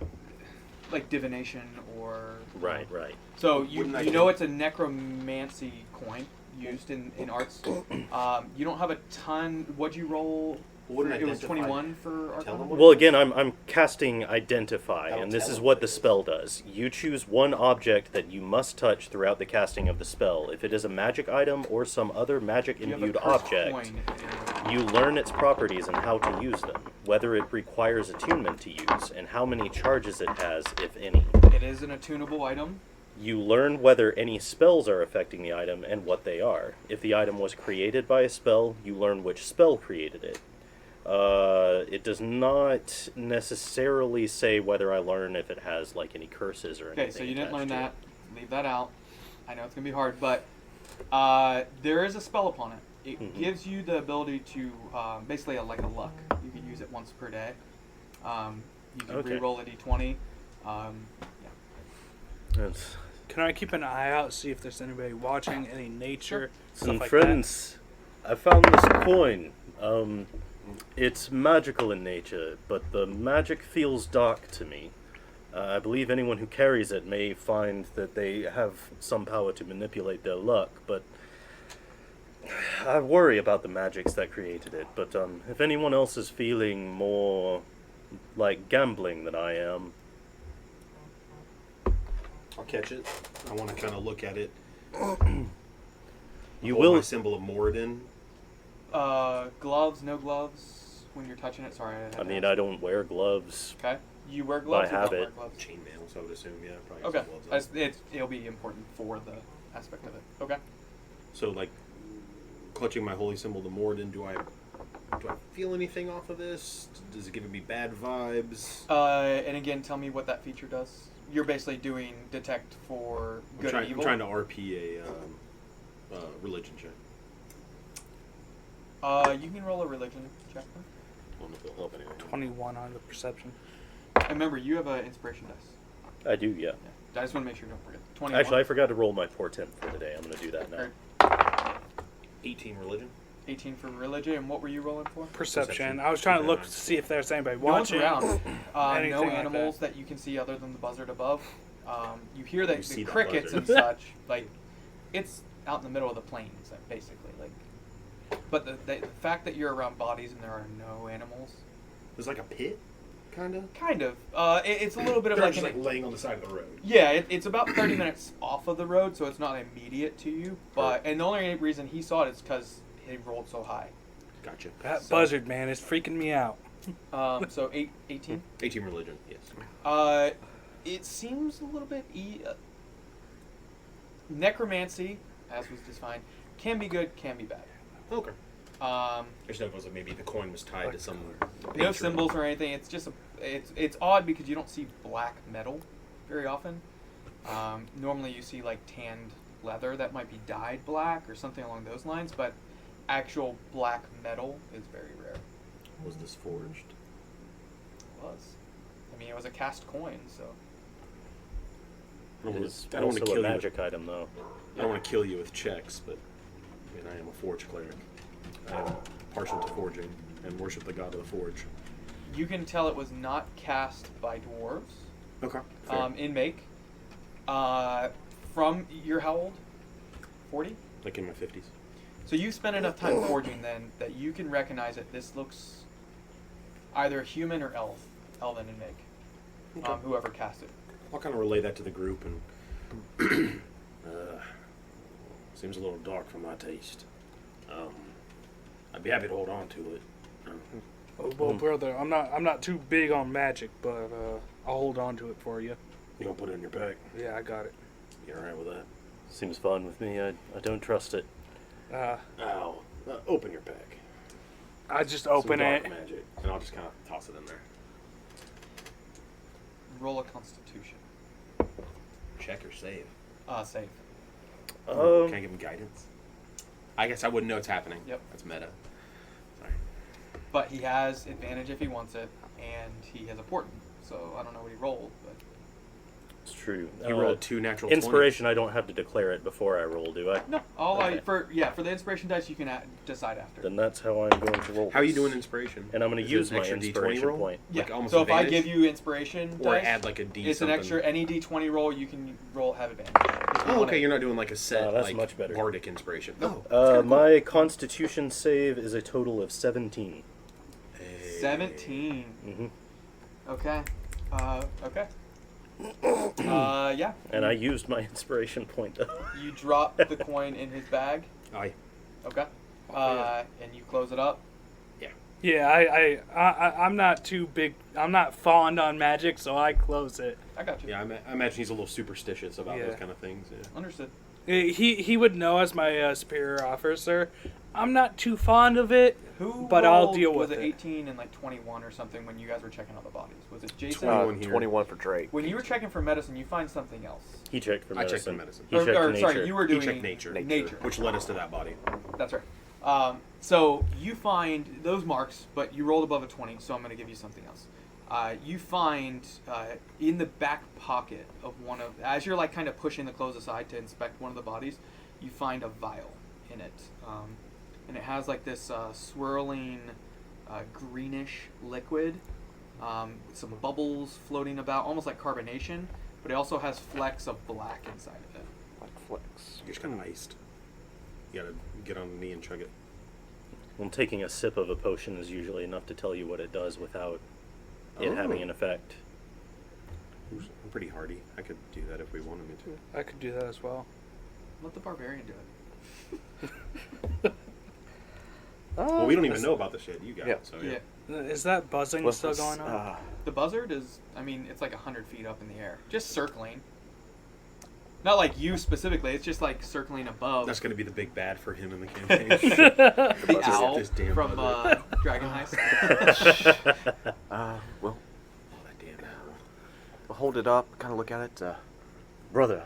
Speaker 2: like, divination or.
Speaker 5: right.
Speaker 2: So you
Speaker 7: Wouldn't I
Speaker 2: you know
Speaker 7: do-
Speaker 2: it's a necromancy coin used in arts. You don't have a ton. What'd you roll?
Speaker 7: Wouldn't
Speaker 2: It was
Speaker 7: identify
Speaker 2: 21 for Arcana?
Speaker 7: tell them what-
Speaker 5: Well, again, I'm casting Identify,
Speaker 7: That'll
Speaker 5: and this
Speaker 7: tell
Speaker 5: is
Speaker 7: them
Speaker 5: what
Speaker 7: what
Speaker 5: the
Speaker 7: it is.
Speaker 5: spell does. You choose one object that you must touch throughout the casting of the spell. If it is a magic item or some other
Speaker 2: You have a
Speaker 5: magic-imbued
Speaker 2: cursed
Speaker 5: object,
Speaker 2: coin.
Speaker 5: you learn its properties and how to use them, whether it requires attunement to use, and how many charges it has, if any.
Speaker 2: It is an attunable item.
Speaker 5: You learn whether any spells are affecting the item and what they are. If the item was created by a spell, you learn which spell created it. It does not necessarily say whether I learn if it has like any curses or anything.
Speaker 2: Okay, so you didn't learn
Speaker 5: attached
Speaker 2: that. Leave that out. I know it's gonna be hard, but there is a spell upon it. It
Speaker 5: Mhm.
Speaker 2: gives you the ability to basically like a luck. You can use it once per day. You can
Speaker 5: Okay.
Speaker 2: re-roll a d20. Yeah.
Speaker 5: to it. It's-
Speaker 3: Can I keep an eye out, see if there's anybody watching, any nature, stuff
Speaker 5: Some
Speaker 3: like
Speaker 5: friends, I found this coin. It's magical in nature, but the magic feels dark to me. I believe anyone who carries it may find that they have some power to manipulate their luck, but I worry about the magics that created it. But if anyone else is feeling more like gambling than I am,
Speaker 7: I'll catch it. I want to kind of look at it.
Speaker 5: you
Speaker 7: Hold
Speaker 5: will.
Speaker 7: my symbol of Moradin.
Speaker 2: Gloves, no gloves when you're touching it. Sorry.
Speaker 5: I mean, I don't wear gloves.
Speaker 2: Okay. You wear gloves.
Speaker 5: I
Speaker 2: or
Speaker 5: have
Speaker 2: don't
Speaker 5: it.
Speaker 2: wear gloves?
Speaker 7: Chainmail, so I would assume, yeah. Probably
Speaker 2: Okay.
Speaker 7: some gloves on.
Speaker 2: It'll be important for the aspect of it. Okay.
Speaker 7: So, like, clutching my holy symbol to Moradin, do I feel anything off of this? Does it give me bad vibes?
Speaker 2: And again, tell me what that feature does. You're basically doing detect for good and
Speaker 7: I'm
Speaker 2: evil.
Speaker 7: trying to RP a religion check.
Speaker 2: You can roll a religion check. Then.
Speaker 7: I don't know if it'll help anyway.
Speaker 3: 21 on the perception.
Speaker 2: And remember, you have an inspiration dice.
Speaker 5: I do, yeah.
Speaker 2: Yeah. I just want to make sure you don't forget. 21.
Speaker 5: Actually, I forgot to roll my portent for the day. I'm going to do that now.
Speaker 2: Great.
Speaker 7: 18 religion.
Speaker 2: 18 for religion. And what were you rolling for?
Speaker 3: Perception. I was trying to look to see if there's anybody
Speaker 2: No one's
Speaker 3: watching.
Speaker 2: around.
Speaker 3: Anything
Speaker 2: No
Speaker 3: like
Speaker 2: animals that you can see other than the buzzard above. You hear
Speaker 7: You
Speaker 2: that
Speaker 7: see
Speaker 2: the
Speaker 7: the
Speaker 2: crickets and
Speaker 7: buzzard.
Speaker 2: such. Like, it's out in the middle of the plains, like, basically. Like, but the fact that you're around bodies and there are no animals,
Speaker 7: There's like a pit, kind of.
Speaker 2: kind of. It's a little bit of
Speaker 7: They're
Speaker 2: like
Speaker 7: just
Speaker 2: an,
Speaker 7: like laying on the side of the road.
Speaker 2: yeah. It's about 30 minutes off of the road, so it's not immediate to you. But and the only reason he saw it is because he rolled so high.
Speaker 7: Gotcha.
Speaker 3: That buzzard, man, is freaking me out.
Speaker 2: So 18.
Speaker 7: 18 religion, yes.
Speaker 2: It seems a little bit necromancy, as was defined, can be good, can be bad.
Speaker 7: Okay.
Speaker 2: Um,
Speaker 7: I just know if it was like maybe the coin was tied to some.
Speaker 2: no
Speaker 7: patron.
Speaker 2: symbols or anything. It's just it's odd because you don't see black metal very often. Normally you see like tanned leather that might be dyed black or something along those lines, but actual black metal is very rare.
Speaker 7: Was this forged?
Speaker 2: It was. I mean, it was a cast coin, so.
Speaker 7: I
Speaker 5: It
Speaker 7: don't
Speaker 5: is
Speaker 7: want to
Speaker 5: also
Speaker 7: kill
Speaker 5: a
Speaker 7: you.
Speaker 5: magic item, though.
Speaker 7: I don't want to kill you with checks, but I mean, I am a forge cleric.
Speaker 4: I am partial to forging and worship the god of the forge.
Speaker 2: You can tell it was not cast by dwarves.
Speaker 4: Okay.
Speaker 2: In make. From you're how old? 40?
Speaker 4: Like in my 50s.
Speaker 2: So you spent enough time forging then that you can recognize it. This looks either human or elven in make.
Speaker 4: Okay.
Speaker 2: Whoever cast it.
Speaker 4: I'll kind of relay that to the group, and seems a little dark for my taste. I'd be happy to hold on to it.
Speaker 3: Well, brother, I'm not too big on magic, but I'll hold on to it for you.
Speaker 4: You gonna put it in your pack?
Speaker 3: Yeah, I got it.
Speaker 4: You alright with that?
Speaker 5: Seems fine with me. I don't trust it.
Speaker 4: Open your pack.
Speaker 3: I just
Speaker 4: Some
Speaker 3: open
Speaker 4: dark
Speaker 3: it.
Speaker 4: magic, and I'll just kind of toss it in there.
Speaker 2: Roll a Constitution.
Speaker 4: Check or save.
Speaker 2: Save.
Speaker 4: Can I give him guidance? I guess I wouldn't know what's happening.
Speaker 2: Yep.
Speaker 4: That's meta. Sorry.
Speaker 2: But he has advantage if he wants it, and he has a portent. So I don't know what he rolled, but
Speaker 5: It's true.
Speaker 4: You rolled 2 natural 20s.
Speaker 5: Inspiration, I don't have to declare it before I roll, do I?
Speaker 2: no.
Speaker 5: Okay.
Speaker 2: For the inspiration dice you can decide after.
Speaker 5: Then that's how I'm going to roll.
Speaker 4: How are you
Speaker 5: this.
Speaker 4: doing inspiration?
Speaker 5: And I'm going
Speaker 4: Is
Speaker 5: to
Speaker 4: it
Speaker 5: use
Speaker 4: an
Speaker 5: my
Speaker 4: extra D20
Speaker 5: inspiration
Speaker 4: roll?
Speaker 5: point.
Speaker 2: Yeah.
Speaker 4: Like almost
Speaker 2: So if I
Speaker 4: advantage?
Speaker 2: give you inspiration
Speaker 4: Or
Speaker 2: dice,
Speaker 4: add like a D
Speaker 2: it's
Speaker 4: something.
Speaker 2: an extra any D20 roll you can have advantage. If you
Speaker 4: Oh,
Speaker 2: want
Speaker 4: okay.
Speaker 2: it.
Speaker 4: You're not doing like a set
Speaker 5: that's
Speaker 4: like
Speaker 5: much better.
Speaker 4: bardic inspiration. No.
Speaker 5: My Constitution save is a total of 17.
Speaker 2: 17.
Speaker 5: Mm-hmm.
Speaker 2: Okay. Okay. Yeah.
Speaker 5: And I used my inspiration point.
Speaker 2: You drop the coin in his bag.
Speaker 4: Aye.
Speaker 2: Okay. And you close it up.
Speaker 3: Yeah, I'm not too big. I'm not fond on magic, so I close it.
Speaker 2: I got you.
Speaker 4: Yeah, I imagine he's a little superstitious about
Speaker 3: Yeah.
Speaker 4: those kind of things. Yeah.
Speaker 2: Understood.
Speaker 3: He would know as my superior officer. I'm not too fond of it,
Speaker 2: Who
Speaker 3: but I'll
Speaker 2: rolled-
Speaker 3: deal
Speaker 2: was
Speaker 3: with
Speaker 2: it
Speaker 3: it.
Speaker 2: 18 and like 21 or something when you guys were checking out the bodies? Was it Jason?
Speaker 4: 21 here.
Speaker 9: 21 for Drake.
Speaker 2: When you were checking for medicine, you find something else.
Speaker 5: He checked for
Speaker 4: I
Speaker 5: medicine.
Speaker 4: checked for medicine.
Speaker 5: He checked
Speaker 2: or
Speaker 5: nature.
Speaker 2: sorry, you were
Speaker 4: He
Speaker 2: doing
Speaker 4: checked nature.
Speaker 2: Nature.
Speaker 4: Which led us to that body.
Speaker 2: That's right. So you find those marks, but you rolled above a 20, so I'm going to give you something else. You find in the back pocket of one of, as you're like kind of pushing the clothes aside to inspect one of the bodies, you find a vial in it. And it has like this swirling greenish liquid with some bubbles floating about, almost like carbonation, but it also has flecks of black inside of it.
Speaker 9: Like flicks.
Speaker 4: You're just kind of iced. You gotta get on the knee and chug it.
Speaker 5: Well, taking a sip of a potion is usually enough to tell you what it does without it having an effect.
Speaker 4: I'm pretty hardy. I could do that if we wanted me to.
Speaker 3: I could do that as well.
Speaker 2: Let the barbarian do it.
Speaker 4: Well, we don't even know about the shit you got.
Speaker 9: Yeah.
Speaker 4: So
Speaker 2: Yeah.
Speaker 3: Is that buzzing
Speaker 9: What's
Speaker 3: still
Speaker 9: this?
Speaker 3: going on?
Speaker 2: The buzzard is, I mean, it's like 100 feet up in the air. Just circling. Not like you specifically, it's just like circling above.
Speaker 4: That's gonna be the big bad for him in the campaign.
Speaker 2: the owl
Speaker 4: This damn
Speaker 2: from
Speaker 4: buzzard.
Speaker 2: Dragon Heist.
Speaker 9: Well,
Speaker 4: Oh, that damn owl.
Speaker 9: we'll hold it up, kind of look at it. Brother,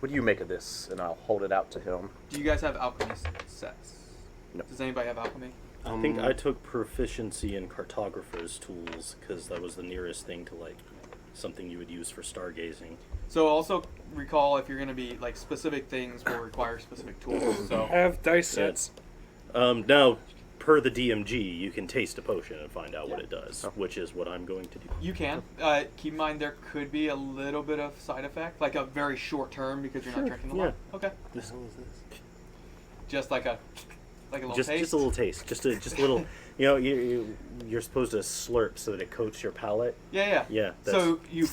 Speaker 9: what do you make of this? And I'll hold it out to him.
Speaker 2: Do you guys have alchemy sets?
Speaker 9: No.
Speaker 2: Does anybody have alchemy?
Speaker 5: I think I took proficiency in cartographer's tools because that was the nearest thing to like something you would use for stargazing.
Speaker 2: So also recall if you're going to be like specific things will require specific tools.
Speaker 3: I
Speaker 2: So
Speaker 3: have dice
Speaker 5: Yeah.
Speaker 3: sets.
Speaker 5: Now, per the DMG, you can taste a potion and find out what it does,
Speaker 9: Oh.
Speaker 5: which is what I'm going to do.
Speaker 2: you can. Keep in mind there could be a little bit of side effect, like a very short term because you're not drinking a lot. Okay.
Speaker 5: The hell is this?
Speaker 2: Just like a little
Speaker 5: Just
Speaker 2: taste.
Speaker 5: a little taste, just a little. You know, you're supposed to slurp so that it coats your palate.
Speaker 2: Yeah.
Speaker 5: Yeah.
Speaker 2: So you,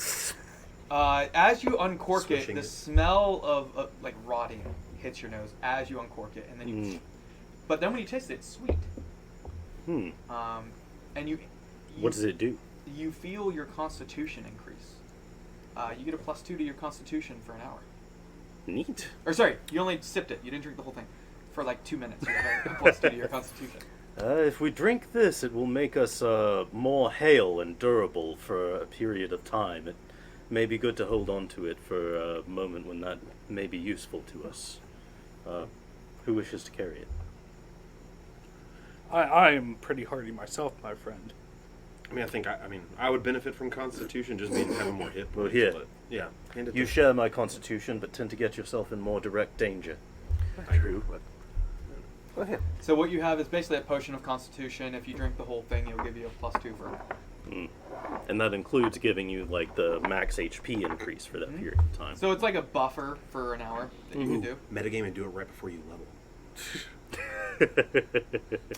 Speaker 2: as you uncork it,
Speaker 4: Swishing
Speaker 2: the
Speaker 4: it.
Speaker 2: smell of like rotting hits your nose as you uncork it, and then you. But then when you taste it, it's sweet. And you.
Speaker 5: What does it do?
Speaker 2: You feel your constitution increase. You get a +2 to your constitution for an hour.
Speaker 5: Neat.
Speaker 2: Or sorry, you only sipped it. You didn't drink the whole thing. For like 2 minutes, you have a +2 to your constitution.
Speaker 5: If we drink this, it will make us more hale and durable for a period of time. It may be good to hold on to it for a moment when that may be useful to us. Who wishes to carry it?
Speaker 3: I am pretty hardy myself, my friend.
Speaker 4: I mean, I would benefit from Constitution just being having more hit
Speaker 5: Well,
Speaker 4: points.
Speaker 5: here.
Speaker 4: But yeah, hand it
Speaker 5: You
Speaker 4: to-
Speaker 5: share my constitution, but tend to get yourself in more direct danger.
Speaker 4: I agree.
Speaker 9: But Okay.
Speaker 2: So what you have is basically a potion of Constitution. If you drink the whole thing, it'll give you a +2 for.
Speaker 5: And that includes giving you like the max HP increase for that period of time.
Speaker 2: So it's like a buffer for an hour that you can do.
Speaker 7: Metagame and do it right before you level.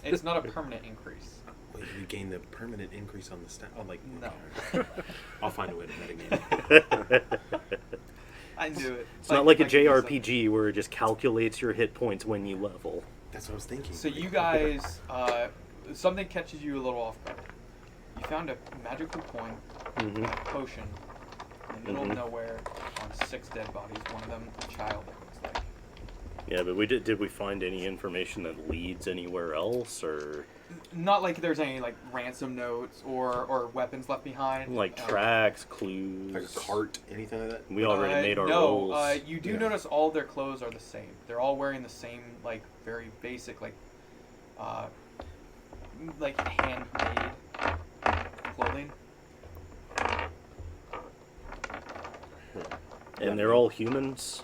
Speaker 2: It's not a permanent increase.
Speaker 7: Wait, we gain the permanent increase on the stat. Oh, like
Speaker 2: No.
Speaker 7: I'll find a way to metagame.
Speaker 2: I knew it.
Speaker 5: It's not like a JRPG where it just calculates your hit points when you level.
Speaker 7: That's what I was thinking.
Speaker 2: So you guys, something catches you a little off guard. You found a magical coin, and a potion, in the middle of nowhere on 6 dead bodies. One of them a child, it looks like.
Speaker 5: Yeah, but did we find any information that leads anywhere else, or
Speaker 2: Not like there's any like ransom notes or weapons left behind.
Speaker 5: like tracks, clues?
Speaker 7: Like a cart, anything like that?
Speaker 5: We already made our
Speaker 2: no,
Speaker 5: rolls.
Speaker 2: you do notice all their clothes are the same. They're all wearing the same, like, very basic, like handmade clothing.
Speaker 5: And they're all humans?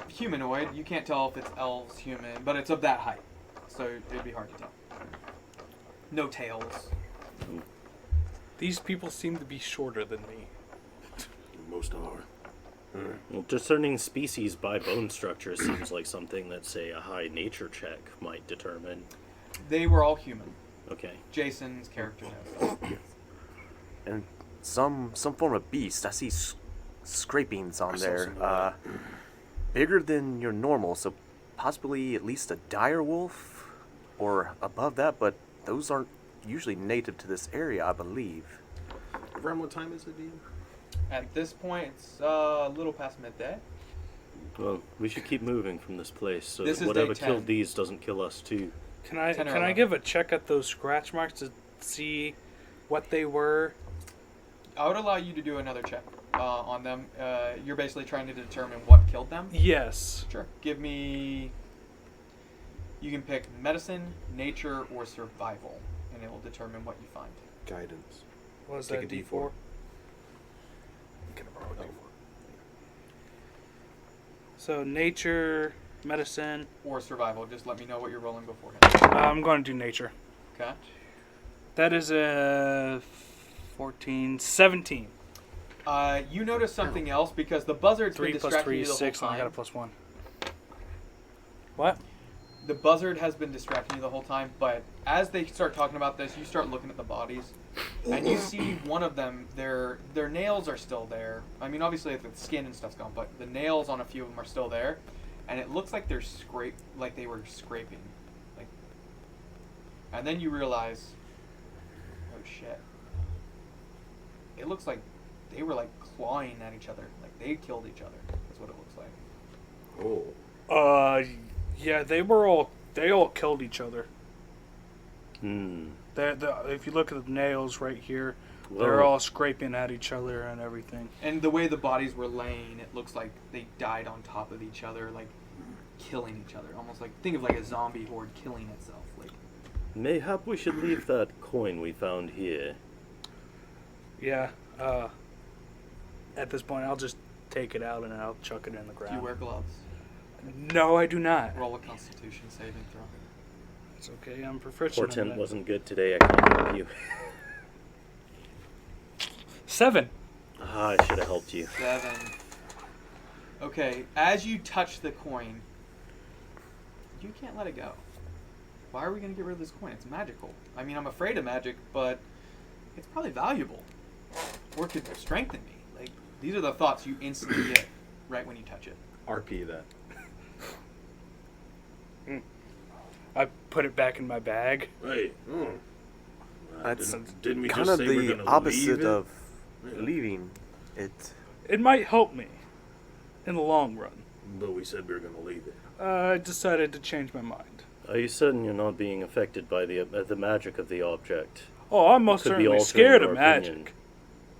Speaker 2: Humanoid. You can't tell if it's elves, human, but it's of that height, so it'd be hard to tell. No tails.
Speaker 3: These people seem to be shorter than me.
Speaker 7: Most are.
Speaker 5: Well, discerning species by bone structure seems like something that, say, a high nature check might determine.
Speaker 2: They were all human.
Speaker 5: Okay.
Speaker 2: Jason's character knows.
Speaker 9: And some form of beast. I see scrapings on there. Bigger than your normal, so possibly at least a dire wolf or above that, but those aren't usually native to this area, I believe.
Speaker 7: Around what time is it, Dean?
Speaker 2: At this point, it's a little past midday.
Speaker 5: Well, we should keep moving from this place so
Speaker 2: This
Speaker 5: that
Speaker 2: is
Speaker 5: whatever
Speaker 2: day 10.
Speaker 5: killed these doesn't kill us too.
Speaker 3: Can I
Speaker 2: 10 or
Speaker 3: can I
Speaker 2: 11.
Speaker 3: give a check at those scratch marks to see what they were?
Speaker 2: I would allow you to do another check on them. You're basically trying to determine what killed them.
Speaker 3: Yes.
Speaker 2: Sure. Give me. You can pick medicine, nature, or survival, and it will determine what you find.
Speaker 7: Guidance.
Speaker 3: What was
Speaker 7: Take
Speaker 3: that,
Speaker 7: a
Speaker 3: D4?
Speaker 7: D4. Can I borrow a D4?
Speaker 3: So nature, medicine.
Speaker 2: Or survival. Just let me know what you're rolling beforehand.
Speaker 3: I'm going to do nature.
Speaker 2: Okay.
Speaker 3: That is a 14, 17.
Speaker 2: You notice something else because the buzzard's
Speaker 3: 3
Speaker 2: been
Speaker 3: plus
Speaker 2: distracting
Speaker 3: 3
Speaker 2: you
Speaker 3: is
Speaker 2: the
Speaker 3: 6,
Speaker 2: whole
Speaker 3: and I got a
Speaker 2: time.
Speaker 3: +1. What?
Speaker 2: The buzzard has been distracting you the whole time, but as they start talking about this, you start looking at the bodies, and you see one of them. Their nails are still there. I mean, obviously the skin and stuff's gone, but the nails on a few of them are still there, and it looks like they're like they were scraping, like. And then you realize, oh shit! It looks like they were like clawing at each other, like they killed each other. That's what it looks like.
Speaker 7: Oh.
Speaker 3: Yeah, they all killed each other.
Speaker 5: Hmm.
Speaker 3: If you look at the nails right here,
Speaker 5: Whoa.
Speaker 3: they're all scraping at each other and everything.
Speaker 2: And the way the bodies were laying, it looks like they died on top of each other, like killing each other. Almost like, think of like a zombie horde killing itself. Like,
Speaker 5: Mayhap we should leave that coin we found here.
Speaker 3: Yeah. At this point, I'll just take it out and I'll chuck it in the
Speaker 2: do
Speaker 3: ground.
Speaker 2: you wear gloves?
Speaker 3: No, I do not.
Speaker 2: Roll a Constitution saving throw.
Speaker 3: It's okay. I'm proficient.
Speaker 5: Portent
Speaker 3: in that.
Speaker 5: wasn't good today, I can't help you.
Speaker 3: 7.
Speaker 5: Ah, I should have helped you.
Speaker 2: 7. Okay, as you touch the coin, you can't let it go. Why are we going to get rid of this coin? It's magical. I mean, I'm afraid of magic, but it's probably valuable. Or it could strengthen me. Like, these are the thoughts you instantly get right when you touch it.
Speaker 7: RP that.
Speaker 3: I put it back in my bag.
Speaker 7: Wait.
Speaker 9: That's
Speaker 7: Didn't we
Speaker 9: kind
Speaker 7: just
Speaker 9: of
Speaker 7: say we're
Speaker 9: the
Speaker 7: gonna
Speaker 9: opposite
Speaker 7: leave it?
Speaker 9: of
Speaker 7: Yeah.
Speaker 9: leaving it.
Speaker 3: It might help me in the long run.
Speaker 7: But we said we were going to leave it.
Speaker 3: I decided to change my mind.
Speaker 5: Are you certain you're not being affected by the magic of the object?
Speaker 3: Oh, I'm most
Speaker 5: Could be
Speaker 3: certainly
Speaker 5: altering
Speaker 3: scared
Speaker 5: your
Speaker 3: of
Speaker 5: opinion.
Speaker 3: magic.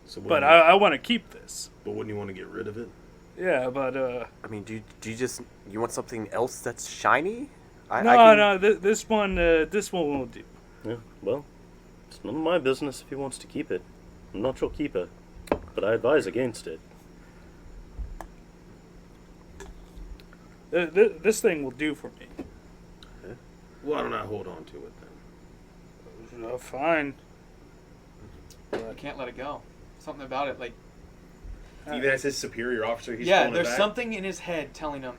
Speaker 7: So
Speaker 3: But I want to keep this.
Speaker 7: But wouldn't you want to get rid of it?
Speaker 3: Yeah, but
Speaker 9: I mean, do you just you want something else that's shiny?
Speaker 3: no, this one won't do.
Speaker 5: Yeah, well, it's none of my business if he wants to keep it. I'm not your keeper, but I advise against it.
Speaker 3: This thing will do for me.
Speaker 7: Why don't I hold on to it then?
Speaker 3: Fine.
Speaker 2: You can't let it go. Something about it, like
Speaker 8: Even as his superior officer, he's
Speaker 2: yeah,
Speaker 8: pulling it
Speaker 2: there's
Speaker 8: back.
Speaker 2: something in his head telling him,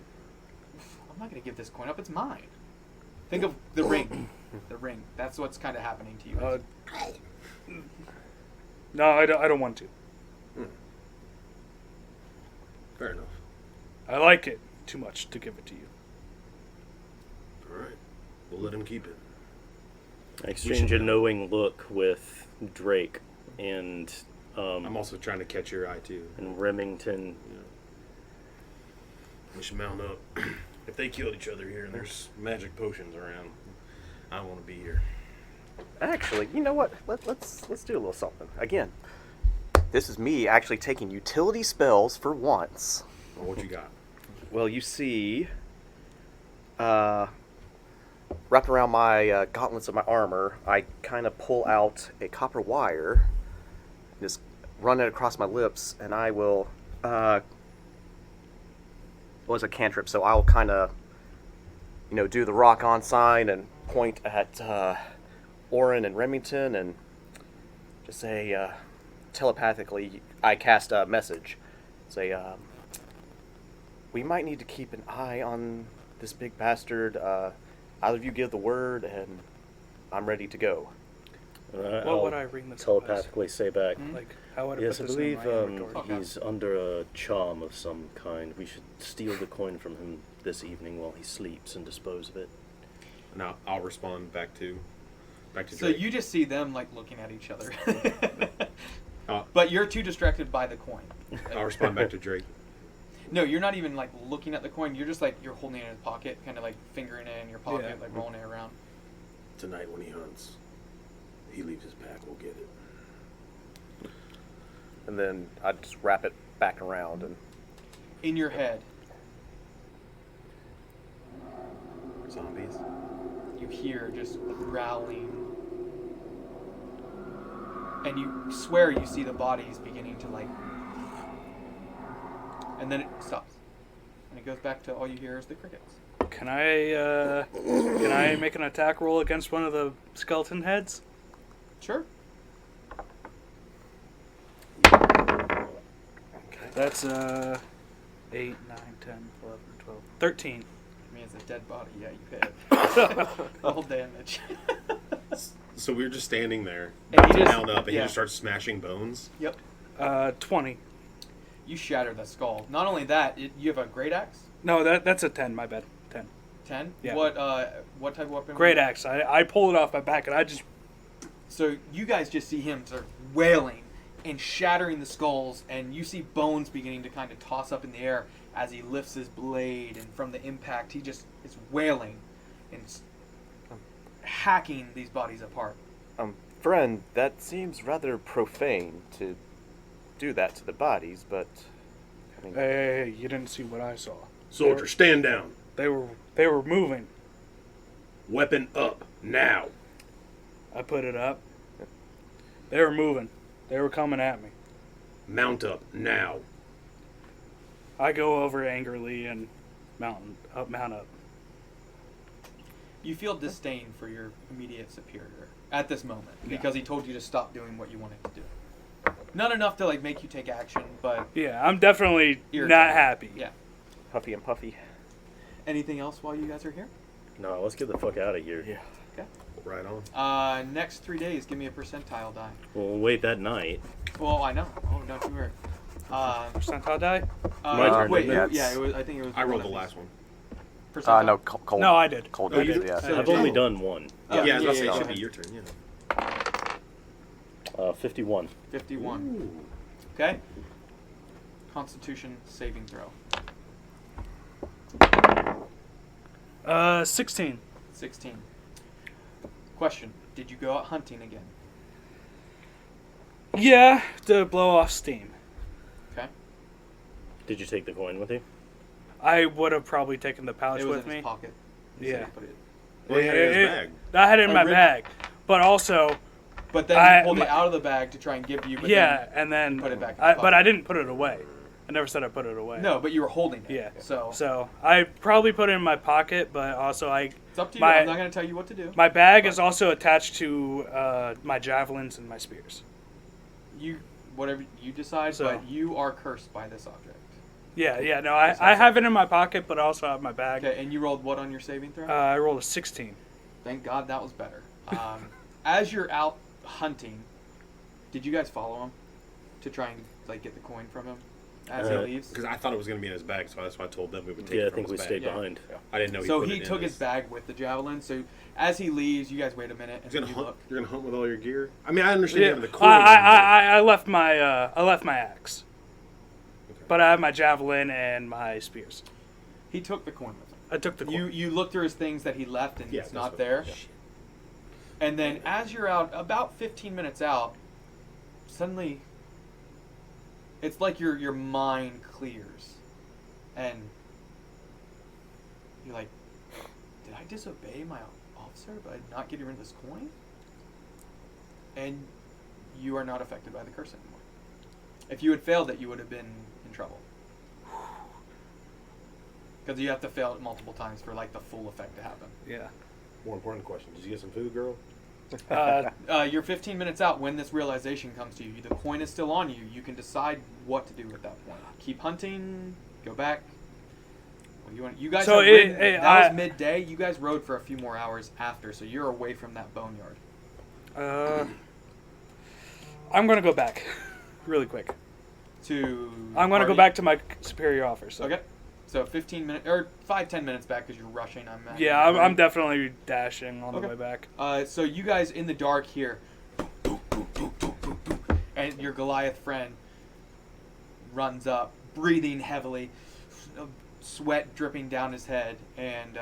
Speaker 2: I'm not going to give this coin up, it's mine. Think of the ring. The ring. That's what's kind of happening to you.
Speaker 3: No, I don't want to.
Speaker 7: Fair enough.
Speaker 3: I like it too much to give it to you.
Speaker 7: All right. We'll let him keep it.
Speaker 5: I exchange a knowing look with Drake and
Speaker 8: I'm also trying to catch your eye too.
Speaker 5: and Remington.
Speaker 7: We should mount up. If they killed each other here and there's magic potions around, I don't want to be here.
Speaker 9: Actually, you know what? Let's do a little something. Again, this is me actually taking utility spells for once.
Speaker 8: Well, what you got?
Speaker 9: Well, you see, wrapped around my gauntlets of my armor, I kind of pull out a copper wire, just run it across my lips, and I will, was a cantrip, so I'll kind of, do the rock on sign and point at Orin and Remington and just say, telepathically, I cast a message. Say, we might need to keep an eye on this big bastard. Either of you give the word, and I'm ready to go.
Speaker 3: What would I ring this
Speaker 5: telepathically say back?
Speaker 3: Like, how would I
Speaker 5: Yes,
Speaker 3: put
Speaker 5: I
Speaker 3: this
Speaker 5: believe
Speaker 3: in my inventory?
Speaker 5: he's under a charm of some kind. We should steal the coin from him this evening while he sleeps and dispose of it.
Speaker 8: Now I'll respond back to
Speaker 2: So
Speaker 8: Drake.
Speaker 2: you just see them like looking at each other. But you're too distracted by the coin.
Speaker 8: I'll respond back to Drake.
Speaker 2: No, you're not even like looking at the coin. You're just like you're holding it in his pocket, kind of like fingering it in your pocket,
Speaker 3: Yeah.
Speaker 2: like rolling it around.
Speaker 7: Tonight when he hunts, he leaves his pack, we'll get it.
Speaker 9: And then I just wrap it back around and
Speaker 2: In your head,
Speaker 6: Zombies.
Speaker 2: you hear just growling, and you swear you see the bodies beginning to like, and then it stops, and it goes back to all you hear is the crickets.
Speaker 3: Can I make an attack roll against one of the skeleton heads?
Speaker 2: Sure.
Speaker 3: That's 8, 9, 10, 11, 12, 13.
Speaker 2: I mean, it's a dead body. Yeah, you hit. Roll damage.
Speaker 8: So we were just standing there,
Speaker 2: And he
Speaker 8: to
Speaker 2: just-
Speaker 8: mount up, and
Speaker 2: yeah.
Speaker 8: he just starts smashing bones.
Speaker 2: Yep.
Speaker 3: 20.
Speaker 2: You shatter the skull. Not only that, you have a great axe.
Speaker 3: No, that's a 10. My bad. 10.
Speaker 2: 10.
Speaker 3: Yeah.
Speaker 2: What type of weapon?
Speaker 3: Great axe. I pull it off my back and I just.
Speaker 2: So you guys just see him sort of wailing and shattering the skulls, and you see bones beginning to kind of toss up in the air as he lifts his blade, and from the impact, he just is wailing and hacking these bodies apart.
Speaker 9: friend, that seems rather profane to do that to the bodies, but I mean,
Speaker 3: Hey, you didn't see what I saw.
Speaker 7: Soldier, stand down.
Speaker 3: They were moving.
Speaker 7: Weapon up, now.
Speaker 3: I put it up. They were moving. They were coming at me.
Speaker 7: Mount up, now.
Speaker 3: I go over angrily and mount up.
Speaker 2: You feel disdain for your immediate superior at this moment because he told you to stop doing what you wanted to do. Not enough to like make you take action, but
Speaker 3: Yeah, I'm definitely
Speaker 2: irritated.
Speaker 3: not happy.
Speaker 2: Yeah.
Speaker 9: Puffy and Puffy.
Speaker 2: Anything else while you guys are here?
Speaker 5: No, let's get the fuck out of here.
Speaker 9: Yeah.
Speaker 2: Okay.
Speaker 8: Right on.
Speaker 2: Next 3 days, give me a percentile die.
Speaker 5: We'll wait that night.
Speaker 2: Well, I know. Oh, don't you worry.
Speaker 3: Percentile die?
Speaker 5: My turn,
Speaker 2: Wait,
Speaker 5: didn't it?
Speaker 2: yeah, it was. I think it was.
Speaker 8: I rolled
Speaker 2: one
Speaker 8: the
Speaker 2: of
Speaker 8: last one.
Speaker 2: these. Percentile?
Speaker 9: No, Cold.
Speaker 3: No, I did.
Speaker 9: Cold
Speaker 2: Oh, you
Speaker 9: did,
Speaker 2: did?
Speaker 9: yeah.
Speaker 2: So-
Speaker 5: I've only done one.
Speaker 2: Oh,
Speaker 8: yeah, I was about to say
Speaker 2: yeah,
Speaker 8: it
Speaker 2: yeah.
Speaker 8: should be your turn. Yeah.
Speaker 5: 51.
Speaker 2: 51. Okay. Constitution saving throw.
Speaker 3: 16.
Speaker 2: 16. Question: did you go out hunting again?
Speaker 3: Yeah, to blow off steam.
Speaker 2: Okay.
Speaker 5: Did you take the coin with you?
Speaker 3: I would have probably taken the pouch
Speaker 2: It was
Speaker 3: with
Speaker 2: in
Speaker 3: me.
Speaker 2: his pocket. He
Speaker 3: Yeah.
Speaker 2: said he put it.
Speaker 8: Well, he had it in his bag.
Speaker 3: I had it in
Speaker 2: Oh,
Speaker 3: my
Speaker 2: really?
Speaker 3: bag, but also
Speaker 2: But then
Speaker 3: I-
Speaker 2: you pulled it
Speaker 3: my-
Speaker 2: out of the bag to try and give you. But
Speaker 3: yeah, and then
Speaker 2: put it back in
Speaker 3: I,
Speaker 2: his
Speaker 3: but
Speaker 2: pocket.
Speaker 3: I didn't put it away. I never said I put it away.
Speaker 2: Then, no, but you were holding it.
Speaker 3: Yeah.
Speaker 2: So.
Speaker 3: So I probably put it in my pocket, but also
Speaker 2: It's up to you. I'm not going to tell you what to do.
Speaker 3: My bag is also attached to my javelins and my spears.
Speaker 2: Whatever you decide,
Speaker 3: So-
Speaker 2: but you are cursed by this object.
Speaker 3: Yeah, no, I have it in my pocket, but I also have my bag.
Speaker 2: Okay, and you rolled what on your saving throw?
Speaker 3: I rolled a 16.
Speaker 2: Thank God that was better. As you're out hunting, did you guys follow him to try and get the coin from him as he leaves?
Speaker 7: Because I thought it was going to be in his bag, so that's why I told them we would take
Speaker 5: Yeah,
Speaker 7: it
Speaker 5: I
Speaker 7: from
Speaker 5: think
Speaker 7: his
Speaker 5: we
Speaker 7: bag.
Speaker 5: stayed
Speaker 2: Yeah.
Speaker 5: behind.
Speaker 7: I didn't know.
Speaker 2: So
Speaker 7: put
Speaker 2: he
Speaker 7: it in
Speaker 2: took his bag with the javelin. So as he leaves, you guys wait a minute and
Speaker 7: You're
Speaker 2: you
Speaker 7: gonna
Speaker 2: look.
Speaker 7: hunt. You're gonna hunt with all your gear. I mean, I understand
Speaker 3: Yeah,
Speaker 7: having the coin.
Speaker 3: I left my axe, but I have my javelin and my spears.
Speaker 2: He took the coin with him.
Speaker 3: I took the coin.
Speaker 2: You look through his things that he left and
Speaker 7: Yeah,
Speaker 2: it's
Speaker 7: that's
Speaker 2: not
Speaker 7: what-
Speaker 2: there.
Speaker 7: yeah.
Speaker 2: And then as you're out, about 15 minutes out, suddenly it's like your mind clears. And you're like, did I disobey my officer by not getting rid of this coin? And you are not affected by the curse anymore. If you had failed it, you would have been in trouble. Because you have to fail it multiple times for the full effect to happen.
Speaker 3: Yeah.
Speaker 7: More important question: did you get some food, girl?
Speaker 2: You're 15 minutes out when this realization comes to you. The coin is still on you. You can decide what to do with that point. Keep hunting. Go back. You guys.
Speaker 3: So
Speaker 2: that was midday. You guys rode for a few more hours after, so you're away from that boneyard.
Speaker 3: I'm gonna go back, really quick. I'm gonna go back to my superior officer.
Speaker 2: Okay. So 15 minutes or 5-10 minutes back because you're rushing.
Speaker 3: Yeah, I'm definitely dashing on the way back.
Speaker 2: So you guys in the dark here, and your Goliath friend runs up, breathing heavily, sweat dripping down his head, and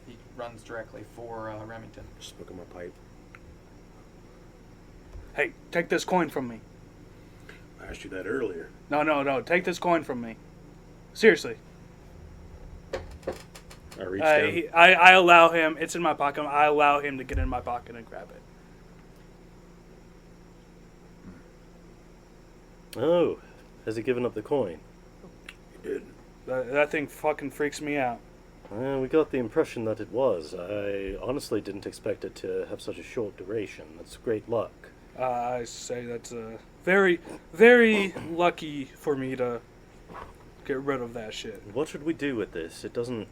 Speaker 2: he runs directly for Remington.
Speaker 7: Smoking my pipe.
Speaker 3: Hey, take this coin from me.
Speaker 7: I asked you that earlier.
Speaker 3: No, take this coin from me. Seriously.
Speaker 7: I reached down.
Speaker 3: I allow him, it's in my pocket, I allow him to get in my pocket and grab it.
Speaker 5: Oh, has he given up the coin?
Speaker 7: He did.
Speaker 3: That thing fucking freaks me out.
Speaker 5: We got the impression that it was. I honestly didn't expect it to have such a short duration. That's great luck.
Speaker 3: I say that's very, very lucky for me to get rid of that shit.
Speaker 5: What should we do with this? It doesn't...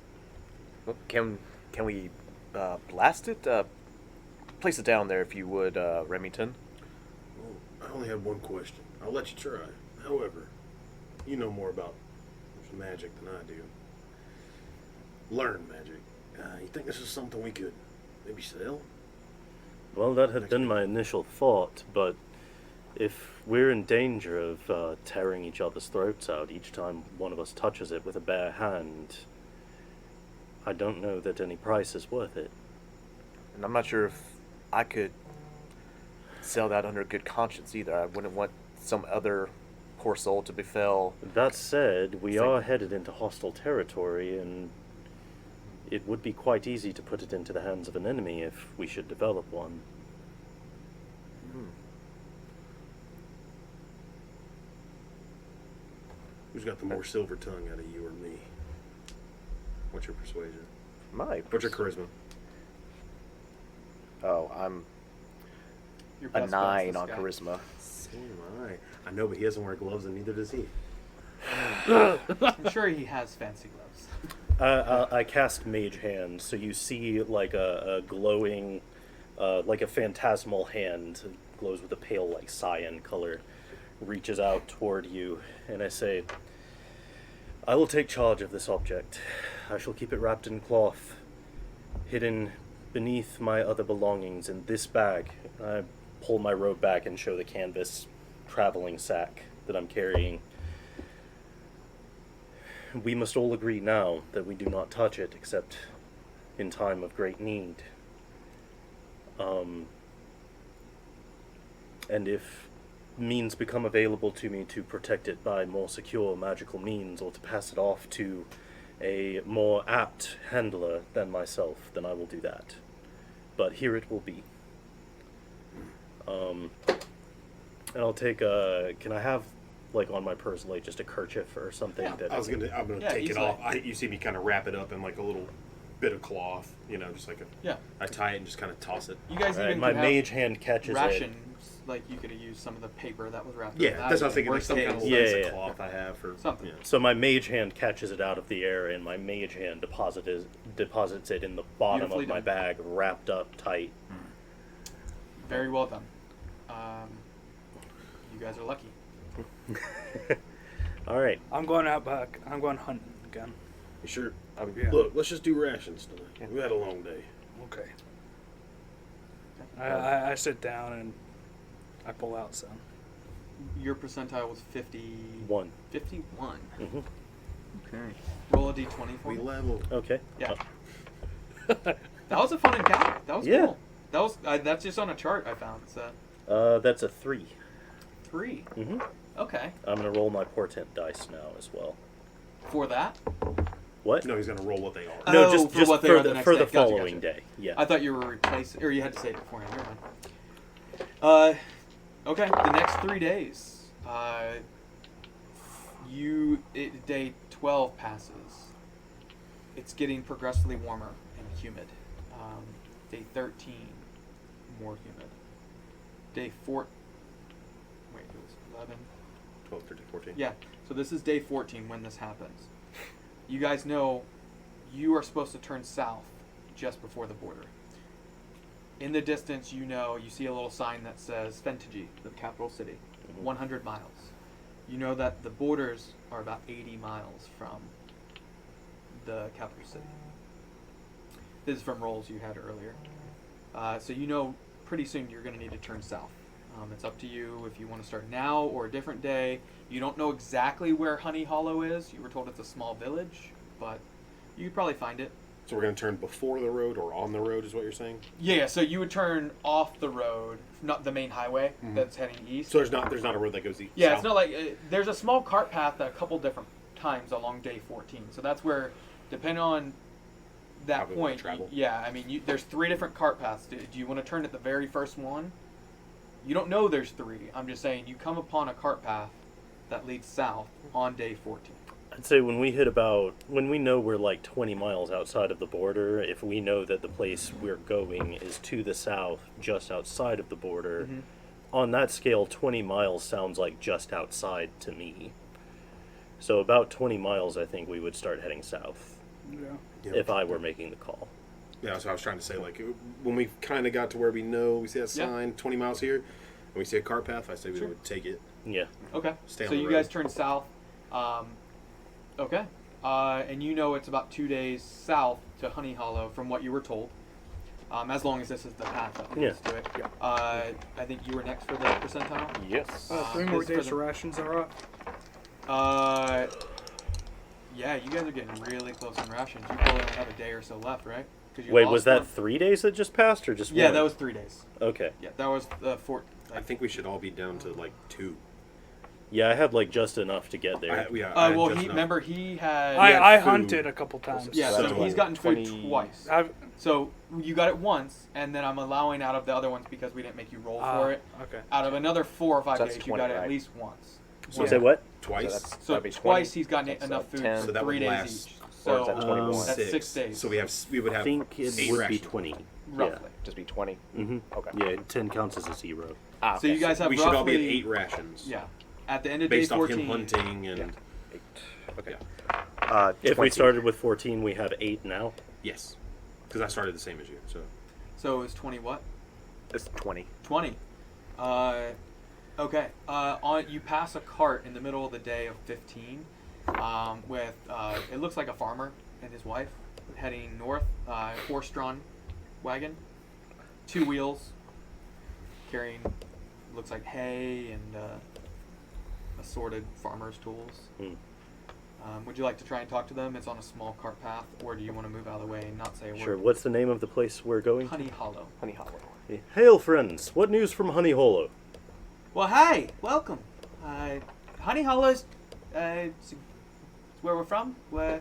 Speaker 9: Can we blast it? Place it down there if you would, Remington.
Speaker 7: Well, I only have one question. I'll let you try. However, you know more about magic than I do. Learn magic. You think this is something we could maybe sell?
Speaker 5: Well, that had been my initial thought, but if we're in danger of tearing each other's throats out each time one of us touches it with a bare hand, I don't know that any price is worth it.
Speaker 9: And I'm not sure if I could sell that under good conscience either. I wouldn't want some other poor soul to befell.
Speaker 5: That said, we are headed into hostile territory, and it would be quite easy to put it into the hands of an enemy if we should develop one.
Speaker 7: Who's got the more silver tongue out of you or me? What's your persuasion? What's your charisma?
Speaker 9: Oh, I'm
Speaker 2: Your
Speaker 9: a
Speaker 2: best bet's
Speaker 9: 9
Speaker 2: this
Speaker 9: on
Speaker 2: guy.
Speaker 9: charisma.
Speaker 7: So am I. I know, but he doesn't wear gloves, and neither does he.
Speaker 2: I'm sure he has fancy gloves.
Speaker 5: I cast Mage Hand, so you see like a glowing, like a phantasmal hand, glows with a pale like cyan color, reaches out toward you, and I say, I will take charge of this object. I shall keep it wrapped in cloth, hidden beneath my other belongings in this bag. I pull my robe back and show the canvas traveling sack that I'm carrying. We must all agree now that we do not touch it except in time of great need. And if means become available to me to protect it by more secure magical means, or to pass it off to a more apt handler than myself, then I will do that. But here it will be. And I'll take can I have like on my person like just a kerchief or something
Speaker 2: Yeah.
Speaker 5: that
Speaker 7: I'm gonna
Speaker 2: Yeah,
Speaker 7: take it
Speaker 2: easily.
Speaker 7: off. You see me kind of wrap it up in like a little
Speaker 8: bit of cloth, just like I tie it and just kind of toss it.
Speaker 2: You guys
Speaker 5: Right,
Speaker 2: even
Speaker 5: my
Speaker 2: could have
Speaker 5: mage hand catches
Speaker 2: rations. Like you could have used some of the paper that was wrapped.
Speaker 8: Yeah,
Speaker 2: in that.
Speaker 8: that's what I was thinking. Like
Speaker 2: Worst
Speaker 8: some kind of
Speaker 2: case.
Speaker 8: piece
Speaker 5: Yeah,
Speaker 8: of
Speaker 5: yeah.
Speaker 8: cloth I have for
Speaker 2: Something.
Speaker 5: it. So my mage hand catches it out of the air, and my mage hand deposits it in the bottom
Speaker 2: Beautifully
Speaker 5: of my
Speaker 2: done.
Speaker 5: bag, wrapped up tight.
Speaker 2: Very well done. You guys are lucky.
Speaker 5: All right.
Speaker 3: I'm going out back. I'm going hunting again.
Speaker 7: You sure?
Speaker 3: Yeah.
Speaker 7: Look, let's just do rations tonight. We had a long day.
Speaker 3: Okay. I sit down and I pull out some.
Speaker 2: Your percentile was 51. 51.
Speaker 5: Mhm.
Speaker 2: Okay. Roll a d20 for
Speaker 7: We
Speaker 2: me.
Speaker 7: level.
Speaker 5: Okay.
Speaker 2: Yeah. That was a fun encounter. That was
Speaker 5: Yeah.
Speaker 2: cool. That was that's just on a chart I found. It's
Speaker 5: That's a 3.
Speaker 2: 3.
Speaker 5: Mm-hmm.
Speaker 2: Okay.
Speaker 5: I'm gonna roll my portent dice now as well.
Speaker 2: For that?
Speaker 5: What?
Speaker 8: No, he's gonna roll what they are.
Speaker 5: No,
Speaker 2: Oh,
Speaker 5: just
Speaker 2: for what they are the next
Speaker 5: for
Speaker 2: day.
Speaker 5: the
Speaker 2: Gotcha,
Speaker 5: following
Speaker 2: gotcha.
Speaker 5: day. Yeah.
Speaker 2: I thought you were replacing, or you had to say it beforehand. Never mind. Okay. The next 3 days, day 12 passes. It's getting progressively warmer and humid. Day 13, more humid. Day 4. Wait, it was 11.
Speaker 8: 12, 13, 14.
Speaker 2: Yeah. So this is day 14 when this happens. You guys know you are supposed to turn south just before the border. In the distance, you see a little sign that says Fentigian, the capital city, 100 miles. You know that the borders are about 80 miles from the capital city. This is from rolls you had earlier. So pretty soon you're going to need to turn south. It's up to you if you want to start now or a different day. You don't know exactly where Honey Hollow is. You were told it's a small village, but you could probably find it.
Speaker 8: So we're gonna turn before the road or on the road, is what you're saying?
Speaker 2: Yeah, so you would turn off the road, not the main highway that's heading east.
Speaker 8: So there's not a road that goes east.
Speaker 2: Yeah,
Speaker 8: south?
Speaker 2: it's not like there's a small cart path at a couple different times along day 14. So that's where, depending on that
Speaker 8: How we wanna
Speaker 2: point,
Speaker 8: travel.
Speaker 2: yeah, I mean, there's 3 different cart paths. Do you want to turn at the very first one? You don't know there's 3. I'm just saying you come upon a cart path that leads south on day 14.
Speaker 5: I'd say when we know we're like 20 miles outside of the border, if we know that the place we're going is to the south, just outside of the border, on that scale, 20 miles sounds like just outside to me. So about 20 miles, I think we would start heading south,
Speaker 3: Yeah.
Speaker 5: if I were making the call.
Speaker 8: Yeah, that's what I was trying to say. Like, when we kind of got to where we know, we see that
Speaker 2: Yeah.
Speaker 8: sign, 20 miles here, and we see a cart path, I say we
Speaker 2: Sure.
Speaker 8: would take it.
Speaker 5: Yeah.
Speaker 2: Okay.
Speaker 8: Stay
Speaker 2: So
Speaker 8: on the
Speaker 2: you
Speaker 8: road.
Speaker 2: guys turn south. Okay. And it's about 2 days south to Honey Hollow from what you were told. As long as this is the path that leads to it.
Speaker 3: Yeah.
Speaker 2: I think you were next for the percentile.
Speaker 5: Yes.
Speaker 3: 3 more
Speaker 2: this is for
Speaker 3: days
Speaker 2: the-
Speaker 3: to rations are up.
Speaker 2: Yeah, you guys are getting really close on rations. You probably only have a day or so left, right? 'Cause you
Speaker 5: Wait,
Speaker 2: lost
Speaker 5: was that
Speaker 2: one.
Speaker 5: 3 days that just passed, or just
Speaker 2: Yeah,
Speaker 5: one?
Speaker 2: that was 3 days.
Speaker 5: Okay.
Speaker 2: Yeah, that was 4.
Speaker 8: I think we should all be down to like 2.
Speaker 5: Yeah, I had like just enough to get there.
Speaker 8: I had
Speaker 2: Well,
Speaker 8: just enough.
Speaker 2: remember he had.
Speaker 3: I
Speaker 8: food.
Speaker 3: hunted a couple times.
Speaker 2: Yeah,
Speaker 8: So-
Speaker 2: so he's gotten food
Speaker 6: 20
Speaker 2: twice.
Speaker 3: I've,
Speaker 2: So you got it once, and then I'm allowing out of the other ones because we didn't make you roll for it.
Speaker 3: Okay.
Speaker 2: Out of another 4 or 5
Speaker 6: So that's
Speaker 2: days, you
Speaker 6: 20,
Speaker 2: got it at
Speaker 6: right?
Speaker 2: least once.
Speaker 5: So say what?
Speaker 8: Twice.
Speaker 2: So
Speaker 6: that'd be
Speaker 2: twice
Speaker 6: 20.
Speaker 2: he's gotten
Speaker 6: That's,
Speaker 2: enough food
Speaker 6: 10.
Speaker 2: for
Speaker 8: So that
Speaker 2: 3
Speaker 8: would
Speaker 2: days
Speaker 8: last-
Speaker 2: each.
Speaker 6: or is
Speaker 2: So
Speaker 6: that 21?
Speaker 2: that's 6 days.
Speaker 8: So we would
Speaker 5: I
Speaker 8: have
Speaker 5: think it
Speaker 8: 8
Speaker 5: would
Speaker 8: rations.
Speaker 5: be 20.
Speaker 2: roughly.
Speaker 6: Just be 20.
Speaker 5: Mm-hmm.
Speaker 6: Okay.
Speaker 5: Yeah, 10 counts as a 0.
Speaker 6: Ah,
Speaker 2: So you guys have
Speaker 8: We
Speaker 2: roughly
Speaker 8: should all be at 8 rations.
Speaker 2: Yeah, at the end of
Speaker 8: Based
Speaker 2: day
Speaker 8: off
Speaker 2: 14.
Speaker 8: him hunting and
Speaker 6: Okay.
Speaker 5: If
Speaker 6: 20.
Speaker 5: we started with 14, we have 8 now.
Speaker 8: yes, because I started the same as you. So
Speaker 2: So it's 20 what?
Speaker 6: It's 20.
Speaker 2: 20. Okay. You pass a cart in the middle of the day of 15 with it looks like a farmer and his wife heading north, horse-drawn wagon, 2 wheels, carrying looks like hay and assorted farmer's tools. Would you like to try and talk to them? It's on a small cart path, or do you want to move out of the way and not say a
Speaker 5: Sure.
Speaker 2: word?
Speaker 5: What's the name of the place we're going?
Speaker 2: Honey Hollow.
Speaker 6: Honey Hollow.
Speaker 5: Hail, friends! What news from Honey Hollow?
Speaker 2: Well, hi, welcome. Honey Hollow's it's where we're from. We're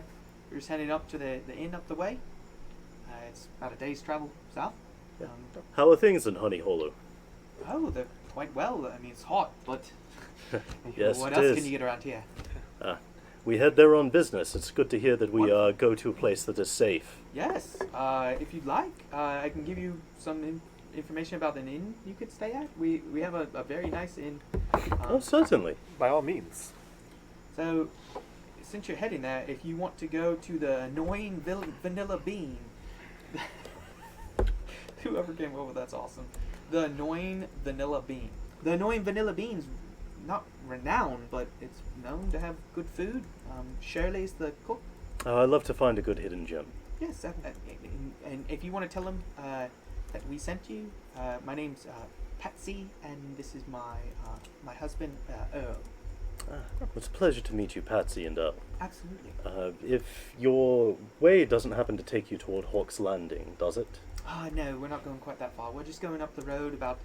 Speaker 2: just heading up to the inn up the way. It's about a day's travel south.
Speaker 5: How are things in Honey Hollow?
Speaker 2: Oh, they're quite well. I mean, it's hot, but
Speaker 5: Yes,
Speaker 2: what
Speaker 5: it
Speaker 2: else
Speaker 5: is.
Speaker 2: can you get around here?
Speaker 5: We had their own business. It's good to hear that we go to a place that is safe.
Speaker 2: Yes, if you'd like, I can give you some information about an inn you could stay at. We have a very nice inn.
Speaker 5: Oh, certainly. By all means.
Speaker 2: So, since you're heading there, if you want to go to the annoying vanilla bean, whoever came up with that's awesome. The annoying vanilla bean. The annoying vanilla bean's not renowned, but it's known to have good food. Shirley's the cook.
Speaker 5: Oh, I'd love to find a good hidden gem.
Speaker 2: Yes, and if you want to tell him that we sent you, my name's Patsy, and this is my husband Earl.
Speaker 5: It's a pleasure to meet you, Patsy and Earl.
Speaker 2: Absolutely.
Speaker 5: If your way doesn't happen to take you toward Hawk's Landing, does it?
Speaker 2: No, we're not going quite that far. We're just going up the road about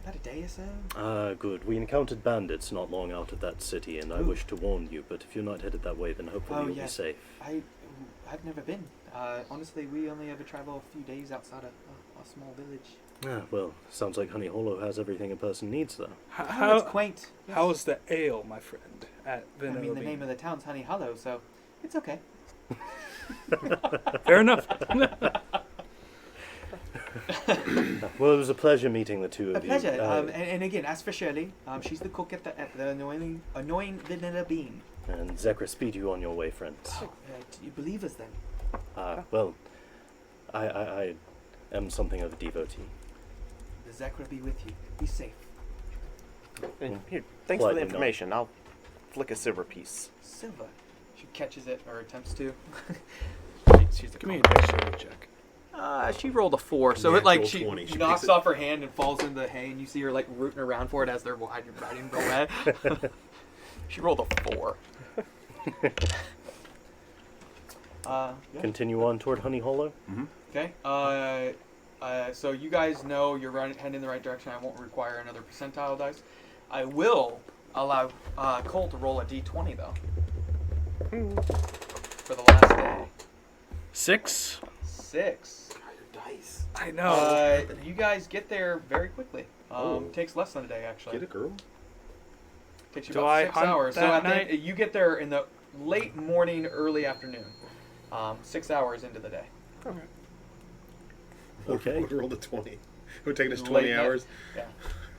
Speaker 2: a day or so.
Speaker 5: Good. We encountered bandits not long out of that city, and I wish to warn you, but if you're not headed that way, then hopefully you'll be safe.
Speaker 2: I've never been. Honestly, we only ever travel a few days outside of a small village.
Speaker 5: Well, sounds like Honey Hollow has everything a person needs, though.
Speaker 2: It's quaint. Yes.
Speaker 3: How's the ale, my friend, at Vanilla
Speaker 2: the
Speaker 3: Bean?
Speaker 2: name of the town's Honey Hollow, so it's okay.
Speaker 3: Fair enough.
Speaker 5: Well, it was a pleasure meeting the two of you.
Speaker 2: A pleasure. And again, as for Shirley, she's the cook at the annoying vanilla bean.
Speaker 5: And Zekra, speed you on your way, friends.
Speaker 2: Do you believe us then?
Speaker 5: Well, I am something of a devotee.
Speaker 2: The Zekra be with you. Be safe.
Speaker 9: And here, thanks for the
Speaker 5: Politely
Speaker 9: information. I'll flick a silver piece.
Speaker 2: Silver. She catches it, or attempts to.
Speaker 3: Give me a dexterity check.
Speaker 2: She rolled a 4, so it like
Speaker 7: Natural
Speaker 2: she
Speaker 7: 20. She
Speaker 2: knocks
Speaker 7: picks it.
Speaker 2: off her hand and falls into the hay, and you see her like rooting around for it as they're riding away. She rolled a 4. Yeah.
Speaker 5: Continue on toward Honey Hollow.
Speaker 2: Okay. So you guys know you're heading in the right direction. I won't require another percentile dice. I will allow Cole to roll a d20 though. For the last day.
Speaker 3: 6.
Speaker 2: 6.
Speaker 3: I know.
Speaker 2: You guys get there very quickly. Takes less than a day actually.
Speaker 7: Get a girl.
Speaker 2: Takes you
Speaker 3: Do
Speaker 2: about
Speaker 3: I
Speaker 2: 6
Speaker 3: hunt
Speaker 2: hours. So
Speaker 3: that
Speaker 2: at
Speaker 3: night?
Speaker 2: you get there in the late morning, early afternoon. 6 hours into the day.
Speaker 5: Okay.
Speaker 7: We rolled a 20. It would take us
Speaker 2: Late
Speaker 7: 20
Speaker 2: night.
Speaker 7: hours.
Speaker 2: Yeah.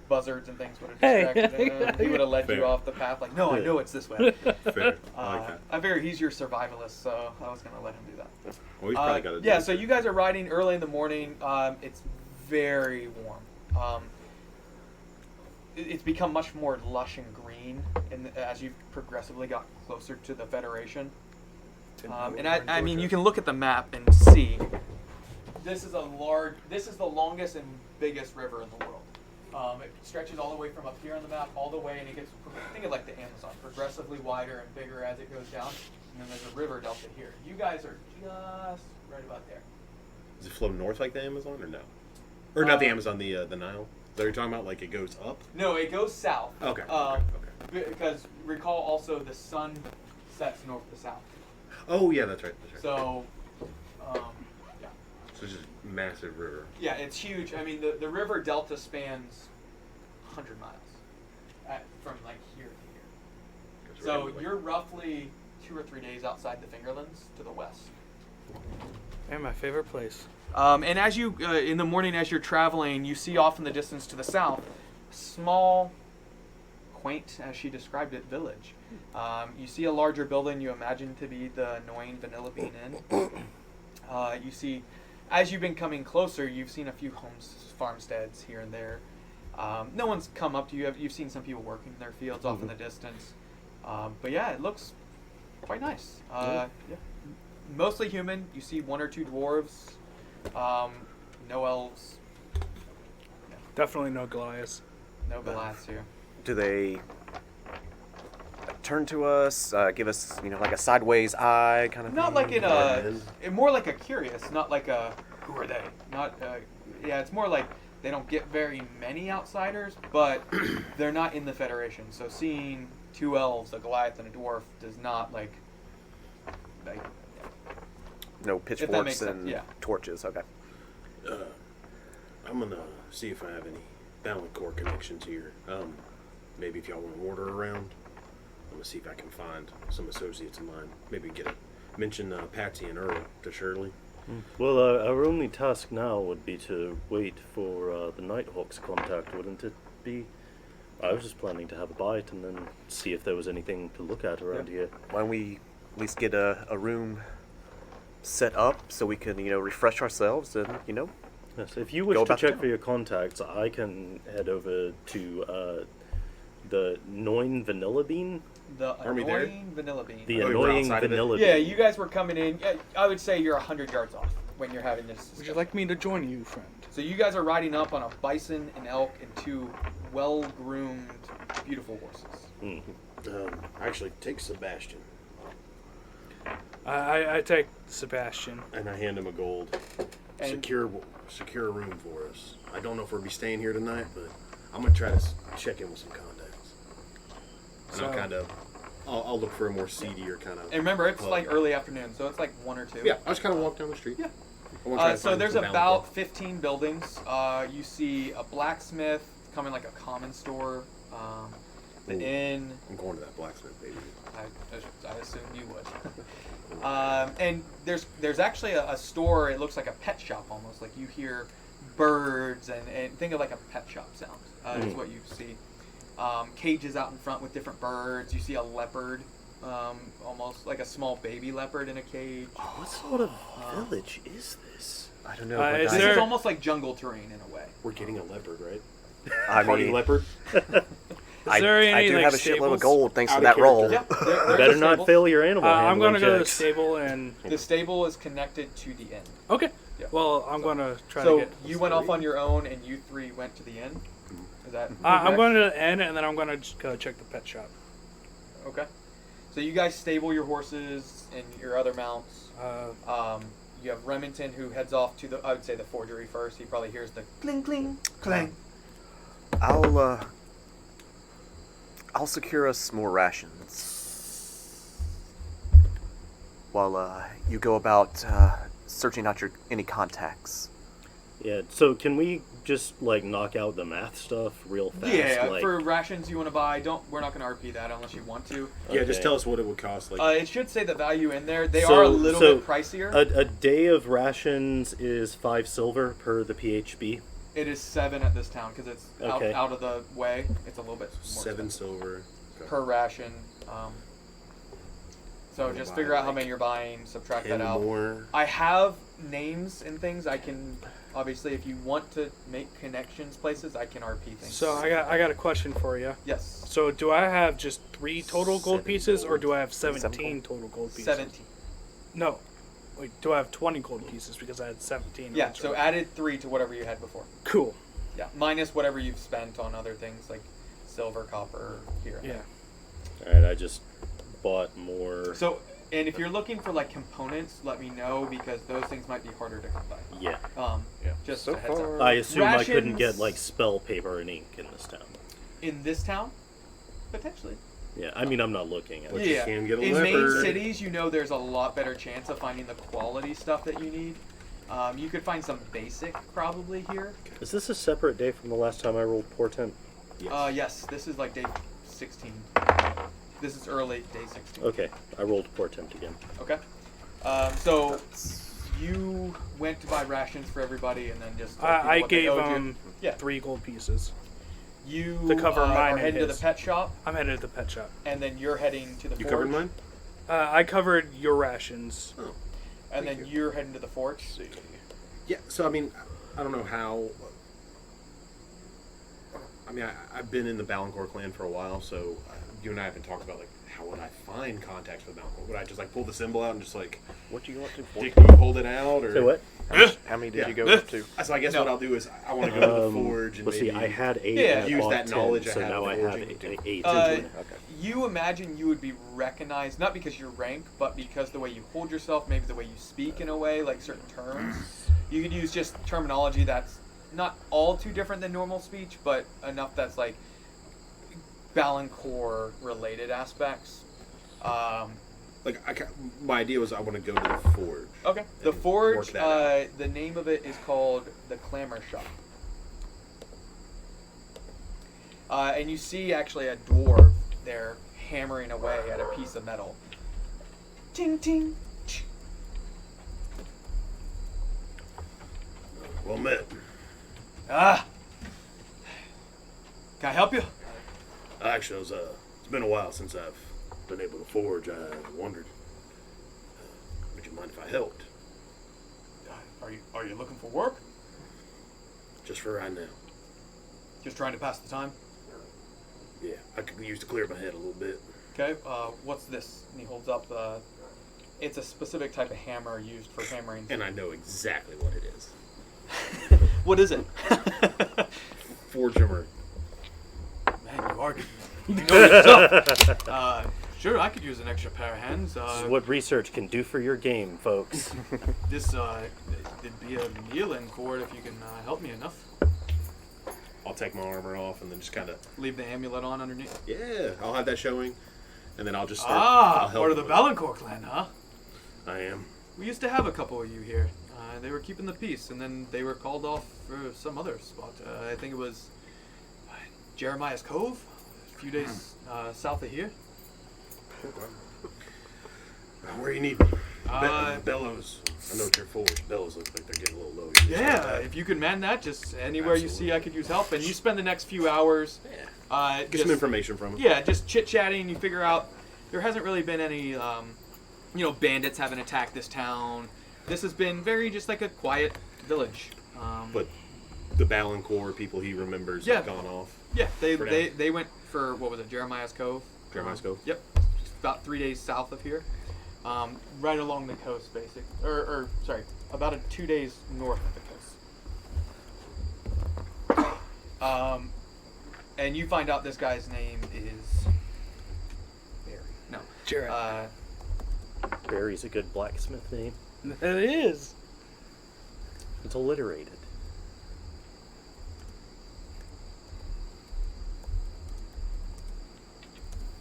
Speaker 2: Buzzards and things would have
Speaker 3: Hey.
Speaker 2: distracted him. He would have led you
Speaker 7: Fair.
Speaker 2: off the path. Like, no, I know it's this way.
Speaker 7: Fair. I like that.
Speaker 2: I figure he's your survivalist, so I was going to let him do that.
Speaker 7: Well, he's probably got a
Speaker 2: Yeah, so you guys are riding early in the morning. It's very warm. It's become much more lush and green as you've progressively got closer to the Federation. And I mean, you can look at the map and see this is the longest and biggest river in the world. It stretches all the way from up here on the map all the way, and it gets, think of like the Amazon, progressively wider and bigger as it goes down. And then there's a river delta here. You guys are just right about there.
Speaker 7: Does it flow north like the Amazon or no? Or not the Amazon, the Nile? Is that what you're talking about? Like it goes up?
Speaker 2: No, it goes south.
Speaker 7: Okay.
Speaker 2: Because recall also the sun sets north to south.
Speaker 7: Oh, yeah, that's right.
Speaker 2: So, yeah.
Speaker 7: So it's just a massive river.
Speaker 2: Yeah, it's huge. I mean, the river delta spans 100 miles from like here to here.
Speaker 7: It's
Speaker 2: So
Speaker 7: really like-
Speaker 2: you're roughly 2 or 3 days outside the Fingerlands to the west.
Speaker 3: Man, my favorite place.
Speaker 2: And as you, in the morning as you're traveling, you see off in the distance to the south, a small, quaint, as she described it, village. You see a larger building you imagine to be the annoying Vanilla Bean Inn. You see, as you've been coming closer, you've seen a few farmsteads here and there. No one's come up to you. You've seen some people working in their fields off in the distance. But yeah, it looks quite nice. Yeah. Mostly human. You see 1 or 2 dwarves. No elves.
Speaker 3: Definitely no Goliaths.
Speaker 2: No Goliaths here.
Speaker 9: Do they turn to us, give us, like a sideways eye kind of
Speaker 2: Not
Speaker 9: thing?
Speaker 2: like more like a curious, not like a who are they? Not yeah, it's more like they don't get very many outsiders, but they're not in the Federation. So seeing 2 elves, a Goliath and a dwarf does not like
Speaker 9: No
Speaker 2: If that
Speaker 9: pitchforks
Speaker 2: makes sense,
Speaker 9: and
Speaker 2: yeah.
Speaker 9: torches. Okay.
Speaker 7: I'm gonna see if I have any Valancourt connections here. Maybe if y'all want to order around, I'm gonna see if I can find some associates of mine. Maybe mention Patsy and Earl to Shirley.
Speaker 5: Well, our only task now would be to wait for the Nighthawk's contact, wouldn't it be? I was just planning to have a bite and then see if there was anything to look at around here.
Speaker 9: Why don't we at least get a room set up so we can, refresh ourselves and,
Speaker 5: Yes, if you wish
Speaker 9: Go
Speaker 5: to
Speaker 9: about
Speaker 5: check
Speaker 9: town.
Speaker 5: for your contacts, I can head over to the Noin Vanilla Bean.
Speaker 2: The
Speaker 4: Are we there?
Speaker 2: annoying vanilla bean.
Speaker 5: The
Speaker 4: Oh, we're
Speaker 5: annoying
Speaker 4: outside of it?
Speaker 5: Vanilla
Speaker 2: Yeah,
Speaker 5: Bean.
Speaker 2: you guys were coming in. I would say you're 100 yards off when you're having this
Speaker 3: Would you
Speaker 2: discussion.
Speaker 3: like me to join you, friend?
Speaker 2: So you guys are riding up on a bison, an elk, and two well-groomed, beautiful horses.
Speaker 7: Actually, take Sebastian.
Speaker 3: I take Sebastian.
Speaker 7: And I hand him a gold.
Speaker 2: And-
Speaker 7: Secure a room for us. I don't know if we'll be staying here tonight, but I'm gonna try to check in with some contacts. And I'll look for a more seedier kind of.
Speaker 2: And remember, it's
Speaker 7: pub.
Speaker 2: like early afternoon, so it's like 1 or 2.
Speaker 7: Yeah, I just kind of walk down the street.
Speaker 2: Yeah.
Speaker 7: I wanna try to
Speaker 2: So
Speaker 7: find
Speaker 2: there's
Speaker 7: some
Speaker 2: about
Speaker 7: balance
Speaker 2: 15 buildings. You see a blacksmith, coming like a common store, the
Speaker 7: Ooh.
Speaker 2: inn.
Speaker 7: there. I'm going to that blacksmith, baby.
Speaker 2: I assume you would. And there's actually a store. It looks like a pet shop almost. Like you hear birds and think of like a pet shop sound. Is what you see. Cages out in front with different birds. You see a leopard, almost like a small baby leopard in a cage.
Speaker 5: What sort of village is this?
Speaker 9: I don't know.
Speaker 3: Uh,
Speaker 9: but
Speaker 3: is
Speaker 2: This
Speaker 9: I,
Speaker 2: is
Speaker 3: there-
Speaker 2: almost like jungle terrain in a way.
Speaker 7: We're getting a leopard, right?
Speaker 9: I
Speaker 7: Party
Speaker 9: mean,
Speaker 7: leopard.
Speaker 9: I,
Speaker 3: there any,
Speaker 9: I do
Speaker 3: like,
Speaker 9: have a shitload
Speaker 3: stables?
Speaker 9: of gold thanks
Speaker 7: Out
Speaker 9: to
Speaker 7: of
Speaker 9: that roll.
Speaker 2: Yeah, there's
Speaker 5: Better
Speaker 2: a
Speaker 5: not
Speaker 2: stable.
Speaker 5: fail your animal
Speaker 3: I'm
Speaker 5: handling
Speaker 3: gonna go to the
Speaker 5: checks.
Speaker 3: stable and.
Speaker 2: The stable is connected to the inn.
Speaker 3: Okay.
Speaker 2: Yeah.
Speaker 3: Well, I'm gonna try
Speaker 2: So
Speaker 3: to get.
Speaker 2: you went off on your own, and you three went to the inn. Is that?
Speaker 3: I'm
Speaker 2: correct?
Speaker 3: going to the inn and then I'm gonna just go check the pet shop.
Speaker 2: Okay. So you guys stable your horses and your other mounts. You have Remington who heads off to I would say the forgery first. He probably hears the cling cling clang.
Speaker 9: I'll secure us some more rations while you go about searching out any contacts.
Speaker 5: Yeah, so can we just, knock out the math stuff real fast?
Speaker 2: Yeah, for rations you want to buy, we're not going to RP that unless you want to.
Speaker 7: Yeah, just
Speaker 5: Okay.
Speaker 7: tell us what it would cost. Like,
Speaker 2: It should say the value in there. They
Speaker 5: So-
Speaker 2: are a little
Speaker 5: so
Speaker 2: bit pricier.
Speaker 5: A day of rations is 5 silver per the PHB.
Speaker 2: It is 7 at this town because it's
Speaker 5: Okay.
Speaker 2: out of the way. It's a little bit more
Speaker 7: 7
Speaker 2: expensive
Speaker 7: silver.
Speaker 2: per ration. So
Speaker 7: Wanna
Speaker 2: just
Speaker 7: buy,
Speaker 2: figure out how
Speaker 7: like,
Speaker 2: many you're buying, subtract
Speaker 7: 10
Speaker 2: that out.
Speaker 7: more.
Speaker 2: I have names and things. I can obviously, if you want to make connections places, I can RP things.
Speaker 3: So I got a question for you.
Speaker 2: Yes,
Speaker 3: So do I have just 3 total gold
Speaker 7: 7
Speaker 3: pieces, or
Speaker 7: gold.
Speaker 3: do I have
Speaker 9: 7
Speaker 3: 17 total gold pieces?
Speaker 2: 17.
Speaker 3: No. Wait, do I have 20 gold pieces because I had 17?
Speaker 2: Yeah,
Speaker 3: originally?
Speaker 2: so added 3 to whatever you had before.
Speaker 3: Cool.
Speaker 2: Yeah, minus whatever you've spent on other things like silver, copper, here.
Speaker 3: Yeah.
Speaker 5: Alright, I just bought more.
Speaker 2: So, and if you're looking for like components, let me know because those things might be harder to come by.
Speaker 5: Yeah.
Speaker 2: Just
Speaker 9: So
Speaker 2: a heads
Speaker 9: far-
Speaker 2: up.
Speaker 5: I assume I couldn't
Speaker 2: Rations-
Speaker 5: get, spell paper and ink in this town.
Speaker 2: In this town, potentially.
Speaker 5: Yeah, I mean, I'm not looking at
Speaker 7: But
Speaker 5: it.
Speaker 7: you
Speaker 2: Yeah.
Speaker 7: can get a
Speaker 2: In main
Speaker 7: leopard.
Speaker 2: cities, there's a lot better chance of finding the quality stuff that you need. You could find some basic probably here.
Speaker 5: Is this a separate day from the last time I rolled portent?
Speaker 2: Yes, this is like day 16. This is early day 16.
Speaker 5: Okay, I rolled portent again.
Speaker 2: Okay. So you went to buy rations for everybody, and then just told people
Speaker 3: I
Speaker 2: what they
Speaker 3: gave
Speaker 2: owed you.
Speaker 3: them
Speaker 2: Yeah.
Speaker 3: 3 gold pieces.
Speaker 2: You
Speaker 3: to cover mine
Speaker 2: are
Speaker 3: and
Speaker 2: heading to
Speaker 3: his.
Speaker 2: the pet shop,
Speaker 3: I'm headed to the pet shop.
Speaker 2: and then you're heading to the
Speaker 7: You
Speaker 2: forge.
Speaker 7: covered mine?
Speaker 3: I covered your rations.
Speaker 7: Oh.
Speaker 2: And then
Speaker 7: Thank
Speaker 2: you're heading to the forge.
Speaker 7: Yeah, so I mean, I don't know how. I mean, I've been in the Balancor clan for a while, so you and I have been talking about how would I find contacts for the Balancor? Would I just pull the symbol out and just
Speaker 9: What do you want to?
Speaker 7: hold it out, or
Speaker 5: So what?
Speaker 9: How many did
Speaker 7: Yeah.
Speaker 9: you go up to?
Speaker 7: So I guess
Speaker 2: No.
Speaker 7: what I'll do is I want to go to the forge and
Speaker 5: Well, see,
Speaker 7: maybe
Speaker 5: I had 8
Speaker 2: Yeah.
Speaker 5: and I
Speaker 7: use
Speaker 5: bought
Speaker 7: that
Speaker 5: 10,
Speaker 7: knowledge I
Speaker 5: so
Speaker 7: have
Speaker 5: now I
Speaker 7: of
Speaker 5: have
Speaker 7: forging.
Speaker 5: 8.
Speaker 9: Okay.
Speaker 2: You imagine you would be recognized, not because your rank, but because the way you hold yourself, maybe the way you speak in a way, like certain terms. You could use just terminology that's not all too different than normal speech, but enough that's like Balancor related aspects.
Speaker 7: My idea was I want to go to the forge.
Speaker 2: Okay. The
Speaker 7: And
Speaker 2: forge,
Speaker 7: work that out.
Speaker 2: the name of it is called the Clamor Shop. And you see actually a dwarf there hammering away at a piece of metal. Ting ting. Ch.
Speaker 7: Well met.
Speaker 2: Can I help you?
Speaker 7: Actually, it's been a while since I've been able to forge. I wondered, would you mind if I helped?
Speaker 2: Are you looking for work?
Speaker 7: Just for right now.
Speaker 2: Just trying to pass the time?
Speaker 7: Yeah, I could use to clear my head a little bit.
Speaker 2: Okay, what's this? And he holds up, it's a specific type of hammer used for hammering.
Speaker 7: And I know exactly what it is.
Speaker 2: What is it?
Speaker 7: Forge hammer.
Speaker 2: Man, you are you know your stuff. Sure, I could use an extra pair of hands.
Speaker 5: This is what research can do for your game, folks.
Speaker 2: It'd be a meal in for it if you can help me enough.
Speaker 4: I'll take my armor off and then just kind of
Speaker 2: Leave the amulet on underneath.
Speaker 4: yeah. I'll have that showing, and then I'll just start.
Speaker 2: Ah,
Speaker 4: I'll help
Speaker 2: part of the
Speaker 4: him with
Speaker 2: Valancourt clan, huh?
Speaker 7: I am.
Speaker 2: We used to have a couple of you here. They were keeping the peace, and then they were called off for some other spot. I think it was Jeremiah's Cove, a few days south of here.
Speaker 7: Where you need me?
Speaker 2: Uh,
Speaker 7: Bellows. I know what you're for. Bellows look like they're getting a little low.
Speaker 2: Yeah, if you could man that, just anywhere you see I could use help. And you spend the next few hours
Speaker 4: Get some information from him.
Speaker 2: Yeah, just chit-chatting. You figure out there hasn't really been any, bandits haven't attacked this town. This has been very just like a quiet village.
Speaker 4: But the Valancourt people he remembers have gone off.
Speaker 2: Yeah,
Speaker 4: for now.
Speaker 2: they went for, what was it, Jeremiah's Cove?
Speaker 4: Jeremiah's Cove?
Speaker 2: Yep, just about 3 days south of here. Right along the coast, basically. Sorry, about 2 days north of the coast. And you find out this guy's name is Barry. No.
Speaker 3: Jared.
Speaker 5: Barry's a good blacksmith name.
Speaker 3: It is.
Speaker 5: It's alliterated.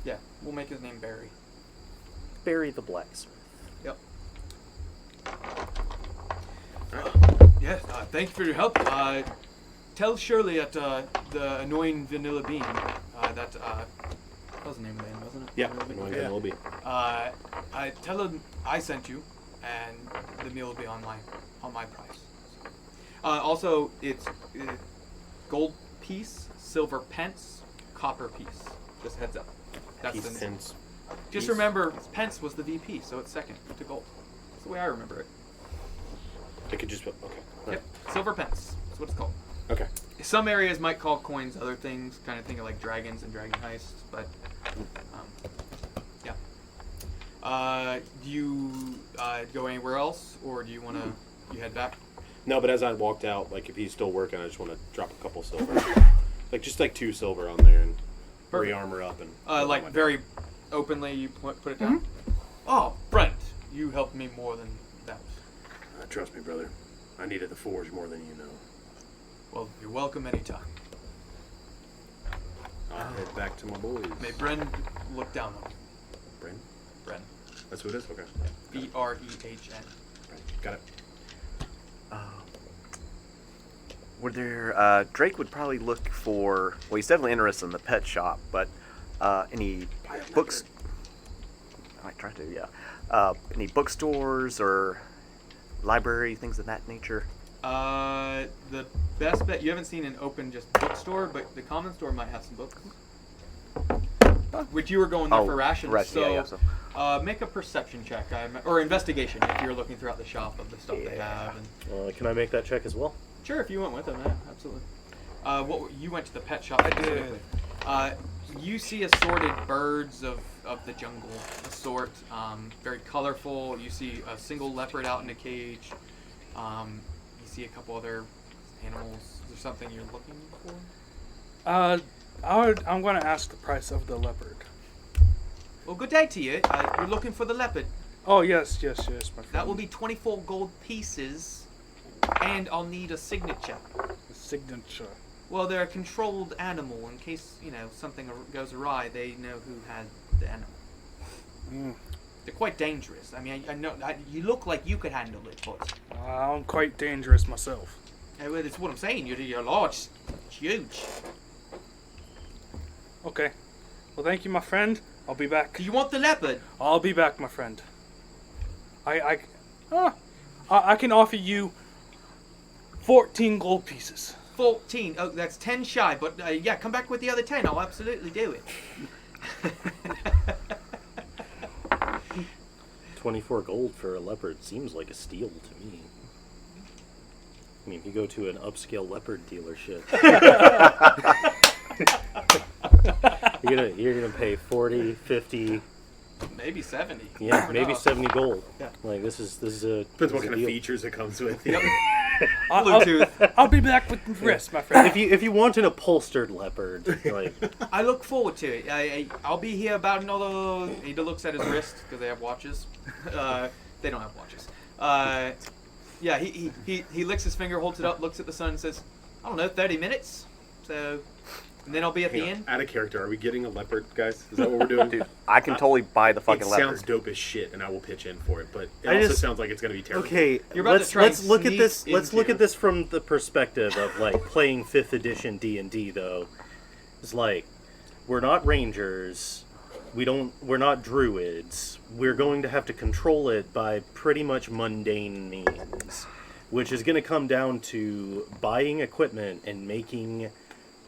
Speaker 2: Yeah, we'll make his name Barry.
Speaker 5: Barry the blacksmith.
Speaker 2: Yep. Yes, thank you for your help. Tell Shirley at the Annoying Vanilla Bean that was the name of the inn, wasn't it?
Speaker 4: Yeah,
Speaker 2: Vanilla Bean?
Speaker 4: it will be.
Speaker 2: I tell him I sent you, and the meal will be on my price. Also, it's gold piece, silver pence, copper piece. Just heads up. That's the
Speaker 4: Pence.
Speaker 2: Just
Speaker 4: piece.
Speaker 2: remember, pence was the VP, so it's second to gold. That's the way I remember it.
Speaker 4: I could just put, okay.
Speaker 2: Yep, silver pence. That's what it's called.
Speaker 4: Okay.
Speaker 2: Some areas might call coins other things, kind of think of like dragons and dragon heists, but yeah. Do you go anywhere else, or do you want to you head back?
Speaker 4: No, but as I walked out, like if he's still working, I just want to drop a couple silver, like just like 2 silver on there and
Speaker 2: Perfect.
Speaker 4: re-armor up and.
Speaker 2: Like very openly, you put it down. Oh, Brent, you helped me more than that.
Speaker 7: Trust me, brother. I needed the forge more than you know.
Speaker 2: Well, you're welcome anytime.
Speaker 4: I'll head back to my boys.
Speaker 2: May Bren look down on you.
Speaker 4: Bren?
Speaker 2: Bren.
Speaker 4: That's who it is? Okay.
Speaker 2: B-R-E-H-N.
Speaker 4: Got it.
Speaker 9: Were there, Drake would probably look for, well, he's definitely interested in the pet shop, but any books, I try to, yeah. Any bookstores or library, things of that nature?
Speaker 2: The best bet, you haven't seen an open just bookstore, but the common store might have some books. Which you were going there for rations, so make a perception check, or investigation if you're looking throughout the shop of the stuff they have. And
Speaker 5: Can I make that check as well?
Speaker 2: sure, if you went with them, yeah, absolutely. You went to the pet shop specifically. You see assorted birds of the jungle, very colorful. You see a single leopard out in a cage. You see a couple other animals. Is there something you're looking for?
Speaker 3: I'm going to ask the price of the leopard.
Speaker 2: Well, good day to you. You're looking for the leopard.
Speaker 3: Oh, yes, my friend.
Speaker 2: That will be 24 gold pieces, and I'll need a signature.
Speaker 3: A signature.
Speaker 2: Well, they're a controlled animal. In case, something goes awry, they know who had the animal. They're quite dangerous. I mean, I know you look like you could handle it, but
Speaker 3: I'm quite dangerous myself.
Speaker 2: well, that's what I'm saying. You're large, it's huge.
Speaker 3: Okay. Well, thank you, my friend. I'll be back.
Speaker 2: Do you want the leopard?
Speaker 3: I'll be back, my friend. I can offer you 14 gold pieces.
Speaker 10: 14. Oh, that's 10 shy, but yeah, come back with the other 10. I'll absolutely do it.
Speaker 5: 24 gold for a leopard seems like a steal to me. I mean, if you go to an upscale leopard dealership, you're gonna pay 40, 50,
Speaker 2: Maybe 70.
Speaker 5: yeah,
Speaker 2: Never
Speaker 5: maybe
Speaker 2: know.
Speaker 5: 70 gold.
Speaker 2: Yeah.
Speaker 5: Like this is a
Speaker 7: Depends what
Speaker 5: this is
Speaker 7: kind
Speaker 5: a
Speaker 7: of
Speaker 5: deal.
Speaker 7: features it comes with.
Speaker 2: Yep.
Speaker 3: I'll,
Speaker 2: Bluetooth.
Speaker 3: I'll be back with the rest, my friend.
Speaker 5: If you want an upholstered leopard, like
Speaker 10: I look forward to it. I'll be here about another... He looks at his wrist, because they have watches. They don't have watches. Yeah, he licks his finger, holds it up, looks at the sun, and says, I don't know, 30 minutes? So... And then I'll be at the end.
Speaker 7: Out of character, are we getting a leopard, guys? Is that what we're doing?
Speaker 9: Dude, I can totally buy the fucking
Speaker 7: it
Speaker 9: leopard.
Speaker 7: sounds dope as shit, and I will pitch in for it. But it
Speaker 5: I
Speaker 7: also
Speaker 5: just-
Speaker 7: sounds like it's gonna be terrible.
Speaker 5: okay,
Speaker 10: You're about to
Speaker 5: let's
Speaker 10: try
Speaker 5: let's
Speaker 10: and
Speaker 5: look at
Speaker 10: sneak
Speaker 5: this. Let's look
Speaker 10: into-
Speaker 5: at this from the perspective of like playing 5th edition D&D though. It's like we're not rangers. We're not druids. We're going to have to control it by pretty much mundane means, which is going to come down to buying equipment and making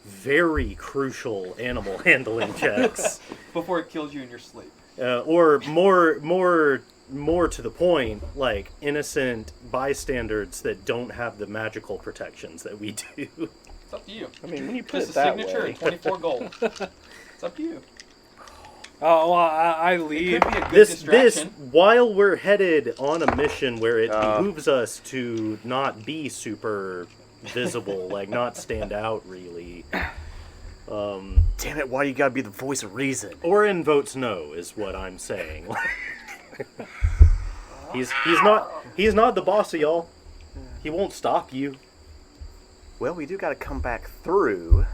Speaker 5: very crucial animal handling checks.
Speaker 2: Before it kills you in your sleep.
Speaker 5: Or more to the point, like innocent bystanders that don't have the magical protections that we do.
Speaker 2: It's up to you.
Speaker 5: I mean, when you put
Speaker 2: Just
Speaker 5: it
Speaker 2: a
Speaker 5: that
Speaker 2: signature
Speaker 5: way.
Speaker 2: and 24 gold. It's up to you.
Speaker 3: Oh, well, I
Speaker 2: It
Speaker 3: leave.
Speaker 2: could be a good
Speaker 5: This
Speaker 2: distraction.
Speaker 5: while we're headed on a mission where it behooves us to not be super visible, like not stand out really.
Speaker 9: Damn it, why you gotta be the voice of reason?
Speaker 5: Orin votes no, is what I'm saying. he's not the boss of y'all. He won't stop you.
Speaker 9: Well, we do gotta come back through.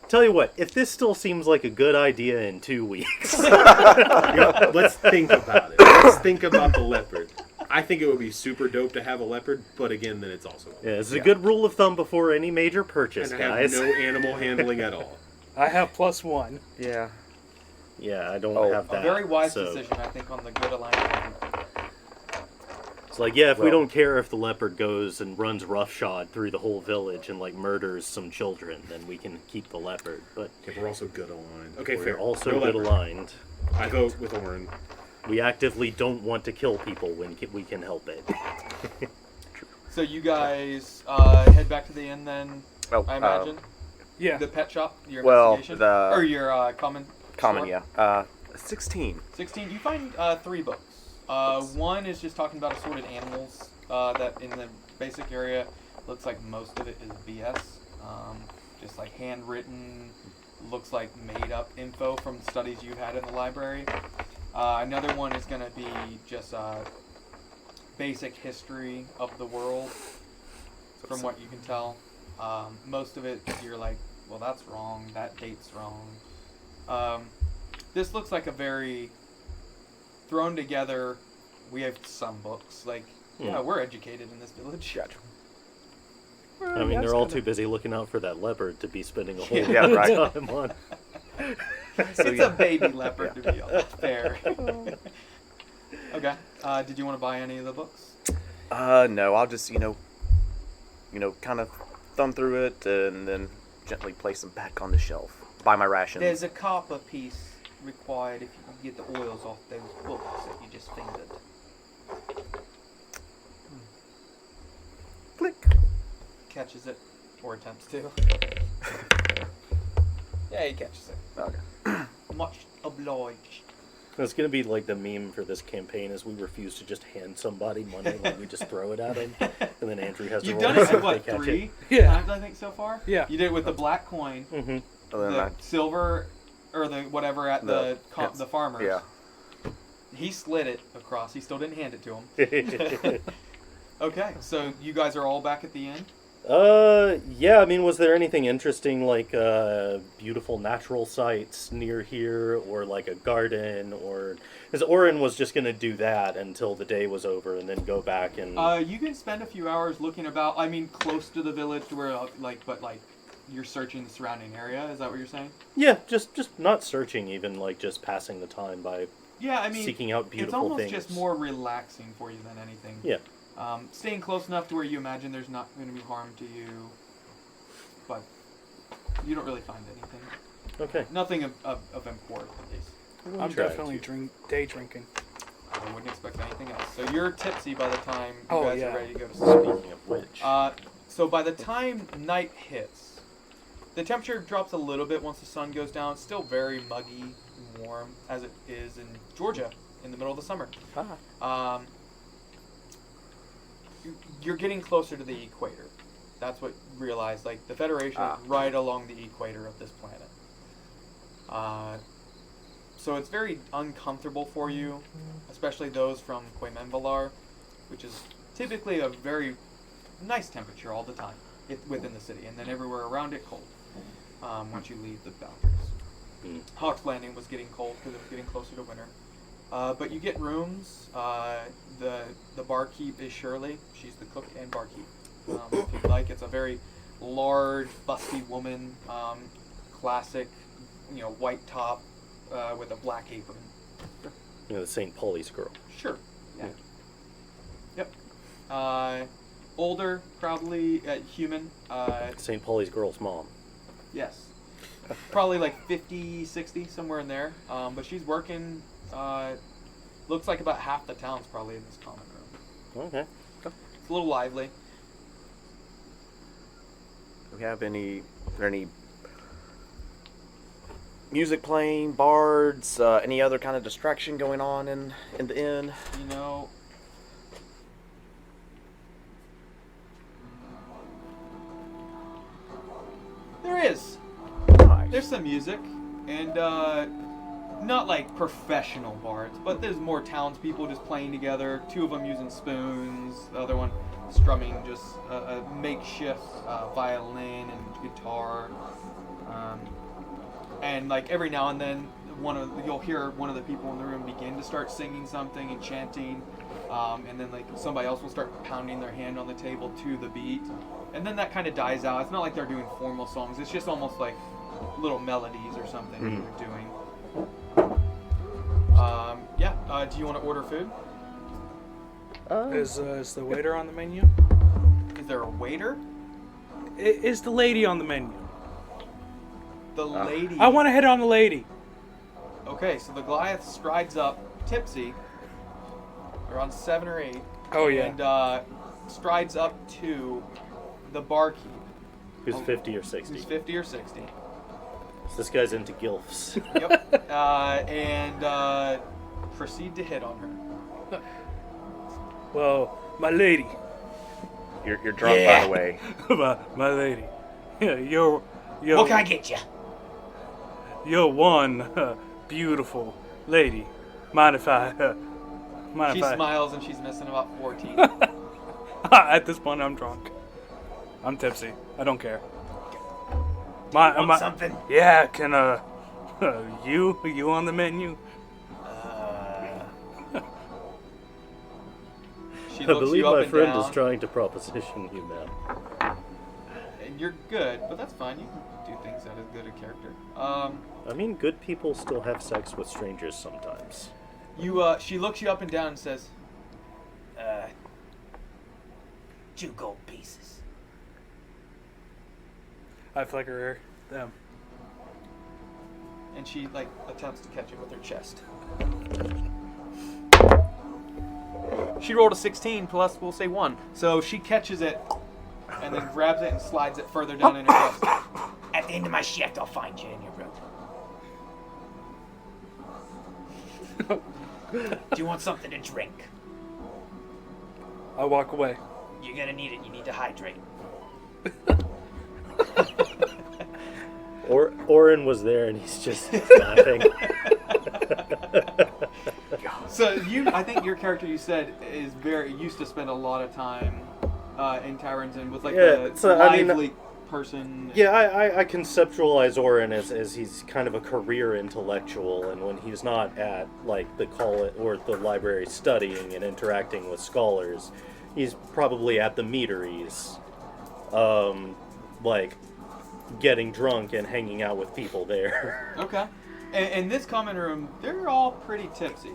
Speaker 5: Tell you what, if this still seems like a good idea in 2 weeks,
Speaker 7: Let's think about it. Let's think about the leopard. I think it would be super dope to have a leopard, but again, then it's also
Speaker 5: yeah, it's a good rule of thumb before any major purchase,
Speaker 7: and I have
Speaker 5: guys.
Speaker 7: no animal handling at all.
Speaker 3: I have +1.
Speaker 9: Yeah.
Speaker 5: Yeah, I don't
Speaker 9: Oh,
Speaker 5: have that.
Speaker 2: A very wise
Speaker 5: so.
Speaker 2: decision, I think, on the good alignment.
Speaker 5: It's like, yeah, if we
Speaker 9: Well-
Speaker 5: don't care if the leopard goes and runs roughshod through the whole village and like murders some children, then we can keep the leopard. But
Speaker 7: Okay, we're also good aligned. Okay,
Speaker 5: we're
Speaker 7: fair.
Speaker 5: also
Speaker 7: No
Speaker 5: good
Speaker 7: leopard.
Speaker 5: aligned.
Speaker 7: I vote with Orin.
Speaker 5: We actively don't want to kill people when we can help it.
Speaker 2: So you guys head back to the inn then,
Speaker 9: Oh,
Speaker 2: I imagine?
Speaker 3: Yeah.
Speaker 2: The pet shop? Your
Speaker 9: well,
Speaker 2: investigation?
Speaker 9: the-
Speaker 2: Or your common?
Speaker 9: Common,
Speaker 2: store?
Speaker 9: yeah. 16.
Speaker 2: 16. You find 3 books. One is just talking about assorted animals that in the basic area looks like most of it is BS. Just like handwritten, looks like made up info from studies you had in the library. Another one is going to be just basic history of the world from what you can tell. Most of it you're like, well, that's wrong, that date's wrong. This looks like a very thrown together, we have some books. Like, yeah, we're educated in this village.
Speaker 9: Gotcha.
Speaker 5: I mean, they're all too busy looking out for that leopard to be spending a whole
Speaker 9: Yeah,
Speaker 5: lot
Speaker 9: right.
Speaker 5: of time on.
Speaker 2: It's a baby leopard, to be fair. Okay. Did you want to buy any of the books?
Speaker 9: No, I'll just, kind of thumb through it and then gently place them back on the shelf. Buy my rations.
Speaker 10: There's a copper piece required if you can get the oils off those books that you just fingered.
Speaker 9: Click.
Speaker 2: Catches it, or attempts to. Yeah, he catches it.
Speaker 9: Okay.
Speaker 10: Much obliged.
Speaker 5: It's gonna be like the meme for this campaign is we refuse to just hand somebody money when we just throw it at them, and then Andrew has to
Speaker 2: You've
Speaker 5: roll
Speaker 2: done
Speaker 5: to
Speaker 2: it
Speaker 5: see
Speaker 2: with
Speaker 5: if
Speaker 2: what,
Speaker 5: they catch
Speaker 2: 3
Speaker 3: Yeah.
Speaker 2: times I think so far?
Speaker 3: Yeah.
Speaker 2: You did it with the black coin,
Speaker 5: it.
Speaker 9: And then
Speaker 2: the silver, or the whatever at the
Speaker 9: yes.
Speaker 2: the farmers.
Speaker 9: Yeah.
Speaker 2: He slid it across. He still didn't hand it to him.
Speaker 5: Mm-hmm.
Speaker 2: Okay, so you guys are all back at the inn?
Speaker 5: Yeah, I mean, was there anything interesting, like, beautiful natural sights near here, or like a garden, or... Because Orin was just gonna do that until the day was over, and then go back and...
Speaker 2: You can spend a few hours looking about, I mean, close to the village to where, but you're searching the surrounding area, is that what you're saying?
Speaker 5: Yeah, just not searching even, like, just passing the time by
Speaker 2: Yeah, I mean,
Speaker 5: seeking out
Speaker 2: it's
Speaker 5: beautiful
Speaker 2: almost
Speaker 5: things.
Speaker 2: just more relaxing for you than anything.
Speaker 5: Yeah.
Speaker 10: Staying close enough to where you imagine there's not going to be harm to you, but you don't really find anything.
Speaker 5: Okay.
Speaker 10: Nothing of import, at least.
Speaker 3: I'm
Speaker 5: try
Speaker 3: definitely day drinking.
Speaker 10: I wouldn't expect anything else. So you're tipsy by the time you
Speaker 3: Oh,
Speaker 10: guys
Speaker 3: yeah.
Speaker 10: are ready to go to sleep.
Speaker 5: Speaking of which,
Speaker 10: So by the time night hits, the temperature drops a little bit once the sun goes down. It's still very muggy and warm, as it is in Georgia in the middle of the summer. You're getting closer to the equator. That's what you realize. Like, the Federation is right along the equator of this planet. So it's very uncomfortable for you, especially those from Quemenvalar, which is typically a very nice temperature all the time within the city, and then everywhere around it cold once you leave the boundaries. Hawk's Landing was getting cold because it was getting closer to winter. But you get rooms. The barkeep is Shirley. She's the cook and barkeep. If you'd like, it's a very large, busty woman, classic, white top with a black apron.
Speaker 5: the St. Pauli's girl.
Speaker 10: Sure. Yeah. Yep. Older, probably human.
Speaker 5: St. Pauli's girl's mom.
Speaker 10: Yes. Probably like 50, 60, somewhere in there. But she's working. Looks like about half the town's probably in this common room.
Speaker 5: Okay.
Speaker 10: It's a little lively.
Speaker 6: Do we have any music playing, bards, any other kind of distraction going on in the inn?
Speaker 10: There is.
Speaker 6: Nice.
Speaker 10: There's some music, and not like professional bards, but there's more townspeople just playing together. Two of them using spoons, the other one strumming just a makeshift violin and guitar. And like every now and then, you'll hear one of the people in the room begin to start singing something and chanting, and then like somebody else will start pounding their hand on the table to the beat, and then that kind of dies out. It's not like they're doing formal songs. It's just almost like little melodies or something that they're doing. Do you want to order food?
Speaker 3: Is the waiter on the menu?
Speaker 10: Is there a waiter?
Speaker 3: Is the lady on the menu?
Speaker 10: The lady.
Speaker 3: I want to hit on the lady.
Speaker 10: Okay, so the Goliath strides up, tipsy, around 7 or 8.
Speaker 3: Oh, yeah.
Speaker 10: And strides up to the barkeep.
Speaker 5: Who's 50 or 60?
Speaker 10: Who's 50 or 60.
Speaker 5: So this guy's into gilfs.
Speaker 10: Yep. And proceed to hit on her.
Speaker 3: Well, my lady.
Speaker 6: You're drunk, by the way.
Speaker 3: my lady. Yeah, you're
Speaker 10: What can I get you?
Speaker 3: You're one beautiful lady. Mind if I...
Speaker 10: She smiles and she's missing about 4 teeth.
Speaker 3: At this point, I'm drunk. I'm tipsy. I don't care.
Speaker 10: Want something?
Speaker 3: Yeah, can you on the menu?
Speaker 10: She
Speaker 5: I
Speaker 10: looks
Speaker 5: believe
Speaker 10: you up
Speaker 5: my
Speaker 10: and
Speaker 5: friend
Speaker 10: down,
Speaker 5: is trying to proposition you, ma'am.
Speaker 10: and you're good, but that's fine. You can do things out of good a character.
Speaker 5: I mean, good people still have sex with strangers sometimes.
Speaker 10: She looks you up and down and says,
Speaker 11: 2 gold pieces.
Speaker 3: I flicker them.
Speaker 10: and she like attempts to catch it with her chest. She rolled a 16 plus, we'll say 1. So she catches it and then grabs it and slides it further down in her chest.
Speaker 11: At the end of my shift, I'll find you in your room. Do you want something to drink?
Speaker 3: I walk away.
Speaker 11: You're gonna need it. You need to hydrate.
Speaker 5: Orin was there and he's just laughing.
Speaker 10: So I think your character, you said, is used to spend a lot of time in taverns and was like a lively person.
Speaker 5: Yeah, I conceptualize Orin as he's kind of a career intellectual, and when he's not at like the college or the library studying and interacting with scholars, he's probably at the meaderies, like getting drunk and hanging out with people there.
Speaker 10: Okay. And this common room, they're all pretty tipsy.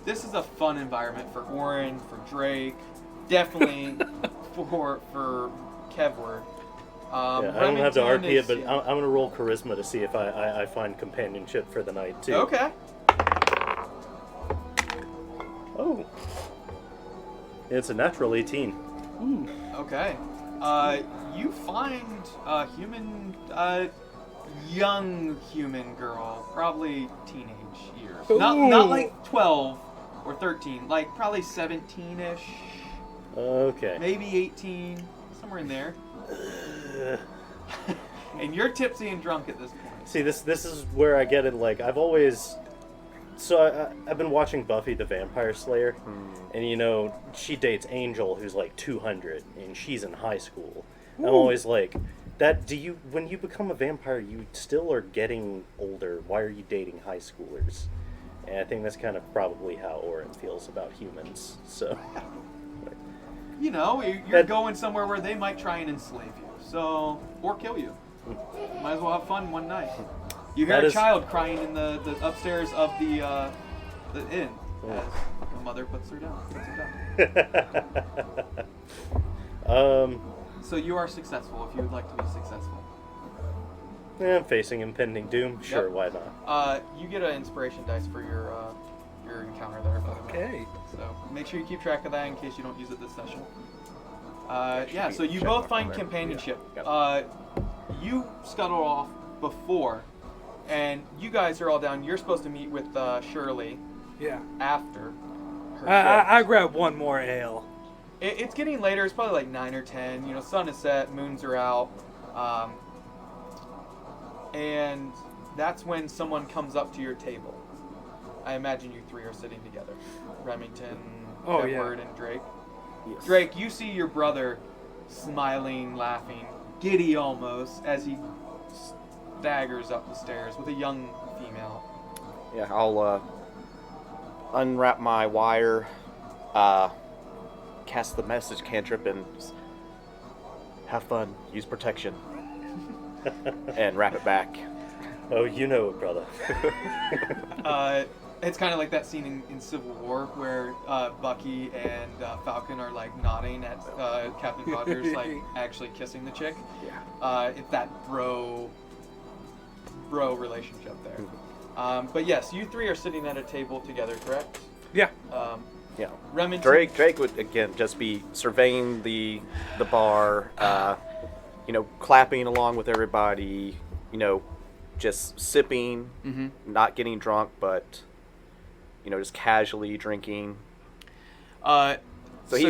Speaker 10: this is a fun environment for Oren, for Drake, definitely for Kevward.
Speaker 5: I don't have to
Speaker 10: Remington
Speaker 5: RP it,
Speaker 10: is-
Speaker 5: but I'm going to roll charisma to see if I find companionship for the night, too.
Speaker 10: Okay.
Speaker 5: Oh. It's a natural 18.
Speaker 10: Okay. You find a human, young human girl, probably teenage years. Not like 12 or 13, like probably 17-ish,
Speaker 5: Okay.
Speaker 10: maybe 18, somewhere in there. And you're tipsy and drunk at this point.
Speaker 5: See, this is where I get it. Like, I've been watching Buffy the Vampire Slayer, and you know, she dates Angel, who's like 200, and she's in high school. I'm always like, when you become a vampire, you still are getting older. Why are you dating high schoolers? And I think that's kind of probably how Oren feels about humans. So,
Speaker 10: You know, you're going somewhere where they might try and enslave you, so or kill you. Might as well have fun one night. You hear
Speaker 5: That
Speaker 10: a
Speaker 5: is-
Speaker 10: child crying in the upstairs of the inn as the mother puts her down. So you are successful if you would like to be successful.
Speaker 5: I'm facing impending doom. Sure,
Speaker 10: Yep.
Speaker 5: why not?
Speaker 10: You get an inspiration dice for your encounter there, by the way.
Speaker 3: Okay.
Speaker 10: So make sure you keep track of that in case you don't use it this session. Yeah, so you
Speaker 9: check
Speaker 10: both
Speaker 9: mark
Speaker 10: find
Speaker 9: on there.
Speaker 10: companionship.
Speaker 9: Yeah,
Speaker 10: You scuttle off before, and you guys are all down. You're supposed to meet with Shirley
Speaker 3: Yeah.
Speaker 10: after her
Speaker 3: I
Speaker 10: shift.
Speaker 3: grab one more ale.
Speaker 10: It's getting later. It's probably like 9 or 10. You know, sun is set, moons are out. And that's when someone comes up to your table. I imagine you three are sitting together. Remington,
Speaker 3: Oh, yeah.
Speaker 10: Edward, and Drake.
Speaker 9: Yes.
Speaker 10: Drake, you see your brother smiling, laughing, giddy almost, as he staggers up the stairs with a young female.
Speaker 6: Yeah, I'll unwrap my wire, cast the message cantrip, and have fun. Use protection, and wrap it back.
Speaker 5: Oh, you know it, brother.
Speaker 10: It's kind of like that scene in Civil War where Bucky and Falcon are like nodding at Captain Rogers, like actually kissing the chick.
Speaker 6: Yeah.
Speaker 10: It's that bro relationship there. But yes, you three are sitting at a table together, correct?
Speaker 3: Yeah.
Speaker 6: Yeah.
Speaker 10: Remington.
Speaker 6: Drake would again just be surveying the bar, clapping along with everybody, just sipping, not getting drunk, but just casually drinking. So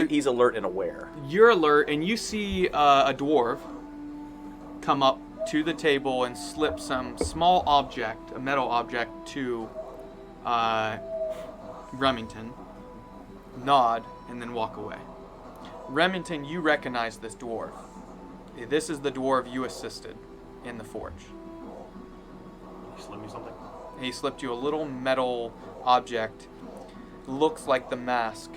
Speaker 6: he's alert and aware.
Speaker 10: You're alert, and you see a dwarf come up to the table and slip some small object, a metal object, to Remington, nod, and then walk away. Remington, you recognize this dwarf. This is the dwarf you assisted in the forge.
Speaker 4: You slip me something?
Speaker 10: He slipped you a little metal object. Looks like the mask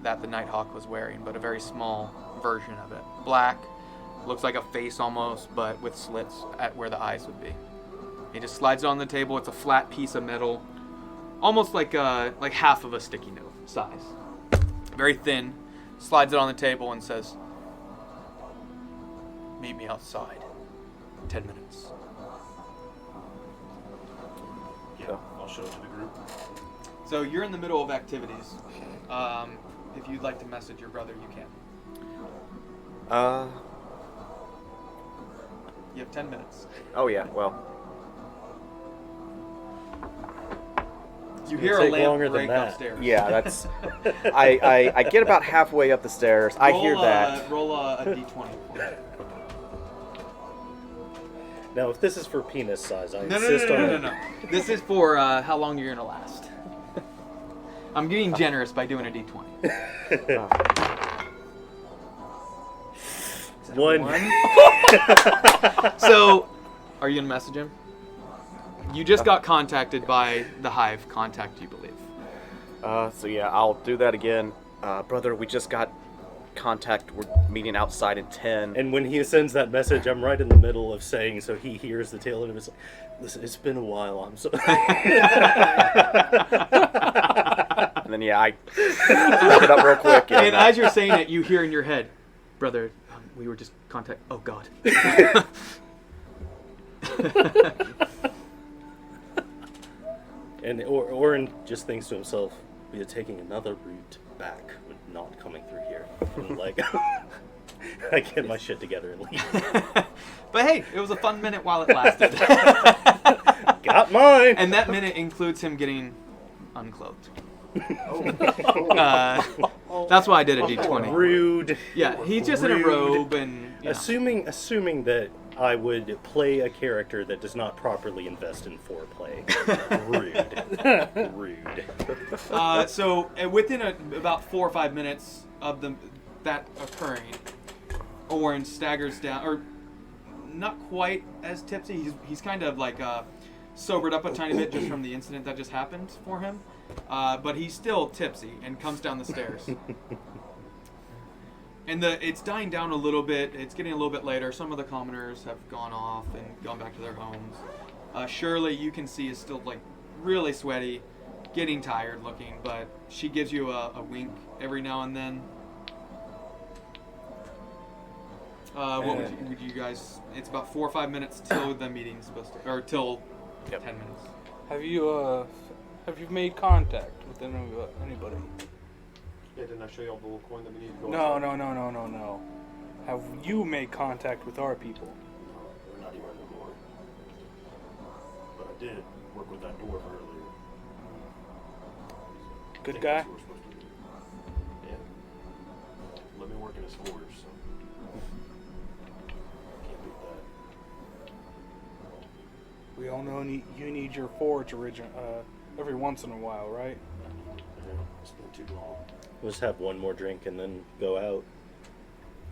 Speaker 10: that the Nighthawk was wearing, but a very small version of it. Black, looks like a face almost, but with slits at where the eyes would be. He just slides it on the table. It's a flat piece of metal, almost like half of a sticky note size. Very thin. Slides it on the table and says, "Meet me outside. 10 minutes."
Speaker 4: Yeah, I'll show it to the group.
Speaker 10: So you're in the middle of activities. If you'd like to message your brother, you can. You have 10 minutes.
Speaker 6: Oh yeah, well,
Speaker 10: You hear a
Speaker 5: take
Speaker 10: lamp
Speaker 5: longer than
Speaker 10: break
Speaker 5: that.
Speaker 10: upstairs.
Speaker 6: yeah, that's. I get about halfway up the stairs. I hear that.
Speaker 10: Roll a d20.
Speaker 5: Now, if this is for penis size, I
Speaker 10: No.
Speaker 5: insist on it.
Speaker 10: This is for how long you're gonna last. I'm being generous by doing a d20.
Speaker 5: One.
Speaker 10: So, are you gonna message him? You just got contacted by the Hive contact, you believe.
Speaker 6: So yeah, I'll do that again. Brother, we just got contact. We're meeting outside in 10.
Speaker 5: And when he sends that message, I'm right in the middle of saying, so he hears the tail end of it. It's like, listen, it's been a while. I'm so.
Speaker 6: then I look it up real quick.
Speaker 10: And as you're saying it, you hear in your head, brother, we were just contact. Oh God.
Speaker 5: And Orin just thinks to himself, we are taking another route back, but not coming through here. And like, I get my shit together and leave.
Speaker 10: But hey, it was a fun minute while it lasted.
Speaker 5: Got mine!
Speaker 10: And that minute includes him getting unclothed. That's why I did a D20.
Speaker 5: Rude.
Speaker 10: Yeah, he's just in a robe and... Yeah.
Speaker 5: Assuming that I would play a character that does not properly invest in foreplay. Rude.
Speaker 10: So within about 4 or 5 minutes of that occurring, Orin staggers down, or not quite as tipsy. He's kind of like sobered up a tiny bit just from the incident that just happened for him, but he's still tipsy and comes down the stairs. And it's dying down a little bit. It's getting a little bit later. Some of the commoners have gone off and gone back to their homes. Shirley, you can see, is still like really sweaty, getting tired looking, but she gives you a wink every now and then. What would you guys? It's about 4 or 5 minutes till the meeting's supposed to, or till 10 minutes.
Speaker 3: Have you made contact with anybody?
Speaker 8: Yeah, didn't I show you all the little coin that we need to go
Speaker 3: No.
Speaker 8: outside?
Speaker 3: Have you made contact with our people?
Speaker 7: We're not here anymore. But I did work with that dwarf earlier. I
Speaker 3: Good
Speaker 7: think
Speaker 3: guy?
Speaker 7: that's what we're supposed to do. Yeah. Let me work in his forge, so. Can't beat that.
Speaker 3: We all know you need your forge every once in a while, right?
Speaker 7: Yeah, it's been too long.
Speaker 5: We'll just have one more drink and then go out.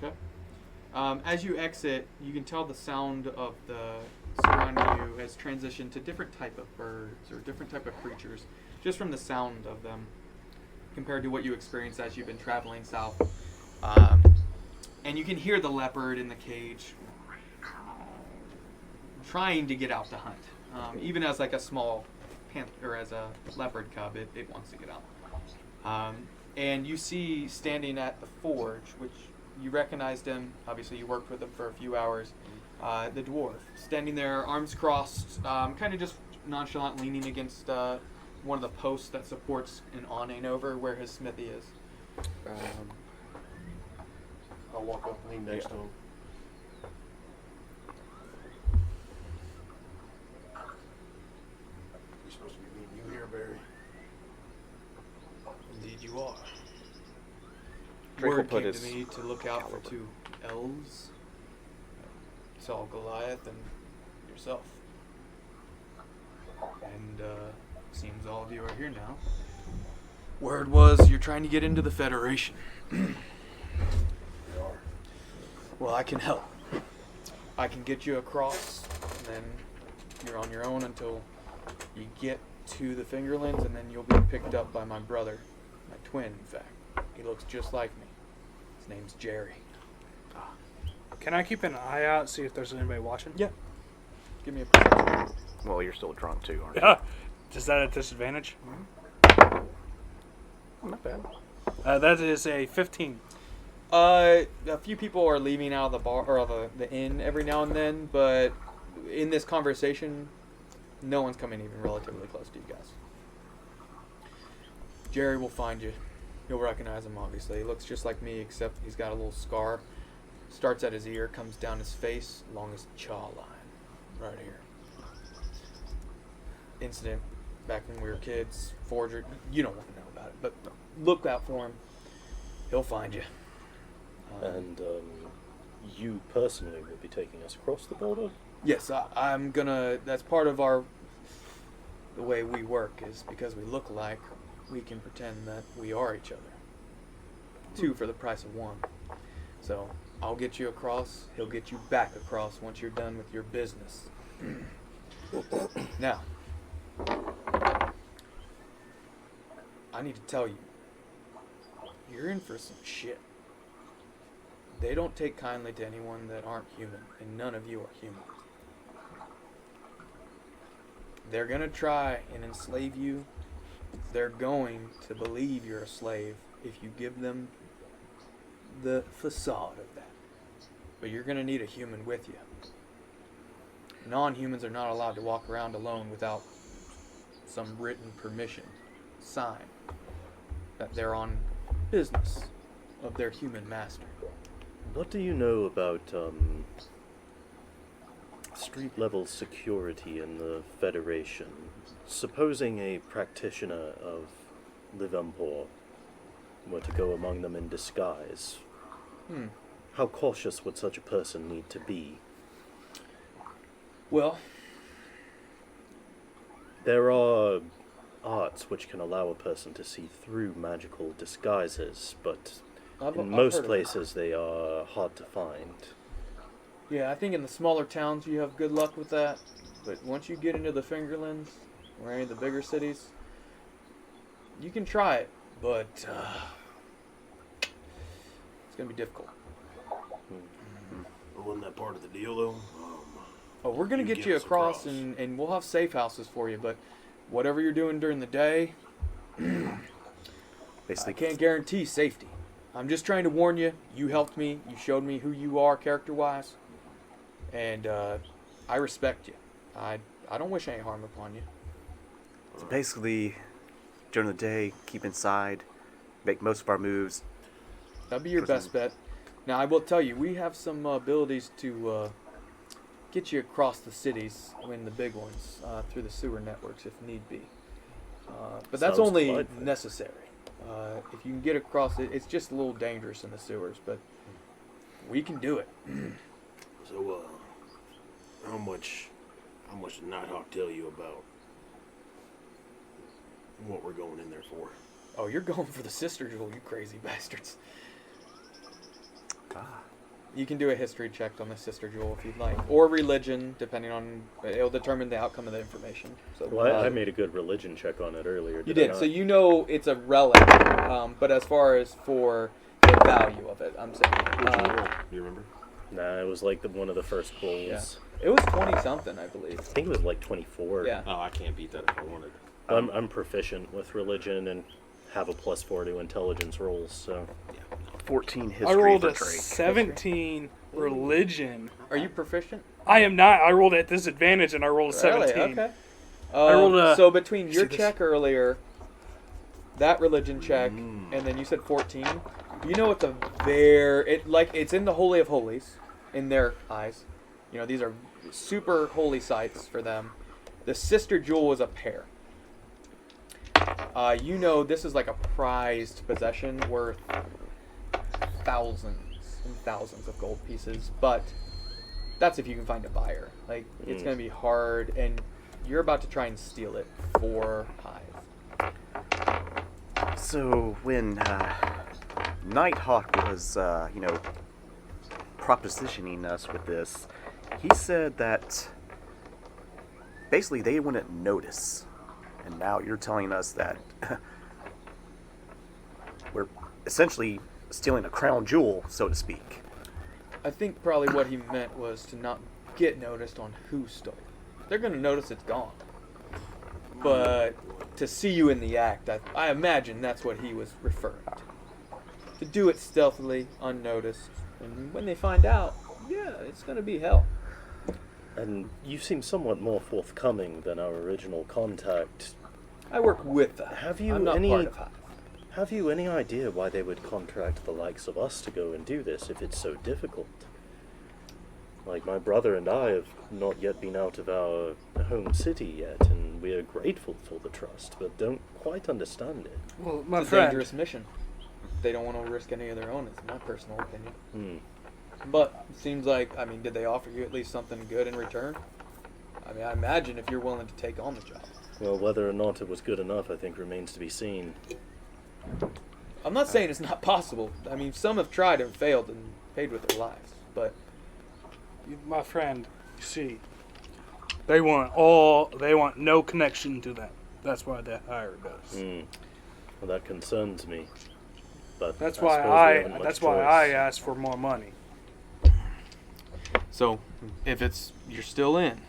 Speaker 10: Okay. As you exit, you can tell the sound of the surrounding you has transitioned to different type of birds or different type of creatures, just from the sound of them, compared to what you experienced as you've been traveling south. And you can hear the leopard in the cage trying to get out to hunt. Even as like a small panther or as a leopard cub, it wants to get out. And you see standing at the forge, which you recognized him. Obviously, you worked with him for a few hours. The dwarf, standing there, arms crossed, kind of just nonchalant, leaning against one of the posts that supports an awning over where his smithy is.
Speaker 7: I'll walk up, lean next to him. We're supposed to be meeting you here, Barry.
Speaker 10: Indeed, you are.
Speaker 6: Draco
Speaker 10: Word
Speaker 6: put
Speaker 10: came
Speaker 6: his
Speaker 10: to me to look out for 2 elves. Saul, Goliath, and yourself. And seems all of you are here now. Word was you're trying to get into the Federation. Well, I can help. I can get you across, and then you're on your own until you get to the Fingerlands, and then you'll be picked up by my brother, my twin, in fact. He looks just like me. His name's Jerry.
Speaker 3: Can I keep an eye out, see if there's anybody watching?
Speaker 10: Yeah. Give me a perception.
Speaker 6: Well, you're still drunk too, aren't you?
Speaker 3: Yeah. Is that a disadvantage?
Speaker 6: Not bad.
Speaker 3: That is a 15.
Speaker 10: A few people are leaving out of the bar or the inn every now and then, but in this conversation, no one's coming even relatively close to you guys. Jerry will find you. You'll recognize him, obviously. He looks just like me, except he's got a little scar. Starts at his ear, comes down his face, along his jawline, right here. Incident back when we were kids. Forger. You don't want to know about it, but look out for him. He'll find you.
Speaker 5: And you personally will be taking us across the border?
Speaker 10: Yes, I'm gonna. That's part of the way we work is because we look alike, we can pretend that we are each other. 2 for the price of 1. So I'll get you across. He'll get you back across once you're done with your business. Now, I need to tell you, you're in for some shit. They don't take kindly to anyone that aren't human, and none of you are human. They're gonna try and enslave you,
Speaker 2: they're going to believe you're a slave if you give them the facade of that. But you're going to need a human with you. Non-humans are not allowed to walk around alone without some written permission, sign, that they're on business of their human master.
Speaker 5: What do you know about street-level security in the Federation? Supposing a practitioner of Liverpool were to go among them in disguise, how cautious would such a person need to be?
Speaker 2: Well,
Speaker 5: there are arts which can allow a person to see through magical disguises, but in most
Speaker 2: heard of
Speaker 5: places they are hard to find.
Speaker 2: yeah, I think in the smaller towns you have good luck with that. But once you get into the Fingerlands, or any of the bigger cities, you can try it, but it's going to be difficult.
Speaker 7: Wasn't that part of the deal, though?
Speaker 2: Oh, we're going to get you across, and we'll have safe houses for you, but whatever you're doing during the day,
Speaker 9: Basically,
Speaker 2: I can't guarantee safety. I'm just trying to warn you. You helped me. You showed me who you are character-wise, and I respect you. I don't wish any harm upon you.
Speaker 9: so basically, during the day, keep inside, make most of our moves.
Speaker 2: That'd be your best bet. Now, I will tell you, we have some abilities to get you across the cities, the big ones, through the sewer networks if need be. But that's
Speaker 5: Sounds
Speaker 2: only
Speaker 5: delightful.
Speaker 2: necessary. If you can get across it, it's just a little dangerous in the sewers, but we can do it.
Speaker 7: So, how much did Nighthawk tell you about what we're going in there for?
Speaker 2: Oh, you're going for the sister jewel, you crazy bastards. You can do a history check on the sister jewel if you'd like, or religion, depending on it'll determine the outcome of the information. So
Speaker 5: Well, I made a good religion check on it earlier.
Speaker 2: you
Speaker 5: I
Speaker 2: did,
Speaker 5: not?
Speaker 2: so you know it's a relic. But as far as for the value of it, I'm saying
Speaker 4: Do you remember?
Speaker 5: Nah, it was like one of the first rolls.
Speaker 2: yeah, it was 20 something, I believe.
Speaker 5: I think it was like 24.
Speaker 2: Yeah.
Speaker 4: Oh, I can't beat that if I wanted.
Speaker 5: I'm proficient with religion and have a +4 to intelligence rolls, so
Speaker 9: 14 history
Speaker 3: I rolled
Speaker 9: for
Speaker 3: a
Speaker 9: Drake.
Speaker 3: 17 religion.
Speaker 2: Are you proficient?
Speaker 3: I am not. I rolled at disadvantage and I rolled a 17.
Speaker 2: Really? Okay.
Speaker 3: rolled a-
Speaker 2: so between your
Speaker 3: see this?
Speaker 2: check earlier, that religion check, and then you said 14. You know it's it's in the Holy of Holies, in their eyes. You know, these are super holy sites for them. The sister jewel is a pair. You know this is like a prized possession worth thousands and thousands of gold pieces, but that's if you can find a buyer. Like, it's going to be hard, and you're about to try and steal it for Hive.
Speaker 9: So when Nighthawk was, propositioning us with this, he said that basically they wouldn't notice. And now you're telling us that we're essentially stealing a crown jewel, so to speak.
Speaker 2: I think probably what he meant was to not get noticed on who stole it. They're going to notice it's gone. But to see you in the act, I imagine that's what he was referring to. To do it stealthily, unnoticed, and when they find out, yeah, it's going to be hell.
Speaker 5: And you seem somewhat more forthcoming than our original contact.
Speaker 2: I work with them.
Speaker 5: Have you
Speaker 2: I'm not
Speaker 5: any
Speaker 2: part of Hive.
Speaker 5: Have you any idea why they would contract the likes of us to go and do this if it's so difficult? Like, my brother and I have not yet been out of our home city yet, and we are grateful for the trust, but don't quite understand it.
Speaker 3: Well, my
Speaker 2: It's a
Speaker 3: friend,
Speaker 2: dangerous mission. They don't want to risk any of their own, is my personal opinion.
Speaker 5: Hmm.
Speaker 2: But it seems like, did they offer you at least something good in return? I imagine if you're willing to take on the job.
Speaker 5: Well, whether or not it was good enough, I think remains to be seen.
Speaker 2: I'm not saying it's not possible. Some have tried and failed and paid with their lives. But
Speaker 3: my friend, you see, they want no connection to them. That's why they hired us.
Speaker 5: Well, that concerns me. But
Speaker 3: That's
Speaker 5: I
Speaker 3: why
Speaker 5: suppose we haven't much
Speaker 3: I
Speaker 5: choice.
Speaker 3: asked for more money.
Speaker 2: so, if you're still in,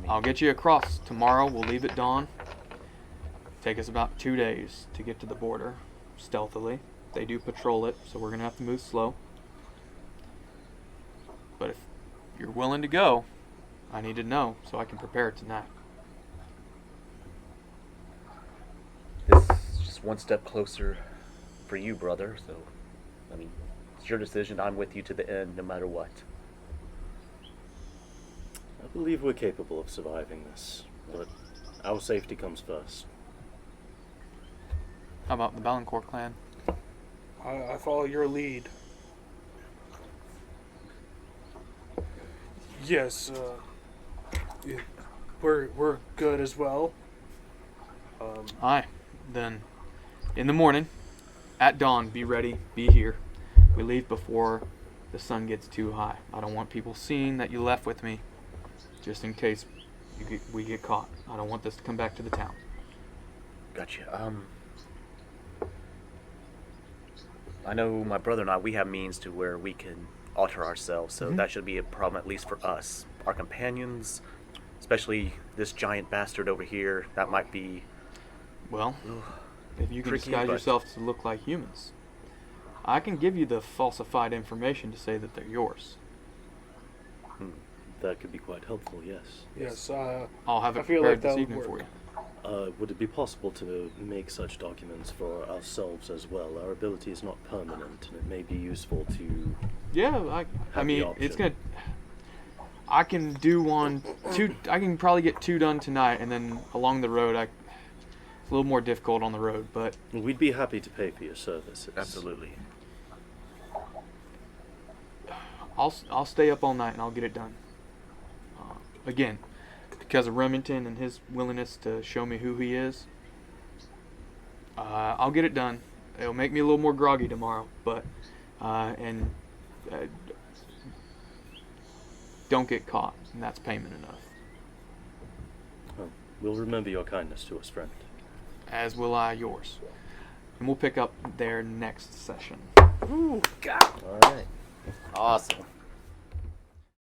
Speaker 2: I'll get you across tomorrow. We'll leave at dawn. Take us about 2 days to get to the border, stealthily. They do patrol it, so we're going to have to move slow. But if you're willing to go, I need to know so I can prepare tonight.
Speaker 9: This is just one step closer for you, brother. So, I mean, it's your decision. I'm with you to the end, no matter what.
Speaker 5: I believe we're capable of surviving this, but our safety comes first.
Speaker 2: How about the Ballancourt clan?
Speaker 3: I follow your lead. Yes, yeah, we're good as well.
Speaker 2: Aye. Then, in the morning, at dawn, be ready, be here. We leave before the sun gets too high. I don't want people seeing that you left with me, just in case we get caught. I don't want this to come back to the town.
Speaker 9: Gotcha. I know my brother and I, we have means to where we can alter ourselves, so that should be a problem at least for us. Our companions, especially this giant bastard over here, that might be...
Speaker 2: Well, if you can
Speaker 9: tricky,
Speaker 2: disguise
Speaker 9: but-
Speaker 2: yourself to look like humans, I can give you the falsified information to say that they're yours.
Speaker 5: That could be quite helpful, yes.
Speaker 3: Yes,
Speaker 2: I'll have
Speaker 3: I
Speaker 2: it
Speaker 3: feel
Speaker 2: prepared
Speaker 3: like that
Speaker 2: this
Speaker 3: would
Speaker 2: evening
Speaker 3: work.
Speaker 2: for you.
Speaker 5: Would it be possible to make such documents for ourselves as well? Our ability is not permanent, and it may be useful to...
Speaker 2: Yeah, I
Speaker 5: Have
Speaker 2: mean,
Speaker 5: the option.
Speaker 2: it's gonna. I can do two. I can probably get 2 done tonight, and then along the road, it's a little more difficult on the road, but
Speaker 5: We'd be happy to pay for your services.
Speaker 9: Absolutely.
Speaker 2: I'll stay up all night and I'll get it done. Again, because of Remington and his willingness to show me who he is, I'll get it done. It'll make me a little more groggy tomorrow, but don't get caught, and that's payment enough.
Speaker 5: Well, we'll remember your kindness to us, friend.
Speaker 2: As will I yours. And we'll pick up there next session.
Speaker 5: All right.
Speaker 6: Awesome.